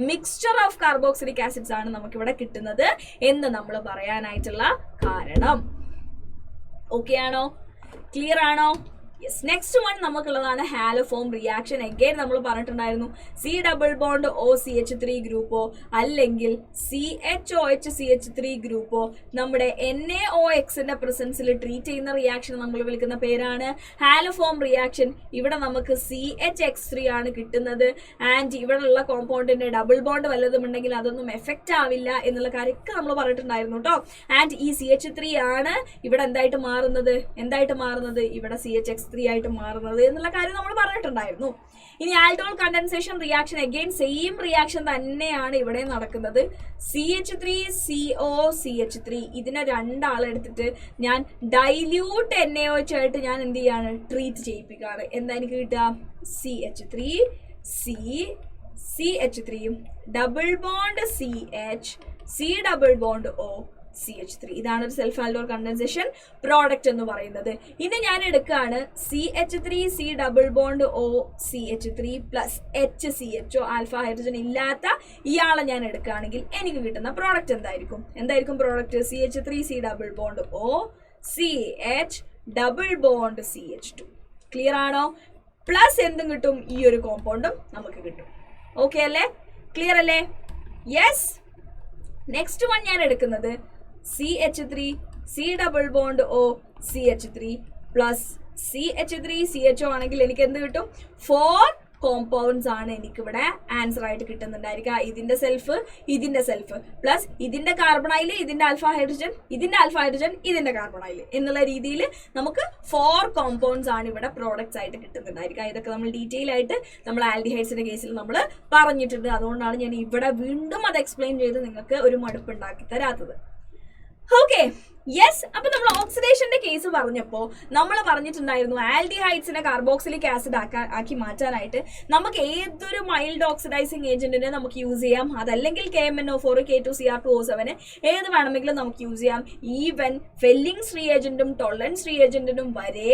മിക്സ്ചർ ഓഫ് കാർബോക്സിലിക് ആസിഡ്സ് ആണ് നമുക്ക് ഇവിടെ കിട്ടുന്നത് എന്ന് നമ്മൾ പറയാനായിട്ടുള്ള കാരണം. ഓക്കെ ആണോ? ക്ലിയർ ആണോ? യെസ്. നെക്സ്റ്റ് വൺ നമുക്കുള്ളതാണ് ഹാലോഫോം റിയാക്ഷൻ. എഗെയിൻ നമ്മൾ പറഞ്ഞിട്ടുണ്ടായിരുന്നു C double bond O CH3 ഗ്രൂപ്പോ അല്ലെങ്കിൽ CHOH CH3 ഗ്രൂപ്പോ നമ്മുടെ NaOXന്റെ പ്രസൻസിൽ ട്രീറ്റ് ചെയ്യുന്ന റിയാക്ഷൻ നമ്മൾ വിളിക്കുന്ന പേരാണ് ഹാലോഫോം റിയാക്ഷൻ. ഇവിടെ നമുക്ക് CHX3 ആണ് കിട്ടുന്നത്. ആൻഡ് ഇവിടെയുള്ള കോമ്പൗണ്ടിന്റെ ഡബിൾ ബോണ്ട് വല്ലതും ഉണ്ടെങ്കിൽ അതൊന്നും എഫക്റ്റ് ആവില്ല എന്നുള്ള കാര്യമൊക്കെ നമ്മൾ പറഞ്ഞിട്ടുണ്ടായിരുന്നു കേട്ടോ. ആൻഡ് ഈ CH3 ആണ് ഇവിടെ എന്തായിട്ട് മാറുന്നത്? ഇവിടെ CHX3 ആയിട്ട് മാറുന്നത് എന്നുള്ള കാര്യം നമ്മൾ പറഞ്ഞിട്ടുണ്ടായിരുന്നു. ഇനി aldol condensation reaction again same reaction തന്നെയാണ് ഇവിടെ നടക്കുന്നത്. CH3 CO CH3 ഇതിനെ രണ്ടാളെടുത്തിട്ട് ഞാൻ ഡൈല്യൂട്ട് NaOH ആയിട്ട് ഞാൻ എന്ത് ചെയ്യാണ്? ട്രീറ്റ് ചെയ്യിപ്പിക്കാറ്. എന്താ എനിക്ക് കിട്ടുക? CH3 CH3 double bond CH, C double bond O, CH3. ഇതാണ് ഒരു സെൽഫ് ആൽഡിഹൈഡ് കണ്ടൻസേഷൻ പ്രോഡക്റ്റ് എന്ന് പറയുന്നത്. ഇനി ഞാൻ എടുക്കുകയാണ് CH3 C double bond O CH3 plus HCHO alpha hydrogen ഇല്ലാത്ത ഇയാളെ ഞാൻ എടുക്കുകയാണെങ്കിൽ എനിക്ക് കിട്ടുന്ന പ്രോഡക്റ്റ് എന്തായിരിക്കും product? CH3 C double bond O CH double bond CH2. Clear ആണോ? പ്ലസ് എന്തും കിട്ടും, ഈ ഒരു കോമ്പൗണ്ടും നമുക്ക് കിട്ടും. ഓക്കെ അല്ലേ? ക്ലിയർ അല്ലേ? യെസ്. നെക്സ്റ്റ് വൺ ഞാൻ എടുക്കുന്നത് CH3 C double bond O CH3 plus CH3 CHO ആണെങ്കിൽ എനിക്ക് എന്ത് കിട്ടും? 4 കോമ്പൗണ്ട്സ് ആണ് എനിക്കിവിടെ ആൻസർ ആയിട്ട് കിട്ടുന്നുണ്ടായിരിക്കുക. ഇതിന്റെ സെൽഫ് പ്ലസ് ഇതിന്റെ കാർബണൈൽ, ഇതിന്റെ ആൽഫ ഹൈഡ്രജൻ, ഇതിന്റെ കാർബണൈൽ എന്നുള്ള രീതിയിൽ നമുക്ക് 4 കോമ്പൗണ്ട്സ് ആണ് ഇവിടെ പ്രോഡക്ട്സ് ആയിട്ട് കിട്ടുന്നുണ്ടായിരിക്കുക. ഇതൊക്കെ നമ്മൾ ഡീറ്റെയിൽ ആയിട്ട് നമ്മൾ ആൽഡിഹൈഡ്സിന്റെ കേസിൽ നമ്മൾ പറഞ്ഞിട്ടുണ്ട്. അതുകൊണ്ടാണ് ഞാൻ ഇവിടെ വീണ്ടും അത് എക്സ്പ്ലെയിൻ ചെയ്ത് നിങ്ങൾക്ക് ഒരു മടുപ്പ് ഉണ്ടാക്കി തരാത്തത്. Okay, yes. അപ്പൊ നമ്മൾ ഓക്സിഡേഷന്റെ കേസ് പറഞ്ഞപ്പോൾ നമ്മൾ പറഞ്ഞിട്ടുണ്ടായിരുന്നു ആൽഡിഹൈഡ്സിനെ കാർബോക്സിലിക് ആസിഡ് ആക്കി മാറ്റാനായിട്ട് നമുക്ക് ഏതൊരു മൈൽഡ് ഓക്സിഡൈസിങ് ഏജന്റിനെ നമുക്ക് യൂസ് ചെയ്യാം. അതല്ലെങ്കിൽ KMnO4 K2Cr2O7 ഏത് വേണമെങ്കിലും നമുക്ക് യൂസ് ചെയ്യാം. ഈവൻ ഫെല്ലിങ്സ് റിയേജന്റും ടോളറൻസ് റിയേജന്റിനും വരെ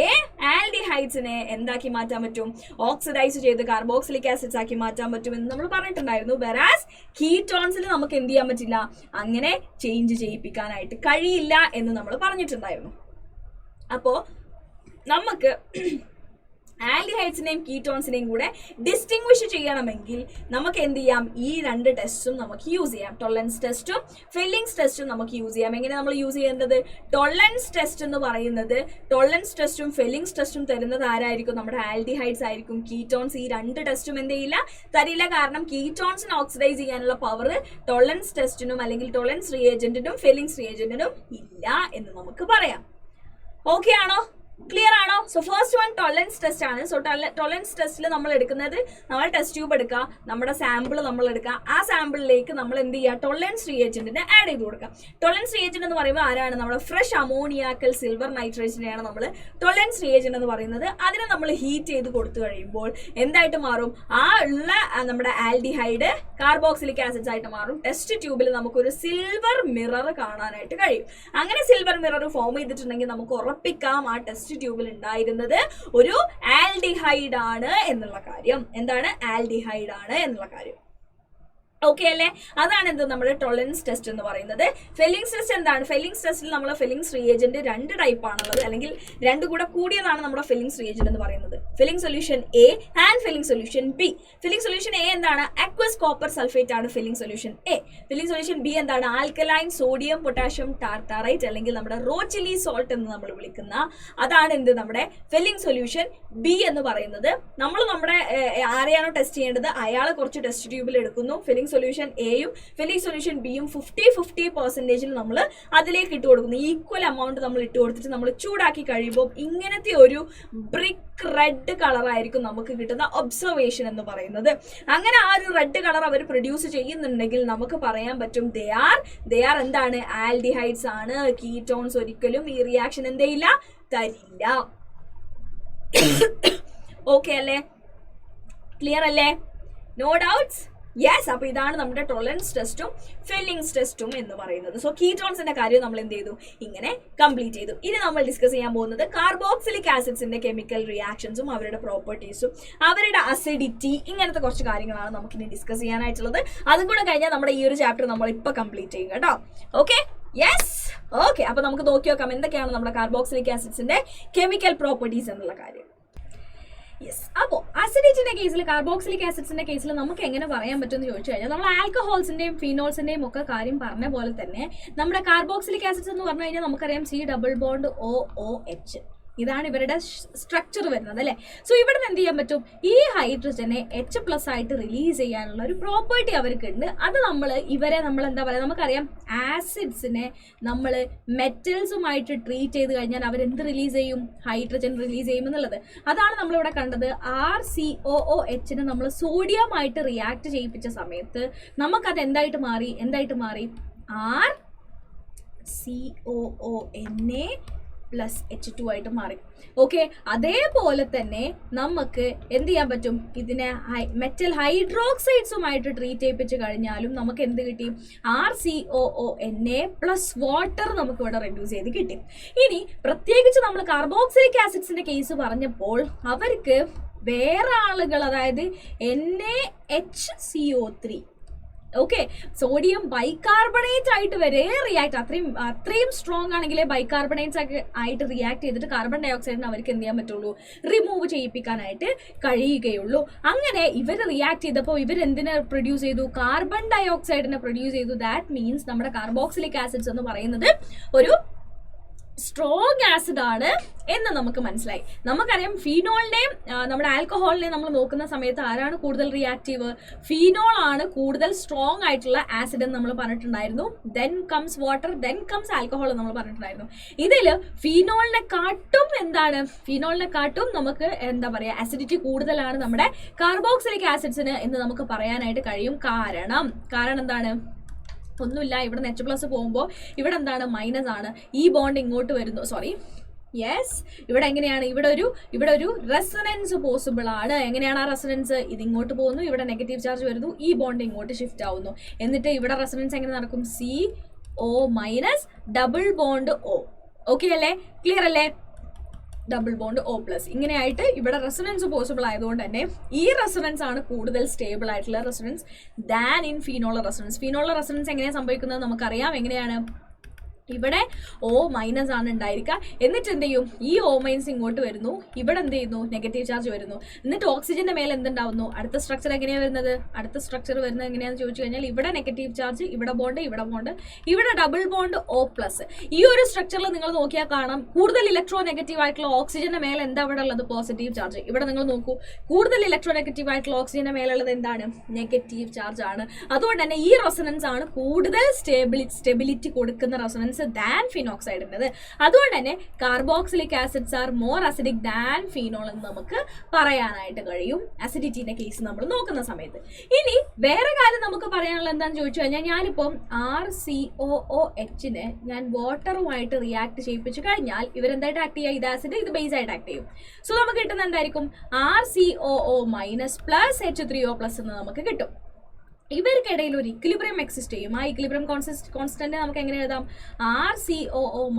ആൽഡിഹൈഡ്സിനെ എന്താക്കി മാറ്റാൻ പറ്റും? ഓക്സിഡൈസ് ചെയ്ത് കാർബോക്സിലിക് ആസിഡ്സ് ആക്കി മാറ്റാൻ പറ്റും എന്ന് നമ്മൾ പറഞ്ഞിട്ടുണ്ടായിരുന്നു. വെറാസ് കീറ്റോൺസിൽ നമുക്ക് എന്ത് ചെയ്യാൻ പറ്റില്ല, അങ്ങനെ ചേഞ്ച് ചെയ്യിപ്പിക്കാനായിട്ട് കഴിയില്ല എന്ന് നമ്മൾ പറഞ്ഞിട്ടുണ്ടായിരുന്നു. അപ്പോൾ നമുക്ക് ആൽഡിഹൈഡ്സിനെയും കീറ്റോൺസിനെയും കൂടെ ഡിസ്റ്റിങ്വിഷ് ചെയ്യണമെങ്കിൽ നമുക്ക് എന്ത് ചെയ്യാം? ഈ 2 ടെസ്റ്റും നമുക്ക് യൂസ് ചെയ്യാം. ടോളറൻസ് ടെസ്റ്റും ഫില്ലിങ്സ് ടെസ്റ്റും നമുക്ക് യൂസ് ചെയ്യാം. എങ്ങനെ നമ്മൾ യൂസ് ചെയ്യേണ്ടത്? ടോളറൻസ് ടെസ്റ്റ് എന്ന് പറയുന്നത്, ടോളറൻസ് ടെസ്റ്റും ഫില്ലിങ്സ് ടെസ്റ്റും തരുന്നത് ആരായിരിക്കും? നമ്മുടെ ആൽഡിഹൈഡ്സ് ആയിരിക്കും. കീറ്റോൺസ് ഈ 2 ടെസ്റ്റും എന്ത് ചെയ്യില്ല, തരില്ല. കാരണം കീറ്റോൺസിന് ഓക്സിഡൈസ് ചെയ്യാനുള്ള പവർ ടോളറൻസ് ടെസ്റ്റിനും അല്ലെങ്കിൽ ടോളറൻസ് റിയേജന്റിനും ഫില്ലിങ്സ് റിയേജന്റിനും ഇല്ല എന്ന് നമുക്ക് പറയാം. ഓക്കെ ആണോ? ക്ലിയർ ആണോ? So first one tolerance test ആണ്. സോ ടോളറൻസ് ടെസ്റ്റിൽ നമ്മൾ എടുക്കുന്നത്, നമ്മൾ ടെസ്റ്റ് ട്യൂബ് എടുക്കുക, നമ്മുടെ സാമ്പിൾ നമ്മൾ എടുക്കുക. ആ സാമ്പിളിലേക്ക് നമ്മൾ എന്ത് ചെയ്യുക? ടോളറൻസ് റിയേജന്റിനെ ആഡ് ചെയ്ത് കൊടുക്കുക. ടോളറൻസ് റിയേജന്റ് എന്ന് പറയുമ്പോൾ ആരാണ്? നമ്മുടെ ഫ്രഷ് അമോണിയാക്കൽ സിൽവർ നൈട്രേറ്റിനെയാണ് നമ്മൾ ടോളറൻസ് റിയേജന്റ് എന്ന് പറയുന്നത്. അതിനെ നമ്മൾ ഹീറ്റ് ചെയ്ത് കൊടുത്തു കഴിയുമ്പോൾ എന്തായിട്ട് മാറും? ആ ഉള്ള നമ്മുടെ ആൽഡിഹൈഡ് കാർബോക്സിലിക് ആസിഡ്സ് ആയിട്ട് മാറും. ടെസ്റ്റ് ട്യൂബിൽ നമുക്കൊരു സിൽവർ മിറർ കാണാനായിട്ട് കഴിയും. അങ്ങനെ സിൽവർ മിറർ ഫോം ചെയ്തിട്ടുണ്ടെങ്കിൽ നമുക്ക് ഉറപ്പിക്കാം ആ ടെസ്റ്റ് ട്യൂബിൽ ഉണ്ടായിരുന്നത് ഒരു ആൽഡിഹൈഡ് ആണ് എന്നുള്ള കാര്യം. എന്താണ്? ആൽഡിഹൈഡ് ആണ് എന്നുള്ള കാര്യം. ഓക്കെ അല്ലേ? അതാണ് എന്ത് നമ്മുടെ ടോളറൻസ് ടെസ്റ്റ് എന്ന് പറയുന്നത്. ഫെല്ലിങ്സ് ടെസ്റ്റ് എന്താണ്? ഫെല്ലിങ്സ് ടെസ്റ്റിൽ നമ്മൾ ഫെല്ലിങ്സ് റിയേജന്റ് 2 ടൈപ്പ് ആണുള്ളത്, അല്ലെങ്കിൽ 2 കൂടെ കൂടിയതാണ് നമ്മുടെ ഫെല്ലിങ്സ് റിയേജന്റ് എന്ന് പറയുന്നത്. Filling solution A and filling solution B. Filling solution A എന്താണ്? അക്വസ് കോപ്പർ സൾഫേറ്റ് ആണ് filling solution A. Filling solution B എന്താണ്? ആൽക്കലൈൻ സോഡിയം പൊട്ടാഷ്യം ടാർട്ടാറൈറ്റ്, അല്ലെങ്കിൽ നമ്മുടെ റോച്ചിലി സോൾട്ട് എന്ന് നമ്മൾ വിളിക്കുന്ന അതാണ് എന്ത് നമ്മുടെ ഫില്ലിംഗ് സൊല്യൂഷൻ B എന്ന് പറയുന്നത്. നമ്മൾ നമ്മുടെ ആരെയാണോ ടെസ്റ്റ് ചെയ്യേണ്ടത് അയാളെ കുറച്ച് ടെസ്റ്റ് ട്യൂബിൽ എടുക്കുന്നു. ഫില്ലിംഗ് സൊല്യൂഷൻ എയും ഫില്ലിംഗ് സൊല്യൂഷൻ ബിയും 50-50% നമ്മൾ അതിലേക്ക് ഇട്ട് കൊടുക്കുന്നു. ഈക്വൽ എമൗണ്ട് നമ്മൾ ഇട്ട് കൊടുത്തിട്ട് നമ്മൾ ചൂടാക്കി കഴിയുമ്പോൾ ഇങ്ങനത്തെ ഒരു ബ്രിക്ക് റെഡ് കളർ ആയിരിക്കും നമുക്ക് കിട്ടുന്ന ഒബ്സർവേഷൻ എന്ന് പറയുന്നത്. അങ്ങനെ ആ ഒരു റെഡ് കളർ അവർ പ്രൊഡ്യൂസ് ചെയ്യുന്നുണ്ടെങ്കിൽ നമുക്ക് പറയാൻ പറ്റും ദേ ആർ എന്താണ്? ആൽഡിഹൈഡ്സ് ആണ്. കീറ്റോൺസ് ഒരിക്കലും ഈ റിയാക്ഷൻ എന്തെയില്ല, തരില്ല. ഓക്കെ അല്ലേ? ക്ലിയർ അല്ലേ? No doubts? യെസ്. അപ്പൊ ഇതാണ് നമ്മുടെ ടോളറൻസ് ടെസ്റ്റും ഫില്ലിങ്സ് ടെസ്റ്റും എന്ന് പറയുന്നത്. സോ കീറ്റോൺസിന്റെ കാര്യം നമ്മൾ എന്ത് ചെയ്തു? ഇങ്ങനെ കംപ്ലീറ്റ് ചെയ്തു. ഇനി നമ്മൾ ഡിസ്കസ് ചെയ്യാൻ പോകുന്നത് കാർബോക്സിലിക് ആസിഡ്സിന്റെ കെമിക്കൽ റിയാക്ഷൻസും അവരുടെ പ്രോപ്പർട്ടീസും അവരുടെ അസിഡിറ്റി, ഇങ്ങനത്തെ കുറച്ച് കാര്യങ്ങളാണ് നമുക്ക് ഇനി ഡിസ്കസ് ചെയ്യാനായിട്ടുള്ളത്. അതും കൂടെ കഴിഞ്ഞാൽ നമ്മുടെ ഈ ഒരു ചാപ്റ്റർ നമ്മൾ ഇപ്പൊ കംപ്ലീറ്റ് ചെയ്യും കേട്ടോ. Okay, yes. ഓക്കെ, അപ്പൊ നമുക്ക് നോക്കി നോക്കാം എന്തൊക്കെയാണ് നമ്മുടെ കാർബോക്സിലിക് ആസിഡ്സിന്റെ കെമിക്കൽ പ്രോപ്പർട്ടീസ് എന്നുള്ള കാര്യം. യെസ്. അപ്പോൾ അസിഡിറ്റിന്റെ കേസിൽ, കാർബോക്സിലിക് ആസിഡ്സിന്റെ കേസിൽ നമുക്ക് എങ്ങനെ പറയാൻ പറ്റുമെന്ന് ചോദിച്ചു കഴിഞ്ഞാൽ, നമ്മൾ ആൽക്കഹോൾസിന്റെയും ഫിനോൾസിന്റെയും ഒക്കെ കാര്യം പറഞ്ഞ പോലെ തന്നെ നമ്മുടെ കാർബോക്സിലിക് ആസിഡ്സ് എന്ന് പറഞ്ഞു കഴിഞ്ഞാൽ നമുക്കറിയാം C ഡബിൾ ബോണ്ട് OOH. ഇതാണ് ഇവരുടെ സ്ട്രക്ചർ വരുന്നത് അല്ലേ. സോ ഇവിടെ നിന്ന് എന്ത് ചെയ്യാൻ പറ്റും? ഈ ഹൈഡ്രജനെ H+ ആയിട്ട് റിലീസ് ചെയ്യാനുള്ള ഒരു പ്രോപ്പർട്ടി അവർക്കുണ്ട്. അത് നമ്മൾ എന്താ പറയുക, നമുക്കറിയാം ആസിഡ്സിനെ നമ്മൾ മെറ്റൽസുമായിട്ട് ട്രീറ്റ് ചെയ്ത് കഴിഞ്ഞാൽ അവരെന്ത് റിലീസ് ചെയ്യും? ഹൈഡ്രജൻ റിലീസ് ചെയ്യും എന്നുള്ളത്. അതാണ് നമ്മളിവിടെ കണ്ടത്. RCOOHനെ നമ്മൾ സോഡിയമായിട്ട് റിയാക്ട് ചെയ്യിപ്പിച്ച സമയത്ത് നമുക്കത് എന്തായിട്ട് മാറി? RCOONA പ്ലസ് H2 ആയിട്ട് മാറി. ഓക്കെ, അതേപോലെ തന്നെ നമുക്ക് എന്ത് ചെയ്യാൻ പറ്റും, ഇതിനെ മെറ്റൽ ഹൈഡ്രോക്സൈഡ്സുമായിട്ട് ട്രീറ്റ് ചെയ്യിപ്പിച്ച് കഴിഞ്ഞാലും നമുക്ക് എന്ത് കിട്ടി, RCOONA പ്ലസ് വാട്ടർ നമുക്ക് ഇവിടെ റെഡ്യൂസ് ചെയ്ത് കിട്ടി. ഇനി പ്രത്യേകിച്ച് നമ്മൾ കാർബോക്സിലിക് ആസിഡ്സിന്റെ കേസ് പറഞ്ഞപ്പോൾ അവർക്ക് വേറെ ആളുകൾ, അതായത് NaHCO3, ഓക്കെ, സോഡിയം ബൈകാർബണേറ്റ് ആയിട്ട് വരെ റിയാക്ട്, അത്രയും സ്ട്രോങ് ആണെങ്കിലേ ബൈകാർബണേറ്റ്സ് ഒക്കെ ആയിട്ട് റിയാക്ട് ചെയ്തിട്ട് കാർബൺ ഡൈ ഓക്സൈഡിന് അവർക്ക് എന്ത് ചെയ്യാൻ പറ്റുള്ളൂ, റിമൂവ് ചെയ്യിപ്പിക്കാനായിട്ട് കഴിയുകയുള്ളൂ. അങ്ങനെ ഇവർ റിയാക്ട് ചെയ്തപ്പോൾ ഇവരെന്തിനെ പ്രൊഡ്യൂസ് ചെയ്തു, കാർബൺ ഡൈ ഓക്സൈഡിനെ പ്രൊഡ്യൂസ് ചെയ്തു. ദാറ്റ് മീൻസ് നമ്മുടെ കാർബോക്സിലിക് ആസിഡ്സ് എന്ന് പറയുന്നത് ഒരു സ്ട്രോങ് ആസിഡ് ആണ് എന്ന് നമുക്ക് മനസ്സിലായി. നമുക്കറിയാം ഫീനോളിനെയും നമ്മുടെ ആൽക്കഹോളിനെയും നമ്മൾ നോക്കുന്ന സമയത്ത് ആരാണ് കൂടുതൽ റിയാക്റ്റീവ്, ഫീനോൾ ആണ് കൂടുതൽ സ്ട്രോങ് ആയിട്ടുള്ള ആസിഡ് എന്ന് നമ്മൾ പറഞ്ഞിട്ടുണ്ടായിരുന്നു. Then comes water, then comes alcohol എന്ന് നമ്മൾ പറഞ്ഞിട്ടുണ്ടായിരുന്നു. ഇതിൽ ഫീനോളിനെ കാട്ടും നമുക്ക് എന്താ പറയുക, അസിഡിറ്റി കൂടുതലാണ് നമ്മുടെ കാർബോക്സിലിക് ആസിഡ്സിന് എന്ന് നമുക്ക് പറയാനായിട്ട് കഴിയും. കാരണം എന്താണ്, ഒന്നുമില്ല, ഇവിടെ H+ പോകുമ്പോൾ ഇവിടെ എന്താണ്, മൈനസ് ആണ്. ഈ ബോണ്ട് ഇങ്ങോട്ട് വരുന്നു, ഇവിടെ എങ്ങനെയാണ്, ഇവിടെ ഒരു റെസൊനൻസ് പോസിബിൾ ആണ്. എങ്ങനെയാണ് ആ റെസൊനൻസ്, ഇത് ഇങ്ങോട്ട് പോകുന്നു, ഇവിടെ നെഗറ്റീവ് ചാർജ് വരുന്നു, ഈ ബോണ്ട് ഇങ്ങോട്ട് ഷിഫ്റ്റ് ആവുന്നു. എന്നിട്ട് ഇവിടെ റെസൊനൻസ് എങ്ങനെ നടക്കും, CO- double bond O. Okay അല്ലേ, ക്ലിയർ അല്ലേ, ഡബിൾ ബോണ്ട് O+. ഇങ്ങനെയായിട്ട് ഇവിടെ റെസൊനൻസ് പോസിബിൾ ആയതുകൊണ്ട് തന്നെ ഈ റെസൊനൻസ് ആണ് കൂടുതൽ സ്റ്റേബിൾ ആയിട്ടുള്ള resonance than in phenolate resonance. Phenolate resonance എങ്ങനെയാണ് സംഭവിക്കുന്നത് നമുക്കറിയാം. എങ്ങനെയാണ്, ഇവിടെ O- ആണ് ഉണ്ടായിരിക്കുക. എന്നിട്ട് എന്ത് ചെയ്യും, ഈ O- ഇങ്ങോട്ട് വരുന്നു, ഇവിടെ എന്ത് ചെയ്യുന്നു, നെഗറ്റീവ് ചാർജ് വരുന്നു. എന്നിട്ട് ഓക്സിജന്റെ മേലെ എന്തുണ്ടാവുന്നു, അടുത്ത സ്ട്രക്ചർ എങ്ങനെയാണ് വരുന്നത്, എങ്ങനെയാണെന്ന് ചോദിച്ചു കഴിഞ്ഞാൽ ഇവിടെ നെഗറ്റീവ് ചാർജ്, ഇവിടെ ബോണ്ട്, ഇവിടെ ഡബിൾ ബോണ്ട് O+. ഈ ഒരു സ്ട്രക്ചറിൽ നിങ്ങൾ നോക്കിയാൽ കാണാം കൂടുതൽ ഇലക്ട്രോ നെഗറ്റീവ് ആയിട്ടുള്ള ഓക്സിജന്റെ മേലെ എന്താ ഇവിടെ ഉള്ളത്, പോസിറ്റീവ് ചാർജ്. ഇവിടെ നിങ്ങൾ നോക്കൂ, കൂടുതൽ ഇലക്ട്രോ നെഗറ്റീവ് ആയിട്ടുള്ള ഓക്സിജന്റെ മേലുള്ളത് എന്താണ്, നെഗറ്റീവ് ചാർജ് ആണ്. അതുകൊണ്ട് തന്നെ ഈ റെസൊനൻസ് ആണ് കൂടുതൽ സ്റ്റെബിലിറ്റി കൊടുക്കുന്ന റെസൊനൻസ് ദാൻ ഫിനോക്സൈഡിൻ്റെത്. അതുകൊണ്ട് തന്നെ carboxylic acids are more acidic than phenol എന്ന് നമുക്ക് പറയാനായിട്ട് കഴിയും അസിഡിറ്റിന്റെ കേസ് നമ്മൾ നോക്കുന്ന സമയത്ത്. ഇനി വേറെ കാര്യം നമുക്ക് പറയാനുള്ളത് എന്താണെന്ന് ചോദിച്ചു കഴിഞ്ഞാൽ, ഞാനിപ്പം RCOOHനെ ഞാൻ വാട്ടറുമായിട്ട് റിയാക്ട് ചെയ്യിപ്പിച്ചു കഴിഞ്ഞാൽ ഇവരെന്തായിട്ട് ആക്ട് ചെയ്യുക, ഇത് ആസിഡ്, ഇത് ബേസ് ആയിട്ട് ആക്ട് ചെയ്യും. സോ നമുക്ക് കിട്ടുന്ന എന്തായിരിക്കും, RCOO- പ്ലസ് H3O+ എന്ന് നമുക്ക് കിട്ടും. ഇവർക്കിടയിൽ ഒരു ഇക്വിലിബ്രിയം എക്സിസ്റ്റ് ചെയ്യും. ആ ഇക്വിലിബ്രിയം കോൺസ്റ്റന്റ് നമുക്ക് എങ്ങനെ എഴുതാം, RCOO-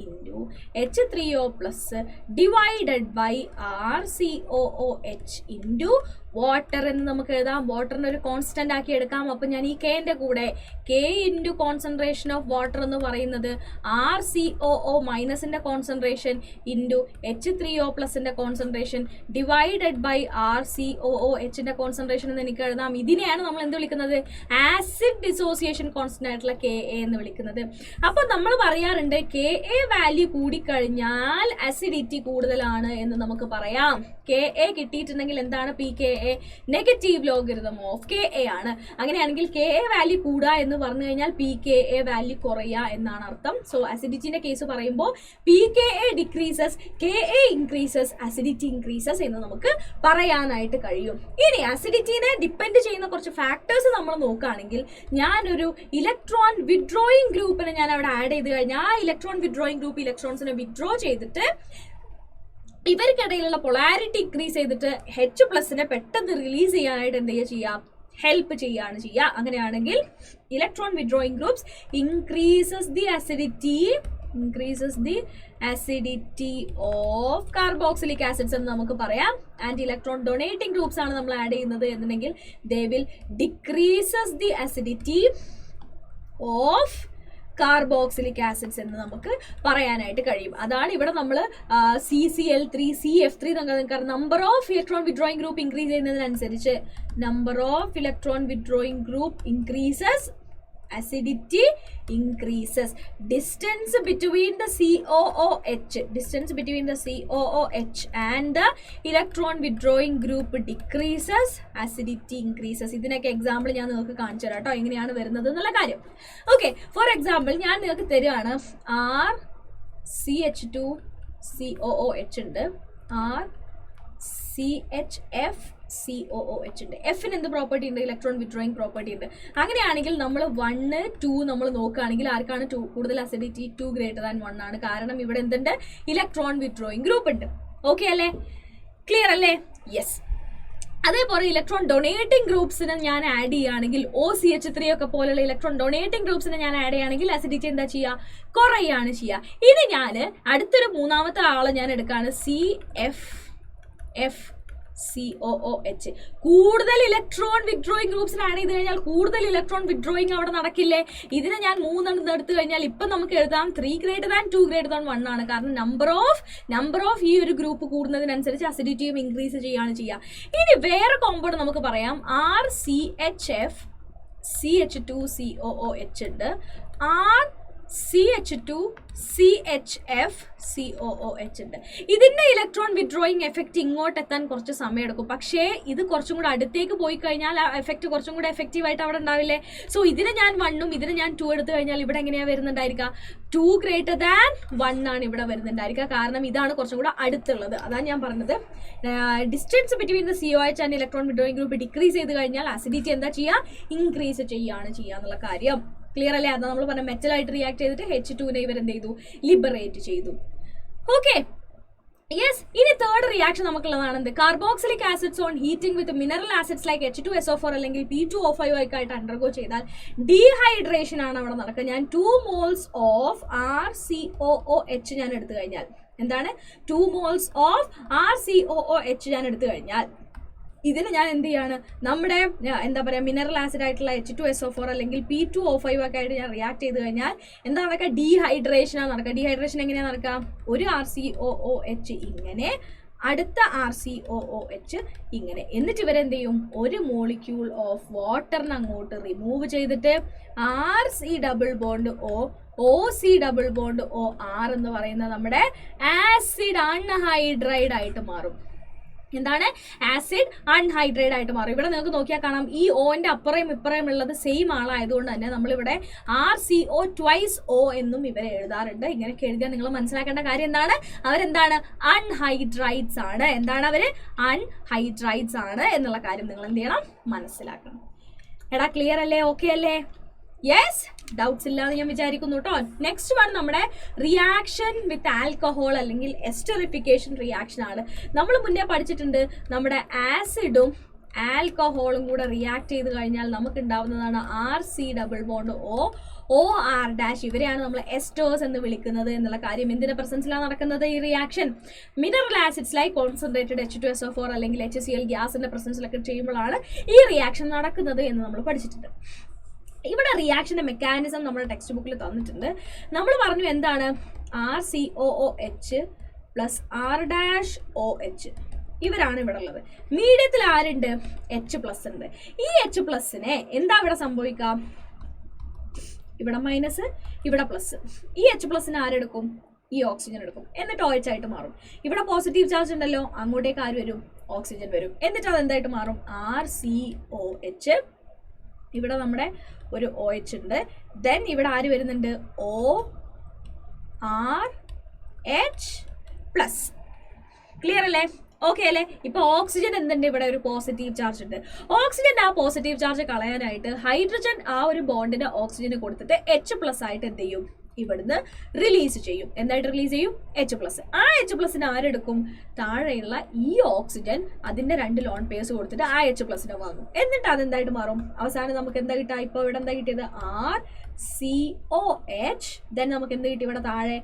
into H3O+ divided by RCOOH into water എന്ന് നമുക്ക് എഴുതാം. വാട്ടറിന് ഒരു കോൺസ്റ്റന്റ് ആക്കി എടുക്കാം. അപ്പം ഞാൻ ഈ കെന്റെ കൂടെ K into concentration of water എന്ന് RCOO- concentration into H3O+ concentration divided by RCOOH concentration എന്ന് എനിക്ക് എഴുതാം. ഇതിനെയാണ് നമ്മൾ എന്ത് വിളിക്കുന്നത്, ആസിഡ് ഡിസോസിയേഷൻ കോൺസ്റ്റന്റ് ആയിട്ടുള്ള Ka എന്ന് വിളിക്കുന്നത്. അപ്പോൾ നമ്മൾ പറയാറുണ്ട് Ka വാല്യൂ കൂടിക്കഴിഞ്ഞാൽ അസിഡിറ്റി കൂടുതലാണ് എന്ന് നമുക്ക് പറയാം. Ka കിട്ടിയിട്ടുണ്ടെങ്കിൽ എന്താണ്, pKa negative logarithm of Ka ആണ്. അങ്ങനെയാണെങ്കിൽ Ka വാല്യൂ കൂടുക എന്ന് പറഞ്ഞു കഴിഞ്ഞാൽ pKa വാല്യൂ കുറയുക എന്നാണ് അർത്ഥം. സോ അസിഡിറ്റിന്റെ കേസ് പറയുമ്പോൾ pKa decreases, Ka increases, acidity increases എന്ന് നമുക്ക് പറയാനായിട്ട് കഴിയും. ഇനി അസിഡിറ്റിനെ ഡിപ്പെൻഡ് ചെയ്യുന്ന കുറച്ച് ഫാക്ടേഴ്സ് നമ്മൾ നോക്കുകയാണെങ്കിൽ, ഞാനൊരു ഇലക്ട്രോൺ വിഡ്രോയിങ് ഗ്രൂപ്പിനെ ഞാൻ അവിടെ ആഡ് ചെയ്ത് കഴിഞ്ഞാൽ ആ ഇലക്ട്രോൺ വിഡ്രോയിങ് ഗ്രൂപ്പ് ഇലക്ട്രോൺസിനെ വിഡ്രോ ചെയ്തിട്ട് ഇവർക്കിടയിലുള്ള പൊളാരിറ്റി ഇൻക്രീസ് ചെയ്തിട്ട് H+ പെട്ടെന്ന് റിലീസ് ചെയ്യാനായിട്ട് എന്ത് ചെയ്യാം, ഹെൽപ്പ് ചെയ്യുകയാണ് ചെയ്യുക. അങ്ങനെയാണെങ്കിൽ electron withdrawing groups increases the acidity of carboxylic acids എന്ന് നമുക്ക് പറയാം. ആൻഡ് ഇലക്ട്രോൺ ഡൊണേറ്റിംഗ് ഗ്രൂപ്പ്സ് ആണ് നമ്മൾ ആഡ് ചെയ്യുന്നത് എന്നുണ്ടെങ്കിൽ they will decreases the acidity of carboxylic acids എന്ന് നമുക്ക് പറയാനായിട്ട് കഴിയും. അതാണ് ഇവിടെ നമ്മൾ CCl3 CF3 number of electron withdrawing group increase ചെയ്യുന്നതിനനുസരിച്ച് number of electron withdrawing group increases, acidity increases. Distance between the COOH and the electron withdrawing group decreases, acidity increases. ഇതിനൊക്കെ example ഞാൻ നിങ്ങൾക്ക് കാണിച്ചു തരാം കേട്ടോ, എങ്ങനെയാണ് വരുന്നത് എന്നുള്ള കാര്യം. ഓക്കെ, ഫോർ എക്സാമ്പിൾ ഞാൻ നിങ്ങൾക്ക് തരുവാണ്, RCH2COOH ഉണ്ട്, RCHF COOH ഉണ്ട്. എഫിന് എന്ത് പ്രോപ്പർട്ടി ഉണ്ട്? ഇലക്ട്രോൺ വിത്ഡ്രോയിങ് പ്രോപ്പർട്ടി ഉണ്ട്. അങ്ങനെയാണെങ്കിൽ നമ്മൾ 1, 2 നമ്മൾ നോക്കുകയാണെങ്കിൽ ആർക്കാണ് കൂടുതൽ അസിഡിറ്റി? 2 > 1 ആണ്. കാരണം ഇവിടെ എന്തുണ്ട്? ഇലക്ട്രോൺ വിത്ഡ്രോയിങ് ഗ്രൂപ്പ് ഉണ്ട്. ഓക്കെ അല്ലേ? ക്ലിയർ അല്ലേ? യെസ്. അതേപോലെ ഇലക്ട്രോൺ ഡൊണേറ്റിംഗ് ഗ്രൂപ്പ്സിന് ഞാൻ ആഡ് ചെയ്യുകയാണെങ്കിൽ OCH3 ഒക്കെ പോലുള്ള ഇലക്ട്രോൺ ഡൊണേറ്റിംഗ് ഗ്രൂപ്പ്സിന് ഞാൻ ആഡ് ചെയ്യുകയാണെങ്കിൽ അസിഡിറ്റി എന്താ ചെയ്യുക? കുറയാണ് ചെയ്യുക. ഇനി ഞാൻ അടുത്തൊരു മൂന്നാമത്തെ ആള് ഞാൻ എടുക്കുകയാണ്, CFF-COOH. കൂടുതൽ ഇലക്ട്രോൺ വിത്ഡ്രോയിങ് ഗ്രൂപ്പ്സിന് ആഡ് ചെയ്ത് കഴിഞ്ഞാൽ കൂടുതൽ ഇലക്ട്രോൺ വിത്ഡ്രോയിങ് അവിടെ നടക്കില്ലേ? ഇതിനെ ഞാൻ 3 എടുത്തു കഴിഞ്ഞാൽ ഇപ്പം നമുക്ക് എഴുതാം 3 > 2 > 1 ആണ്. കാരണം നമ്പർ ഓഫ് ഈ ഒരു ഗ്രൂപ്പ് കൂടുന്നതിനനുസരിച്ച് അസിഡിറ്റിയും ഇൻക്രീസ് ചെയ്യുകയാണ് ചെയ്യുക. ഇനി വേറെ കോമ്പൗണ്ട് നമുക്ക് പറയാം, RCHF-CH2COOH ഉണ്ട്, RCH2CHF-COOH ഉണ്ട്. ഇതിന്റെ ഇലക്ട്രോൺ വിത്ഡ്രോയിങ് എഫക്റ്റ് ഇങ്ങോട്ട് എത്താൻ കുറച്ച് സമയം എടുക്കും. പക്ഷേ ഇത് കുറച്ചും കൂടെ അടുത്തേക്ക് പോയി കഴിഞ്ഞാൽ ആ എഫക്റ്റ് കുറച്ചും കൂടെ എഫക്റ്റീവായിട്ട് അവിടെ ഉണ്ടാവില്ലേ? സോ ഇതിന് ഞാൻ 1ഉം ഇതിന് ഞാൻ 2 എടുത്തു കഴിഞ്ഞാൽ ഇവിടെ എങ്ങനെയാണ് വരുന്നുണ്ടായിരിക്കുക? 2 > 1 ആണ് ഇവിടെ വരുന്നുണ്ടായിരിക്കുക. കാരണം ഇതാണ് കുറച്ചും കൂടെ അടുത്തുള്ളത്. അതാണ് ഞാൻ പറഞ്ഞത്, distance between the COH and electron withdrawing group decrease ചെയ്ത് കഴിഞ്ഞാൽ അസിഡിറ്റി എന്താ ചെയ്യുക? ഇൻക്രീസ് ചെയ്യുക എന്നുള്ള കാര്യം ക്ലിയർ അല്ലേ? അതാ നമ്മൾ പറഞ്ഞ മെറ്റലായിട്ട് റിയാക്ട് ചെയ്തിട്ട് H2നെ ഇവരെന്ത് ചെയ്തു? ലിബറേറ്റ് ചെയ്തു. Okay, yes. ഇനി തേർഡ് റിയാക്ഷൻ നമുക്കുള്ളതാണ് എന്ത്? Carboxylic acids on heating with mineral acids like H2SO4 അല്ലെങ്കിൽ P2O5 ആയിട്ട് അണ്ടർഗോ ചെയ്താൽ ഡീഹൈഡ്രേഷൻ ആണ് അവിടെ നടക്കുക. ഞാൻ 2 moles ഓഫ് RCOOH ഞാൻ എടുത്തു കഴിഞ്ഞാൽ എന്താണ്? 2 moles ഓഫ് RCOOH ഞാൻ എടുത്തു കഴിഞ്ഞാൽ ഇതിന് ഞാൻ എന്ത് ചെയ്യാണ്? നമ്മുടെ എന്താ പറയുക, മിനറൽ ആസിഡ് ആയിട്ടുള്ള H2SO4 അല്ലെങ്കിൽ P2O5 ഒക്കെ ആയിട്ട് ഞാൻ റിയാക്ട് ചെയ്ത് കഴിഞ്ഞാൽ എന്താ നടക്കുക? ഡീഹൈഡ്രേഷനാണ് നടക്കുക. ഡീഹൈഡ്രേഷൻ എങ്ങനെയാണ് നടക്കുക? ഒരു RCOOH ഇങ്ങനെ, അടുത്ത RCOOH ഇങ്ങനെ, എന്നിട്ട് ഇവരെന്ത് ചെയ്യും? ഒരു മോളിക്യൂൾ ഓഫ് വാട്ടറിന് അങ്ങോട്ട് റിമൂവ് ചെയ്തിട്ട് RC double bond OC double bond OR എന്ന് പറയുന്ന നമ്മുടെ ആസിഡ് അൺഹൈഡ്രൈഡ് ആയിട്ട് മാറും. എന്താണ്? ആസിഡ് അൺഹൈഡ്രേറ്റ് ആയിട്ട് മാറും. ഇവിടെ നിങ്ങൾക്ക് നോക്കിയാൽ കാണാം, ഈ ഓന്റെ അപ്പുറയും ഇപ്പുറയും ഉള്ളത് സെയിം ആളായതുകൊണ്ട് തന്നെ നമ്മളിവിടെ RCO2O എന്നും ഇവരെ എഴുതാറുണ്ട്. ഇങ്ങനെയൊക്കെ എഴുതിയാൽ നിങ്ങൾ മനസ്സിലാക്കേണ്ട കാര്യം എന്താണ്? അവരെന്താണ്? അൺഹൈഡ്രൈറ്റ്സ് ആണ്. എന്താണ് അവര്? അൺഹൈഡ്രൈറ്റ്സ് ആണ് എന്നുള്ള കാര്യം നിങ്ങൾ എന്ത് ചെയ്യണം? മനസ്സിലാക്കണം. എടാ ക്ലിയർ അല്ലേ? ഓക്കെ അല്ലേ? യെസ്, ഡൗട്ട്സ് ഇല്ലാതെ ഞാൻ വിചാരിക്കുന്നു കേട്ടോ. നെക്സ്റ്റ് വൺ നമ്മുടെ റിയാക്ഷൻ വിത്ത് ആൽക്കഹോൾ അല്ലെങ്കിൽ എസ്റ്ററിഫിക്കേഷൻ റിയാക്ഷൻ ആണ്. നമ്മൾ മുന്നേ പഠിച്ചിട്ടുണ്ട്, നമ്മുടെ ആസിഡും ആൽക്കഹോളും കൂടെ റിയാക്ട് ചെയ്ത് കഴിഞ്ഞാൽ നമുക്ക് ഉണ്ടാവുന്നതാണ് RC ഡബിൾ ബോണ്ട് OR'. ഇവരെയാണ് നമ്മൾ എസ്റ്റേഴ്സ് എന്ന് വിളിക്കുന്നത് എന്നുള്ള കാര്യം എന്തിന്റെ പ്രസൻസിലാണ് നടക്കുന്നത്? ഈ reaction mineral acids like concentrated H2SO4 അല്ലെങ്കിൽ HCl ഗ്യാസിന്റെ പ്രസൻസിലൊക്കെ ചെയ്യുമ്പോഴാണ് ഈ റിയാക്ഷൻ നടക്കുന്നത് എന്ന് നമ്മൾ പഠിച്ചിട്ടുണ്ട്. ഇവിടെ റിയാക്ഷന്റെ മെക്കാനിസം നമ്മുടെ ടെക്സ്റ്റ് ബുക്കിൽ തന്നിട്ടുണ്ട്. നമ്മൾ പറഞ്ഞു എന്താണ്? RCOOH പ്ലസ് R'OH ഇവരാണ് ഇവിടെ ഉള്ളത്. മീഡിയത്തിൽ ആരുണ്ട്? H+ ഉണ്ട്. ഈ H+നെ എന്താ ഇവിടെ സംഭവിക്കാം? ഇവിടെ മൈനസ്, ഇവിടെ പ്ലസ്. ഈ H+നെ ആരെടുക്കും? ഈ ഓക്സിജൻ എടുക്കും. എന്നിട്ട് OH ആയിട്ട് മാറും. ഇവിടെ പോസിറ്റീവ് ചാർജ് ഉണ്ടല്ലോ, അങ്ങോട്ടേക്ക് ആര് വരും? ഓക്സിജൻ വരും. എന്നിട്ട് അത് എന്തായിട്ട് മാറും? RCOH. ഇവിടെ നമ്മുടെ ഒരു OH ഉണ്ട്. ദെൻ ഇവിടെ ആര് വരുന്നുണ്ട്? ORH+. ക്ലിയർ അല്ലേ? ഓക്കെ അല്ലേ? ഇപ്പൊ ഓക്സിജൻ എന്തുണ്ട്? ഇവിടെ ഒരു പോസിറ്റീവ് ചാർജ് ഉണ്ട്. ഓക്സിജന്റെ ആ പോസിറ്റീവ് ചാർജ് കളയാനായിട്ട് ഹൈഡ്രജൻ ആ ഒരു ബോണ്ടിന് ഓക്സിജന് കൊടുത്തിട്ട് H+ ആയിട്ട് എന്ത് ചെയ്യും? ഇവിടുന്ന് റിലീസ് ചെയ്യും. എന്തായിട്ട് റിലീസ് ചെയ്യും? H+. ആ H+നെ ആരെടുക്കും? താഴെയുള്ള ഈ ഓക്സിജൻ അതിന്റെ 2 ലോൺ പെയർസ് കൊടുത്തിട്ട് ആ H+നെ വാങ്ങും. എന്നിട്ട് അതെന്തായിട്ട് മാറും? അവസാനം നമുക്ക് എന്താ കിട്ടുക? ഇപ്പോൾ ഇവിടെ എന്താ കിട്ടിയത്? RCOH. ദെൻ നമുക്ക് എന്ത് കിട്ടി? ഇവിടെ താഴെ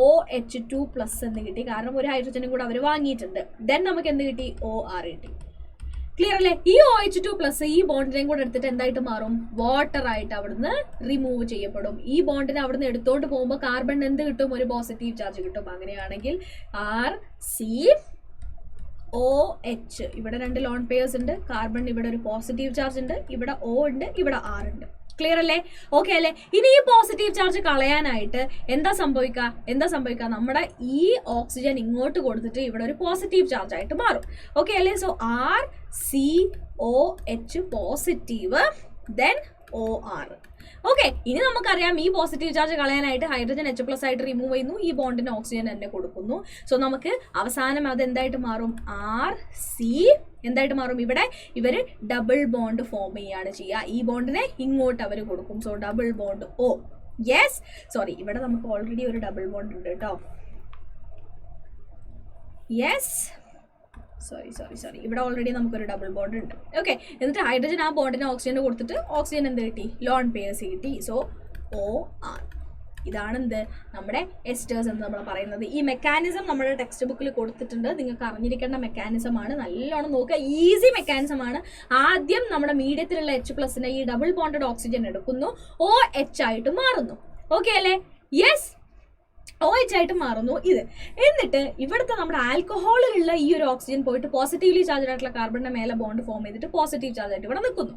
OH2+ എന്ന് കിട്ടി. കാരണം ഒരു ഹൈഡ്രജനും കൂടെ അവർ വാങ്ങിയിട്ടുണ്ട്. ദെൻ നമുക്ക് എന്ത് കിട്ടി? OR കിട്ടി. ക്ലിയർ അല്ലേ? ഈ OH2+ ഈ ബോണ്ടിനെയും കൂടെ എടുത്തിട്ട് എന്തായിട്ട് മാറും? വാട്ടർ ആയിട്ട് അവിടുന്ന് റിമൂവ് ചെയ്യപ്പെടും. ഈ ബോണ്ടിനെ അവിടുന്ന് എടുത്തോണ്ട് പോകുമ്പോൾ കാർബൺ എന്ത് കിട്ടും? ഒരു പോസിറ്റീവ് ചാർജ് കിട്ടും. അങ്ങനെയാണെങ്കിൽ RCOH ഇവിടെ 2 ലോൺ പെയർസ് ഉണ്ട്. കാർബൺ ഇവിടെ ഒരു പോസിറ്റീവ് ചാർജ് ഉണ്ട്. ഇവിടെ O ഉണ്ട്, ഇവിടെ R ഉണ്ട്. ക്ലിയർ അല്ലേ? ഓക്കെ അല്ലേ? ഇനി ഈ പോസിറ്റീവ് ചാർജ് കളയാനായിട്ട് എന്താ സംഭവിക്കുക? നമ്മുടെ ഈ ഓക്സിജൻ ഇങ്ങോട്ട് കൊടുത്തിട്ട് ഇവിടെ ഒരു പോസിറ്റീവ് ചാർജ് ആയിട്ട് മാറും. ഓക്കെ അല്ലേ? So RCOH positive, then OR. Okay, ഇനി നമുക്കറിയാം ഈ പോസിറ്റീവ് ചാർജ് കളയാനായിട്ട് ഹൈഡ്രജൻ H+ ആയിട്ട് റിമൂവ് ചെയ്യുന്നു, ഈ ബോണ്ടിന് ഓക്സിജൻ തന്നെ കൊടുക്കുന്നു. സോ നമുക്ക് അവസാനം അത് എന്തായിട്ട് മാറും? RC എന്തായിട്ട് മാറും? ഇവിടെ ഇവർ ഡബിൾ ബോണ്ട് ഫോം ചെയ്യാണ് ചെയ്യുക. ഈ ബോണ്ടിനെ ഇങ്ങോട്ട് അവർ കൊടുക്കും. So double bond O. Yes, sorry, ഇവിടെ നമുക്ക് ഓൾറെഡി ഒരു ഡബിൾ ബോണ്ട് ഉണ്ട് കേട്ടോ. യെസ്, സോറി, ഇവിടെ ഓൾറെഡി നമുക്കൊരു ഡബിൾ ബോണ്ട് ഉണ്ട്. ഓക്കെ, എന്നിട്ട് ഹൈഡ്രജൻ ആ ബോണ്ടിന് ഓക്സിജൻ കൊടുത്തിട്ട് ഓക്സിജൻ എന്ത് കിട്ടി? ലോൺ പെയർസ് കിട്ടി. So OR. ഇതാണ് എന്ത്? നമ്മുടെ എസ്റ്റേഴ്സ് എന്ന് നമ്മൾ പറയുന്നത്. ഈ മെക്കാനിസം നമ്മുടെ ടെക്സ്റ്റ് ബുക്കിൽ കൊടുത്തിട്ടുണ്ട്, നിങ്ങൾക്ക് അറിഞ്ഞിരിക്കേണ്ട മെക്കാനിസം ആണ്. നല്ലോണം നോക്കുക, ഈസി മെക്കാനിസം ആണ്. ആദ്യം നമ്മുടെ മീഡിയത്തിലുള്ള H+നെ ഈ ഡബിൾ ബോണ്ടഡ് ഓക്സിജൻ എടുക്കുന്നു, OH ആയിട്ട് മാറുന്നു. ഓക്കെ അല്ലേ? യെസ്, OH ആയിട്ട് മാറുന്നു ഇത്. എന്നിട്ട് ഇവിടുത്തെ നമ്മുടെ ആൽക്കഹോളിലുള്ള ഈ ഒരു ഓക്സിജൻ പോയിട്ട് പോസിറ്റീവ്ലി ചാർജ് ആയിട്ടുള്ള കാർബണിന്റെ മേലെ ബോണ്ട് ഫോം ചെയ്തിട്ട് പോസിറ്റീവ് ചാർജ് ആയിട്ട് ഇവിടെ നിൽക്കുന്നു.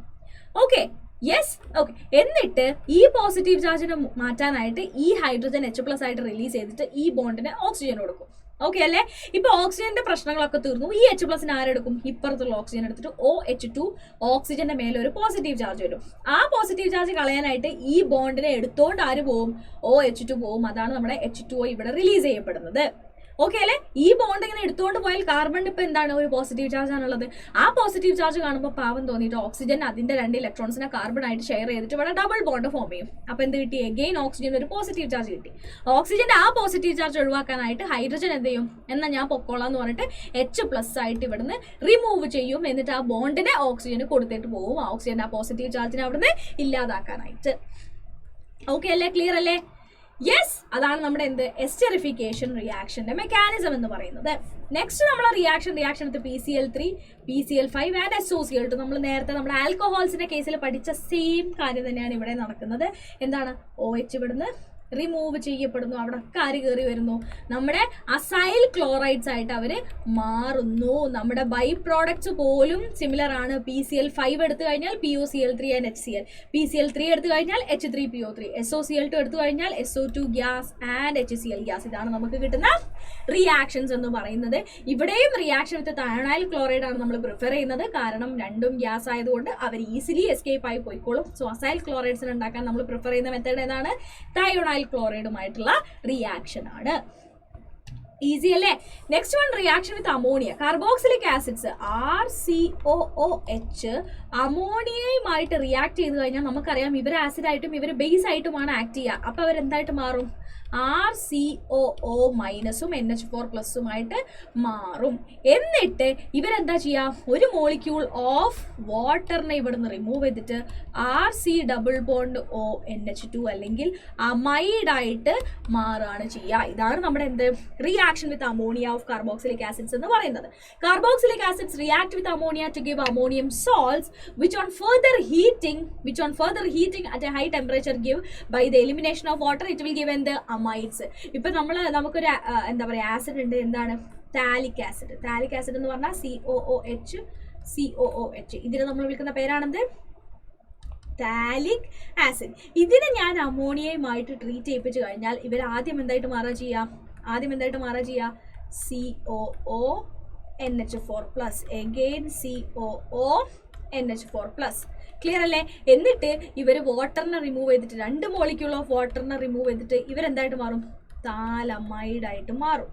Okay, yes, okay. എന്നിട്ട് ഈ പോസിറ്റീവ് ചാർജിനെ മാറ്റാനായിട്ട് ഈ ഹൈഡ്രജൻ H+ ആയിട്ട് റിലീസ് ചെയ്തിട്ട് ഈ ബോണ്ടിന് ഓക്സിജൻ കൊടുക്കും. ഓക്കെ അല്ലേ? ഇപ്പൊ ഓക്സിജന്റെ പ്രശ്നങ്ങളൊക്കെ തീർന്നു. ഈ H+ ആരെടുക്കും? ഇപ്പുറത്തുള്ള ഓക്സിജൻ എടുത്തിട്ട് OH2 ഓക്സിജന്റെ മേലെ ഒരു പോസിറ്റീവ് ചാർജ് വരും. ആ പോസിറ്റീവ് ചാർജ് കളയാനായിട്ട് ഈ ബോണ്ടിനെ എടുത്തോണ്ട് ആര് പോവും? OH2 പോവും. അതാണ് നമ്മുടെ H2O ഇവിടെ റിലീസ് ചെയ്യപ്പെടുന്നത്. ഓക്കെ അല്ലേ? ഈ ബോണ്ട് ഇങ്ങനെ എടുത്തുകൊണ്ട് പോയാൽ കാർബണിന് ഇപ്പൊ എന്താണ്? ഒരു പോസിറ്റീവ് ചാർജ് ആണുള്ളത്. ആ പോസിറ്റീവ് ചാർജ് കാണുമ്പോൾ പാവം തോന്നിയിട്ട് ഓക്സിജൻ അതിന്റെ 2 ഇലക്ട്രോൺസിനെ കാർബൺ ആയിട്ട് ഷെയർ ചെയ്തിട്ട് ഇവിടെ ഡബിൾ ബോണ്ട് ഫോം ചെയ്യും. അപ്പൊ എന്ത് കിട്ടി? അഗെയിൻ ഓക്സിജൻ ഒരു പോസിറ്റീവ് ചാർജ് കിട്ടി. ഓക്സിജന്റെ ആ പോസിറ്റീവ് ചാർജ് ഒഴിവാക്കാനായിട്ട് ഹൈഡ്രജൻ എന്ത് ചെയ്യും? എന്നാൽ ഞാൻ പൊക്കോളാം എന്ന് പറഞ്ഞിട്ട് H+ ആയിട്ട് ഇവിടുന്ന് റിമൂവ് ചെയ്യും. എന്നിട്ട് ആ ബോണ്ടിനെ ഓക്സിജന് കൊടുത്തിട്ട് പോകും, ഓക്സിജൻ ആ പോസിറ്റീവ് ചാർജിനെ അവിടുന്ന് ഇല്ലാതാക്കാനായിട്ട്. ഓക്കെ അല്ലേ? ക്ലിയർ അല്ലേ? യെസ്, അതാണ് നമ്മുടെ എന്ത്? എസ്റ്ററിഫിക്കേഷൻ റിയാക്ഷന്റെ മെക്കാനിസം എന്ന് പറയുന്നത്. നെക്സ്റ്റ് നമ്മളെ റിയാക്ഷൻ എടുത്ത് PCl3, PCl5 ആൻഡ് SOCl2. നമ്മൾ നേരത്തെ നമ്മുടെ ആൽക്കഹോൾസിന്റെ കേസിൽ പഠിച്ച സെയിം കാര്യം തന്നെയാണ് ഇവിടെ നടക്കുന്നത്. എന്താണ്? OH ഇവിടുന്ന് റിമൂവ് ചെയ്യപ്പെടുന്നു, അവിടെ കാരി കയറി വരുന്നു, നമ്മുടെ അസൈൽ ക്ലോറൈഡ്സ് ആയിട്ട് അവർ മാറുന്നു. നമ്മുടെ ബൈ പ്രോഡക്ട്സ് പോലും സിമിലർ ആണ്. PCl5 എടുത്തു കഴിഞ്ഞാൽ POCl3 ആൻഡ് HCl, PCl3 എടുത്തു കഴിഞ്ഞാൽ H3PO3, SOCl2 എടുത്തു കഴിഞ്ഞാൽ SO2 gas and HCl gas. ഇതാണ് നമുക്ക് കിട്ടുന്ന റിയാക്ഷൻസ് എന്ന് പറയുന്നത്. ഇവിടെയും റിയാക്ഷൻ വിത്ത് തയോണൈൽ ക്ലോറൈഡ് ആണ് നമ്മൾ പ്രിഫർ ചെയ്യുന്നത്, കാരണം രണ്ടും ഗ്യാസ് ആയതുകൊണ്ട് അവർ ഈസിലി എസ്കേപ്പ് ആയി പോയിക്കോളും. സോ അസൈൽ ക്ലോറൈഡ്സിന് ഉണ്ടാക്കാൻ നമ്മൾ പ്രിഫർ ചെയ്യുന്ന മെത്തേഡ് ഏതാണ്? തയോണൈൽ ക്ലോറൈഡുമായിട്ടുള്ള റിയാക്ഷൻ ആണ്. ഈസി അല്ലേ? Next one, reaction with ammonia. Carboxylic acids RCOOH അമോണിയയുമായിട്ട് റിയാക്ട് ചെയ്ത് കഴിഞ്ഞാൽ നമുക്കറിയാം ഇവർ ആസിഡ് ആയിട്ടും ഇവർ ബേസ് ആയിട്ടുമാണ് ആക്ട് ചെയ്യുക. അപ്പൊ അവരെന്തായിട്ട് മാറും? RCOO- NH4+ആയിട്ട് മാറും. എന്നിട്ട് ഇവരെന്താ ചെയ്യുക? ഒരു മോളിക്യൂൾ ഓഫ് വാട്ടറിനെ ഇവിടുന്ന് റിമൂവ് ചെയ്തിട്ട് RC ഡബിൾ ബോണ്ട് ONH2 അല്ലെങ്കിൽ അമൈഡായിട്ട് മാറുകയാണ് ചെയ്യുക. ഇതാണ് നമ്മുടെ എന്ത്? Reaction with ammonia of carboxylic acids എന്ന് പറയുന്നത്. Carboxylic acids react with ammonia to give ammonium salts which on further heating at a high temperature give by the elimination of water it will give the amides. ഇപ്പൊ നമുക്കൊരു എന്താ പറയുക acid ഉണ്ട്, എന്താണ്? താലിക് acid. താലിക് acid എന്ന് പറഞ്ഞാൽ COOH. ഇതിനെ നമ്മൾ വിളിക്കുന്ന പേരാണെന്ത്? താലിക് ആസിഡ്. ഇതിനെ ഞാൻ അമോണിയയുമായിട്ട് ട്രീറ്റ് ചെയ്യിപ്പിച്ചു കഴിഞ്ഞാൽ ഇവർ ആദ്യം എന്തായിട്ട് മാറുക ചെയ്യുക? COONH4+, again COONH4+. ക്ലിയർ അല്ലേ? എന്നിട്ട് ഇവർ വാട്ടറിനെ റിമൂവ് ചെയ്തിട്ട് 2 മോളിക്യൂൾ ഓഫ് വാട്ടറിനെ റിമൂവ് ചെയ്തിട്ട് ഇവരെന്തായിട്ട് മാറും? താലമൈഡായിട്ട് മാറും.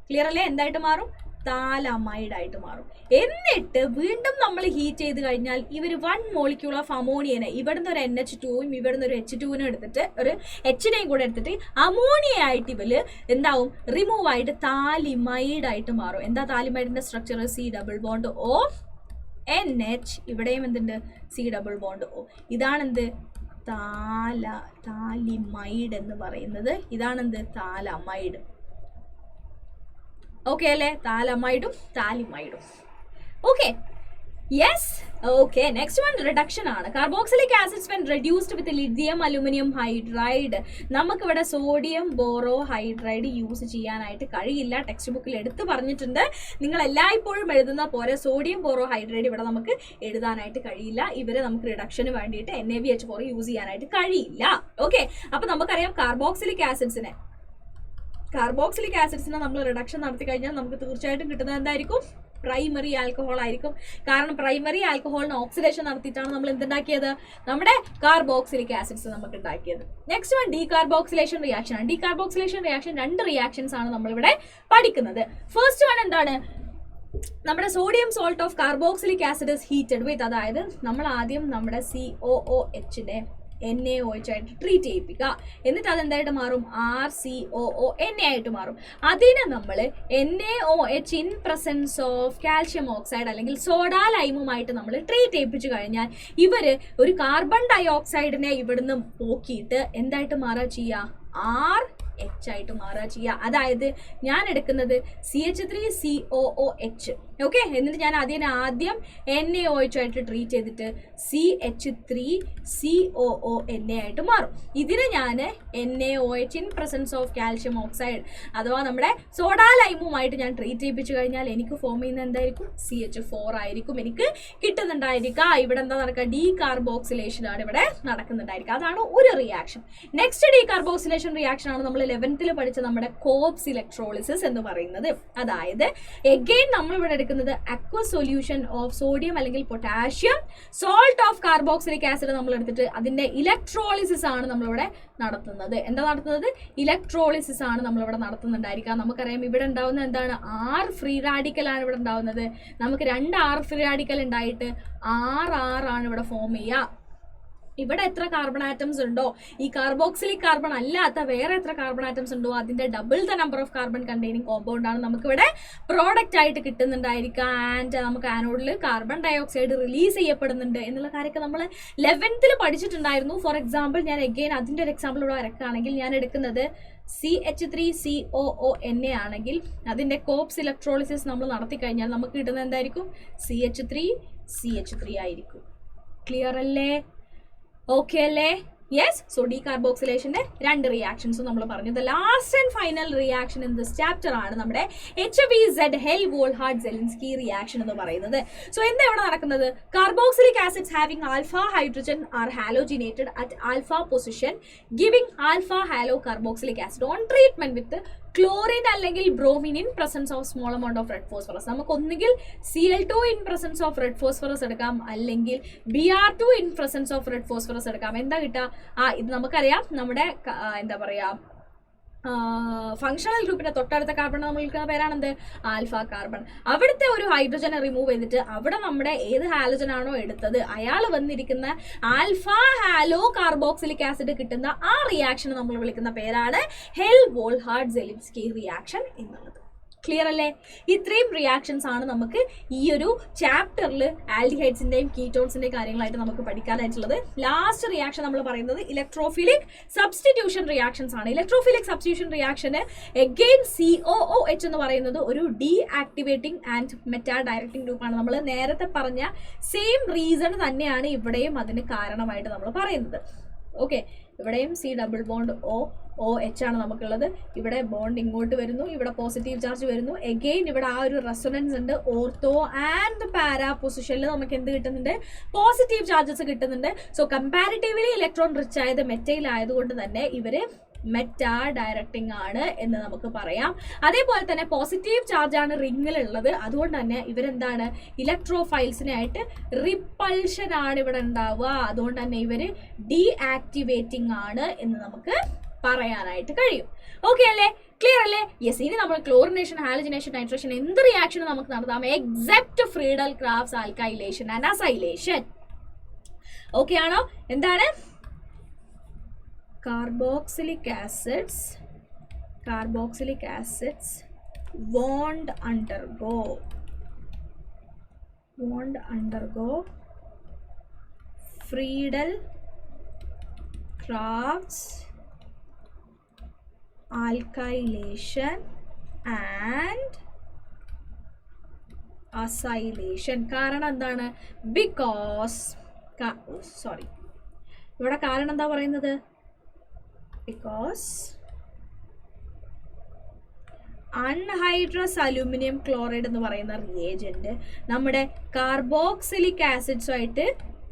ക്ലിയർ അല്ലേ? എന്തായിട്ട് മാറും? താലമൈഡായിട്ട് മാറും. എന്നിട്ട് വീണ്ടും നമ്മൾ ഹീറ്റ് ചെയ്ത് കഴിഞ്ഞാൽ ഇവർ 1 മോളിക്യൂൾ ഓഫ് അമോണിയനെ ഇവിടുന്ന് ഒരു NH2ഉം ഇവിടുന്ന് ഒരു H2നും എടുത്തിട്ട് ഒരു Hനെയും കൂടെ എടുത്തിട്ട് അമോണിയ ആയിട്ട് ഇവര് എന്താവും? റിമൂവ് ആയിട്ട് താലിമൈഡായിട്ട് മാറും. എന്താ താലിമൈഡിന്റെ structure? C double bond ONH, ഇവിടെയും എന്തുണ്ട്? C double bond O. ഇതാണെന്ത്? താലിമൈഡ് എന്ന് പറയുന്നത്. ഇതാണെന്ത്? താലമൈഡ്. ഓക്കെ അല്ലേ? താലമൈഡും താലിമൈഡും. Okay, yes. Okay, next one reduction ആണ്. Carboxylic acids when reduced with lithium aluminium hydride. നമുക്കിവിടെ സോഡിയം ബോറോ ഹൈഡ്രൈഡ് യൂസ് ചെയ്യാനായിട്ട് കഴിയില്ല. ടെക്സ്റ്റ് ബുക്കിൽ എടുത്ത് പറഞ്ഞിട്ടുണ്ട്. നിങ്ങൾ എല്ലായ്പ്പോഴും എഴുതുന്ന പോലെ സോഡിയം ബോറോ ഹൈഡ്രൈഡ് ഇവിടെ നമുക്ക് എഴുതാനായിട്ട് കഴിയില്ല. ഇവരെ നമുക്ക് റിഡക്ഷന് വേണ്ടിയിട്ട് NaBH4 യൂസ് ചെയ്യാനായിട്ട് കഴിയില്ല. ഓക്കെ, അപ്പൊ നമുക്കറിയാം കാർബോക്സിലിക് ആസിഡ്സിനെ നമ്മൾ റിഡക്ഷൻ നടത്തി കഴിഞ്ഞാൽ നമുക്ക് തീർച്ചയായിട്ടും കിട്ടുന്നത് എന്തായിരിക്കും? പ്രൈമറി ആൽക്കഹോൾ ആയിരിക്കും. കാരണം പ്രൈമറി ആൽക്കഹോളിന് ഓക്സിഡേഷൻ നടത്തിയിട്ടാണ് നമ്മൾ എന്തുണ്ടാക്കിയത്, നമ്മുടെ കാർബോക്സിലിക് ആസിഡ്സ് നമുക്ക് ഉണ്ടാക്കിയത്. നെക്സ്റ്റ് വൺ ഡീകാർബോക്സിലേഷൻ റിയാക്ഷൻ ആണ്. ഡീകാർബോക്സിലേഷൻ റിയാക്ഷൻ 2 റിയാക്ഷൻസ് ആണ് നമ്മളിവിടെ പഠിക്കുന്നത്. ഫസ്റ്റ് വൺ എന്താണ്, നമ്മുടെ sodium salt of carboxylic acid is heated with, അതായത് നമ്മൾ ആദ്യം നമ്മുടെ COOHനെ NaOH ആയിട്ട് ട്രീറ്റ് ചെയ്യിപ്പിക്കുക. എന്നിട്ട് അതെന്തായിട്ട് മാറും, RCOONa ആയിട്ട് മാറും. അതിനെ നമ്മൾ NaOH in presence of calcium oxide അല്ലെങ്കിൽ സോഡ ലൈമുമായിട്ട് നമ്മൾ ട്രീറ്റ് ചെയ്യിപ്പിച്ചു കഴിഞ്ഞാൽ ഇവർ ഒരു കാർബൺ ഡൈ ഓക്സൈഡിനെ ഇവിടുന്ന് പോക്കിയിട്ട് എന്തായിട്ട് മാറുക ചെയ്യുക, RH ആയിട്ട് മാറുക ചെയ്യുക. അതായത് ഞാൻ എടുക്കുന്നത് CH3COOH, ഓക്കെ. എന്നിട്ട് ഞാൻ ആദ്യം NaOH ആയിട്ട് ട്രീറ്റ് ചെയ്തിട്ട് CH3COONa ആയിട്ട് മാറും. ഇതിന് ഞാൻ NaOH in presence of calcium oxide അഥവാ നമ്മുടെ സോഡ ലൈമുമായിട്ട് ഞാൻ ട്രീറ്റ് ചെയ്യിപ്പിച്ചു കഴിഞ്ഞാൽ എനിക്ക് ഫോം ചെയ്യുന്ന എന്തായിരിക്കും, CH4 ആയിരിക്കും എനിക്ക് കിട്ടുന്നുണ്ടായിരിക്കുക. ഇവിടെ എന്താ നടക്കുക, ഡീകാർബോക്സിലേഷൻ ആണ് ഇവിടെ നടക്കുന്നുണ്ടായിരിക്കുക. അതാണ് ഒരു റിയാക്ഷൻ. നെക്സ്റ്റ് ഡീകാർബോക്സിലേഷൻ റിയാക്ഷൻ ആണ് നമ്മൾ 11th പഠിച്ച നമ്മുടെ കോബ്സ് ഇലക്ട്രോളിസിസ് എന്ന് പറയുന്നത്. അതായത് എഗെയിൻ നമ്മൾ ഇവിടെ എടുക്കുന്നത് അക്വസ് സൊല്യൂഷൻ ഓഫ് സോഡിയം അല്ലെങ്കിൽ potassium salt of carboxylic acid നമ്മൾ എടുത്തിട്ട് അതിന്റെ ഇലക്ട്രോളിസിസ് ആണ് നമ്മളിവിടെ നടത്തുന്നത്. എന്താ നടത്തുന്നത്, ഇലക്ട്രോളിസിസ് ആണ് നമ്മളിവിടെ നടത്തുന്നുണ്ടായിരിക്കുക. നമുക്കറിയാം ഇവിടെ ഉണ്ടാവുന്ന എന്താണ്, 6 ഫ്രീ റാഡിക്കൽ ആണ് ഇവിടെ ഉണ്ടാവുന്നത്. നമുക്ക് 2 R ഫ്രീ റാഡിക്കൽ ഉണ്ടായിട്ട് 6 ആണ് ഇവിടെ ഫോം ചെയ്യുക. ഇവിടെ എത്ര കാർബൺ ആറ്റംസ് ഉണ്ടോ, ഈ കാർബോക്സിലിക് കാർബൺ അല്ലാത്ത വേറെ എത്ര കാർബൺ ആറ്റംസ് ഉണ്ടോ അതിന്റെ double the number of carbon containing compound ആണ് നമുക്കിവിടെ പ്രോഡക്റ്റ് ആയിട്ട് കിട്ടുന്നുണ്ടായിരിക്കുക. ആൻഡ് നമുക്ക് ആനോഡിൽ കാർബൺ ഡൈ ഓക്സൈഡ് റിലീസ് ചെയ്യപ്പെടുന്നുണ്ട് എന്നുള്ള കാര്യമൊക്കെ നമ്മൾ 11th പഠിച്ചിട്ടുണ്ടായിരുന്നു. ഫോർ എക്സാമ്പിൾ ഞാൻ എഗെയിൻ അതിൻ്റെ ഒരു എക്സാമ്പിൾ ഇവിടെ വരക്കുകയാണെങ്കിൽ ഞാൻ എടുക്കുന്നത് CH3COONa ആണെങ്കിൽ അതിൻ്റെ കോപ്സ് ഇലക്ട്രോളിസിസ് നമ്മൾ നടത്തി കഴിഞ്ഞാൽ നമുക്ക് കിട്ടുന്നത് എന്തായിരിക്കും, CH3 ആയിരിക്കും. ക്ലിയർ അല്ലേ, ഓക്കെ അല്ലേ? യെസ്. സോ ഡീകാർബോക്സിലേഷന്റെ 2 റിയാക്ഷൻസും നമ്മൾ പറഞ്ഞു. The last and final reaction in this chapter ആണ് നമ്മുടെ HBZ ഹെൽ-വോൾഹാർഡ്-സെലിൻസ്കി റിയാക്ഷൻ എന്ന് പറയുന്നത്. സോ എന്താ ഇവിടെ നടക്കുന്നത്, carboxylic acids having alpha hydrogen are halogenated at alpha position giving alpha halo carboxylic acid on treatment with chlorine അല്ലെങ്കിൽ bromine in presence of small amount of red phosphorus. നമുക്ക് ഒന്നുകിൽ Cl2 in presence of red phosphorus എടുക്കാം, അല്ലെങ്കിൽ Br2 in presence of red phosphorus എടുക്കാം. എന്താ കിട്ടുക, ഇത് നമുക്കറിയാം നമ്മുടെ എന്താ പറയാ ഫങ്ഷണൽ ഗ്രൂപ്പിന്റെ തൊട്ടടുത്ത കാർബൺ നമ്മൾ വിളിക്കുന്ന പേരാണെന്ത്, ആൽഫ കാർബൺ. അവിടുത്തെ ഒരു ഹൈഡ്രജനെ റിമൂവ് ചെയ്തിട്ട് അവിടെ നമ്മുടെ ഏത് ഹാലോജൻ ആണോ എടുത്തത് അയാൾ വന്നിരിക്കുന്ന ആൽഫ ഹാലോ കാർബോക്സിലിക് ആസിഡ് കിട്ടുന്ന ആ റിയാക്ഷൻ നമ്മൾ വിളിക്കുന്ന പേരാണ് ഹെൽ-വോൾഹാർഡ്-സെലിൻസ്കി റിയാക്ഷൻ എന്നുള്ളത്. ക്ലിയർ അല്ലേ? ഇത്രയും റിയാക്ഷൻസ് ആണ് നമുക്ക് ഈ ഒരു ചാപ്റ്ററിൽ ആൽഡിഹൈഡ്സിന്റെയും കീറ്റോൺസിന്റെയും കാര്യങ്ങളായിട്ട് നമുക്ക് പഠിക്കാനായിട്ടുള്ളത്. ലാസ്റ്റ് റിയാക്ഷൻ നമ്മൾ പറയുന്നത് ഇലക്ട്രോഫിലിക് സബ്സ്റ്റിറ്റ്യൂഷൻ റിയാക്ഷൻസ് ആണ്. ഇലക്ട്രോഫിലിക് സബ്സ്റ്റിറ്റ്യൂഷൻ റിയാക്ഷന് എഗെയിൻ COOH എന്ന് പറയുന്നത് ഒരു deactivating and meta directing ഗ്രൂപ്പാണ്. നമ്മൾ നേരത്തെ പറഞ്ഞ സെയിം റീസൺ തന്നെയാണ് ഇവിടെയും അതിന് കാരണമായിട്ട് നമ്മൾ പറയുന്നത്. ഓക്കെ, ഇവിടെയും C+OH ആണ് നമുക്കുള്ളത്. ഇവിടെ ബോണ്ട് ഇങ്ങോട്ട് വരുന്നു, ഇവിടെ പോസിറ്റീവ് ചാർജ് വരുന്നു. എഗെയിൻ ഇവിടെ ആ ഒരു റെസൊണൻസ് ഉണ്ട്. ഓർത്തോ ആൻഡ് പാരാ പൊസിഷനിൽ നമുക്ക് എന്ത് കിട്ടുന്നുണ്ട്, പോസിറ്റീവ് ചാർജസ് കിട്ടുന്നുണ്ട്. സോ കമ്പാരിറ്റീവ്ലി ഇലക്ട്രോൺ റിച്ച് ആയത് മെറ്റൈൽ ആയതുകൊണ്ട് തന്നെ ഇവര് മെറ്റാ ഡയറക്റ്റിംഗ് ആണ് എന്ന് നമുക്ക് പറയാം. അതേപോലെ തന്നെ പോസിറ്റീവ് ചാർജ് ആണ് റിങ്ങിലുള്ളത്. അതുകൊണ്ട് തന്നെ ഇവരെന്താണ്, ഇലക്ട്രോഫൈൽസിനായിട്ട് റിപ്പൾഷൻ ആണ് ഇവിടെ ഉണ്ടാവുക. അതുകൊണ്ട് തന്നെ ഇവര് ഡീ ആക്ടിവേറ്റിംഗ് ആണ് എന്ന് നമുക്ക് പറയാനായിട്ട് കഴിയും. ഓക്കെ അല്ലേ, ക്ലിയർ അല്ലേ? യെസ്. ഇനി നമ്മൾ ക്ലോറിനേഷൻ, ഹാലജനേഷൻ, നൈട്രേഷൻ എന്ത് റിയാക്ഷനും നമുക്ക് നടത്താം except Friedel crafts alkylation and acylation. Okay ആണോ? എന്താണ് carboxylic acids won't undergo Friedel-Crafts alkylation and acylation. കാരണം എന്താണ്, ബിക്കോസ് ഇവിടെ കാരണം എന്താ പറയുന്നത്, because അൺഹൈഡ്രസ് അലൂമിനിയം ക്ലോറൈഡ് എന്ന് പറയുന്ന റിയേജന്റ് നമ്മുടെ കാർബോക്സിലിക് ആസിഡ്സുമായിട്ട്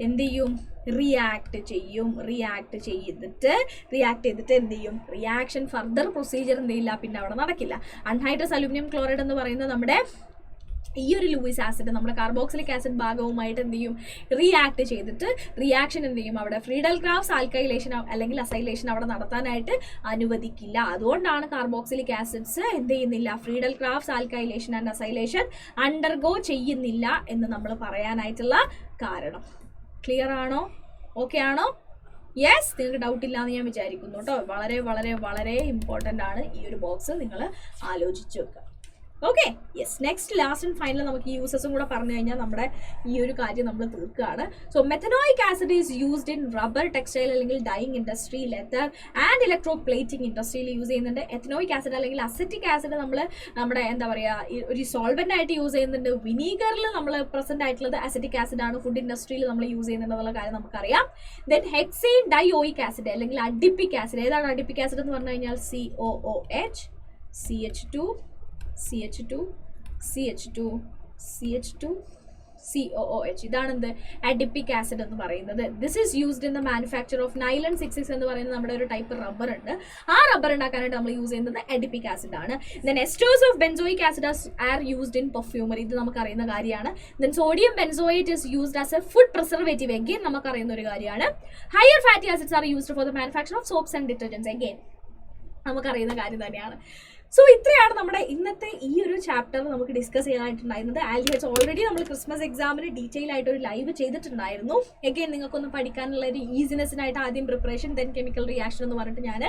എന്ത് ചെയ്യും, റിയാക്ട് ചെയ്തിട്ട് എന്ത് ചെയ്യും, റിയാക്ഷൻ ഫർദർ പ്രൊസീജിയർ എന്ത് ചെയ്യില്ല, പിന്നെ അവിടെ നടക്കില്ല. അൺഹൈഡ്രസ് അലൂമിനിയം ക്ലോറൈഡ് എന്ന് പറയുന്നത് നമ്മുടെ ഈ ഒരു ലൂയിസ് ആസിഡ് നമ്മുടെ കാർബോക്സിലിക് ആസിഡ് ഭാഗവുമായിട്ട് എന്ത് ചെയ്യും, റിയാക്ട് ചെയ്തിട്ട് റിയാക്ഷൻ എന്ത് ചെയ്യും, അവിടെ ഫ്രീഡൽ ക്രാഫ്റ്റ്സ് ആൽക്കൈലേഷൻ അല്ലെങ്കിൽ അസൈലേഷൻ അവിടെ നടത്താനായിട്ട് അനുവദിക്കില്ല. അതുകൊണ്ടാണ് കാർബോക്സിലിക് ആസിഡ്സ് എന്ത് ചെയ്യുന്നില്ല, Friedel crafts alkylation and acylation undergo ചെയ്യുന്നില്ല എന്ന് നമ്മൾ പറയാനായിട്ടുള്ള കാരണം. ക്ലിയർ ആണോ? ഓക്കെ ആണോ? യെസ്, നിങ്ങൾക്ക് ഡൗട്ട് ഇല്ല എന്ന് ഞാൻ വിചാരിക്കുന്നു കേട്ടോ. വളരെ വളരെ വളരെ ഇമ്പോർട്ടൻ്റ് ആണ് ഈ ഒരു ബോക്സ്, നിങ്ങൾ ആലോചിച്ച് വെക്കുക. Okay, yes. Next last and final നമുക്ക് ഈ യൂസസും കൂടെ പറഞ്ഞു കഴിഞ്ഞാൽ നമ്മുടെ ഈ ഒരു കാര്യം നമ്മൾ തീർക്കുകയാണ്. So methanoic acid is used in rubber, textile അല്ലെങ്കിൽ dyeing industry, leather and electroplating ഇൻഡസ്ട്രിയിൽ യൂസ് ചെയ്യുന്നുണ്ട്. എഥനോയിക് ആസിഡ് അല്ലെങ്കിൽ അസറ്റിക് ആസിഡ് നമ്മൾ നമ്മുടെ എന്താ പറയുക ഒരു സോൾവെൻ്റ് ആയിട്ട് യൂസ് ചെയ്യുന്നുണ്ട്. വിനീഗറിൽ നമ്മൾ പ്രസന്റ് ആയിട്ടുള്ളത് അസറ്റിക് ആസിഡ് ആണ്. ഫുഡ് ഇൻഡസ്ട്രിയിൽ നമ്മൾ യൂസ് ചെയ്യുന്നുണ്ടെന്നുള്ള കാര്യം നമുക്കറിയാം. ദെൻ ഹെക്സെയിൻ ഡൈഓയിക് ആസിഡ് അല്ലെങ്കിൽ അഡിപ്പിക് ആസിഡ്. ഏതാണ് അഡിപ്പിക് ആസിഡ് എന്ന് പറഞ്ഞു കഴിഞ്ഞാൽ COOH, CH2, CH2, CH2, CH2, COOH. ഇതാണ് എന്ത് അഡിപ്പിക് ആസിഡ് എന്ന് പറയുന്നത്. This is used in the manufacture of nylon 66 എന്ന് പറയുന്നത് നമ്മുടെ ഒരു ടൈപ്പ് റബ്ബർ ഉണ്ട്. ആ റബ്ബർ ഉണ്ടാക്കാനായിട്ട് നമ്മൾ യൂസ് ചെയ്യുന്നത് അഡിപ്പിക് ആസിഡ് ആണ്. Then esters of benzoic acid are used in perfumery. ഇത് നമുക്ക് അറിയുന്ന കാര്യമാണ്. Then sodium benzoate is used as a food preservative. Again നമുക്ക് അറിയുന്ന ഒരു കാര്യമാണ്. Higher fatty acids are used for the manufacture of soaps and detergents. Again നമുക്കറിയുന്ന കാര്യം തന്നെയാണ്. സോ ഇത്രയാണ് നമ്മുടെ ഇന്നത്തെ ഈ ഒരു ചാപ്റ്റർ നമുക്ക് ഡിസ്കസ് ചെയ്യാനായിട്ടുണ്ടായിരുന്നത്. ആൽഡിഹൈഡ്സ് ഓൾറെഡി നമ്മൾ ക്രിസ്മസ് എക്സാമിന് ഡീറ്റെയിൽ ആയിട്ട് ഒരു ലൈവ് ചെയ്തിട്ടുണ്ടായിരുന്നു. എഗെയിൻ നിങ്ങൾക്കൊന്ന് പഠിക്കാനുള്ള ഒരു ഈസിനെസ്സിനായിട്ട് ആദ്യം പ്രിപ്പറേഷൻ ദെൻ കെമിക്കൽ റിയാക്ഷൻ എന്ന് പറഞ്ഞിട്ട് ഞാൻ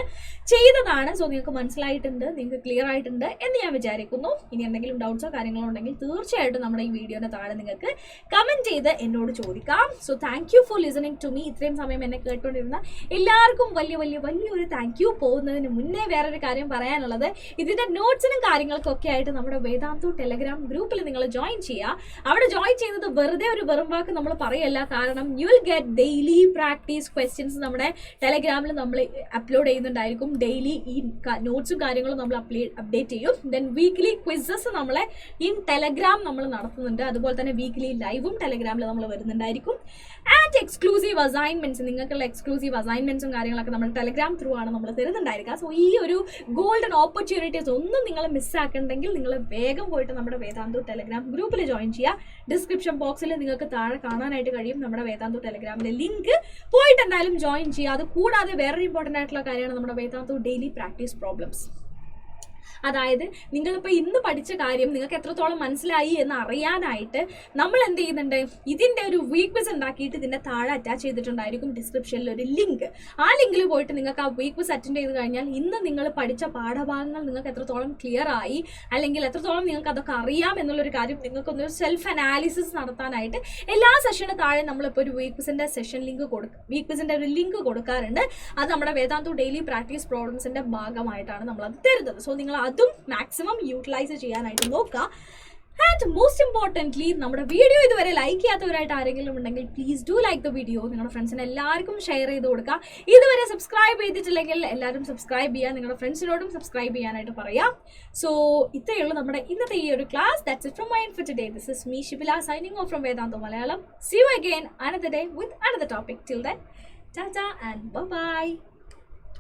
ചെയ്തതാണ്. സോ നിങ്ങൾക്ക് മനസ്സിലായിട്ടുണ്ട്, നിങ്ങൾക്ക് ക്ലിയർ ആയിട്ടുണ്ട് എന്ന് ഞാൻ വിചാരിക്കുന്നു. ഇനി എന്തെങ്കിലും ഡൗട്ട്സോ കാര്യങ്ങളോ ഉണ്ടെങ്കിൽ തീർച്ചയായിട്ടും നമ്മുടെ ഈ വീഡിയോയുടെ താഴെ നിങ്ങൾക്ക് കമൻറ്റ് ചെയ്ത് എന്നോട് ചോദിക്കാം. So thank you for listening to me. ഇത്രയും സമയം എന്നെ കേട്ടുകൊണ്ടിരുന്ന എല്ലാവർക്കും വലിയൊരു താങ്ക് യു. പോകുന്നതിന് മുന്നേ വേറൊരു കാര്യം പറയാനുള്ളത്, ഇതിന്റെ നോട്ട്സിനും കാര്യങ്ങൾക്കൊക്കെ ആയിട്ട് നമ്മുടെ വേദാന്തു ടെലഗ്രാം ഗ്രൂപ്പിൽ നിങ്ങൾ ജോയിൻ ചെയ്യുക. അവിടെ ജോയിൻ ചെയ്യുന്നത് വെറുതെ ഒരു വെറും വാക്ക് നമ്മൾ പറയല്ല. കാരണം you will get daily practice questions നമ്മുടെ ടെലഗ്രാമിൽ നമ്മൾ അപ്ലോഡ് ചെയ്യുന്നുണ്ടായിരിക്കും. ഡെയിലി ഈ നോട്ട്സും കാര്യങ്ങളും നമ്മൾ അപ്ഡേറ്റ് ചെയ്യും. ദെൻ വീക്ക്ലി ക്വിസസ് നമ്മളെ ഇൻ ടെലഗ്രാം നമ്മൾ നടത്തുന്നുണ്ട്. അതുപോലെ തന്നെ വീക്ക്ലി ലൈവും ടെലഗ്രാമിൽ നമ്മൾ വരുന്നുണ്ടായിരിക്കും. ആൻഡ് എക്സ്ക്ലൂസീവ് അസൈൻമെന്റ്സ്, നിങ്ങൾക്കുള്ള എക്സ്ക്ലൂസീവ് അസൈൻമെന്റ്സും കാര്യങ്ങളൊക്കെ നമ്മൾ ടെലഗ്രാം ത്രൂ ആണ് നമ്മൾ തരുന്നുണ്ടായിരിക്കുക. സോ ഈ ഒരു ഗോൾഡൻ ഓപ്പർച്യൂണിറ്റീസ് ഒന്നും നിങ്ങൾ മിസ്സാക്കണ്ടെങ്കിൽ നിങ്ങൾ വേഗം പോയിട്ട് നമ്മുടെ വേദാന്തു ടെലഗ്രാം ഗ്രൂപ്പിൽ ജോയിൻ ചെയ്യുക. ഡിസ്ക്രിപ്ഷൻ ബോക്സിൽ നിങ്ങൾക്ക് താഴെ കാണാനായിട്ട് കഴിയും നമ്മുടെ വേദാന്തു ടെലഗ്രാമിന്റെ ലിങ്ക്. പോയിട്ട് എന്തായാലും ജോയിൻ ചെയ്യുക. അത് കൂടാതെ വേറൊരു ഇമ്പോർട്ടൻ്റ് ആയിട്ടുള്ള കാര്യമാണ് നമ്മുടെ വേദാന്തു ഡെയിലി പ്രാക്ടീസ് പ്രോബ്ലംസ്. അതായത് നിങ്ങളിപ്പോൾ ഇന്ന് പഠിച്ച കാര്യം നിങ്ങൾക്ക് എത്രത്തോളം മനസ്സിലായി എന്ന് അറിയാനായിട്ട് നമ്മൾ എന്ത് ചെയ്യുന്നുണ്ട്, ഇതിൻ്റെ ഒരു വീക്ക് ക്വിസ് ഉണ്ടാക്കിയിട്ട് ഇതിൻ്റെ താഴെ അറ്റാച്ച് ചെയ്തിട്ടുണ്ടായിരിക്കും ഡിസ്ക്രിപ്ഷനിൽ ഒരു ലിങ്ക്. ആ ലിങ്കിൽ പോയിട്ട് നിങ്ങൾക്ക് ആ വീക്ക് ക്വിസ് അറ്റൻഡ് ചെയ്ത് കഴിഞ്ഞാൽ ഇന്ന് നിങ്ങൾ പഠിച്ച പാഠഭാഗങ്ങൾ നിങ്ങൾക്ക് എത്രത്തോളം ക്ലിയർ ആയി അല്ലെങ്കിൽ എത്രത്തോളം നിങ്ങൾക്ക് അതൊക്കെ അറിയാം എന്നുള്ളൊരു കാര്യം നിങ്ങൾക്കൊന്നൊരു സെൽഫ് അനാലിസിസ് നടത്താനായിട്ട് എല്ലാ സെഷന് താഴെ നമ്മളിപ്പോൾ ഒരു വീക്ക് ക്വിസിൻ്റെ സെഷൻ ലിങ്ക് വീക്ക് ക്വിസിൻ്റെ ഒരു ലിങ്ക് കൊടുക്കാറുണ്ട്. അത് നമ്മുടെ വേദാന്തു ഡെയിലി പ്രാക്ടീസ് പ്രോബ്ലംസിൻ്റെ ഭാഗമായിട്ടാണ് നമ്മളത് തരുന്നത്. സോ നിങ്ങൾ അതും മാക്സിമം യൂട്ടിലൈസ് ചെയ്യാനായിട്ട് നോക്കുക. ആൻഡ് മോസ്റ്റ് ഇമ്പോർട്ടൻ്റ്ലി നമ്മുടെ വീഡിയോ ഇതുവരെ ലൈക്ക് ചെയ്യാത്തവരായിട്ട് ആരെങ്കിലും ഉണ്ടെങ്കിൽ please do like the video. നിങ്ങളുടെ ഫ്രണ്ട്സിന് എല്ലാവർക്കും ഷെയർ ചെയ്ത് കൊടുക്കുക. ഇതുവരെ സബ്സ്ക്രൈബ് ചെയ്തിട്ടില്ലെങ്കിൽ എല്ലാവരും സബ്സ്ക്രൈബ് ചെയ്യുക. നിങ്ങളുടെ ഫ്രണ്ട്സിനോടും സബ്സ്ക്രൈബ് ചെയ്യാനായിട്ട് പറയാം. സോ ഇത്രയേ ഉള്ളൂ നമ്മുടെ ഇന്നത്തെ ഈ ഒരു class. That's it from my end for today. This is me Shibila signing off from Vedantu Malayalam. See you again another day with another topic. Till then, ta-ta and bye-bye.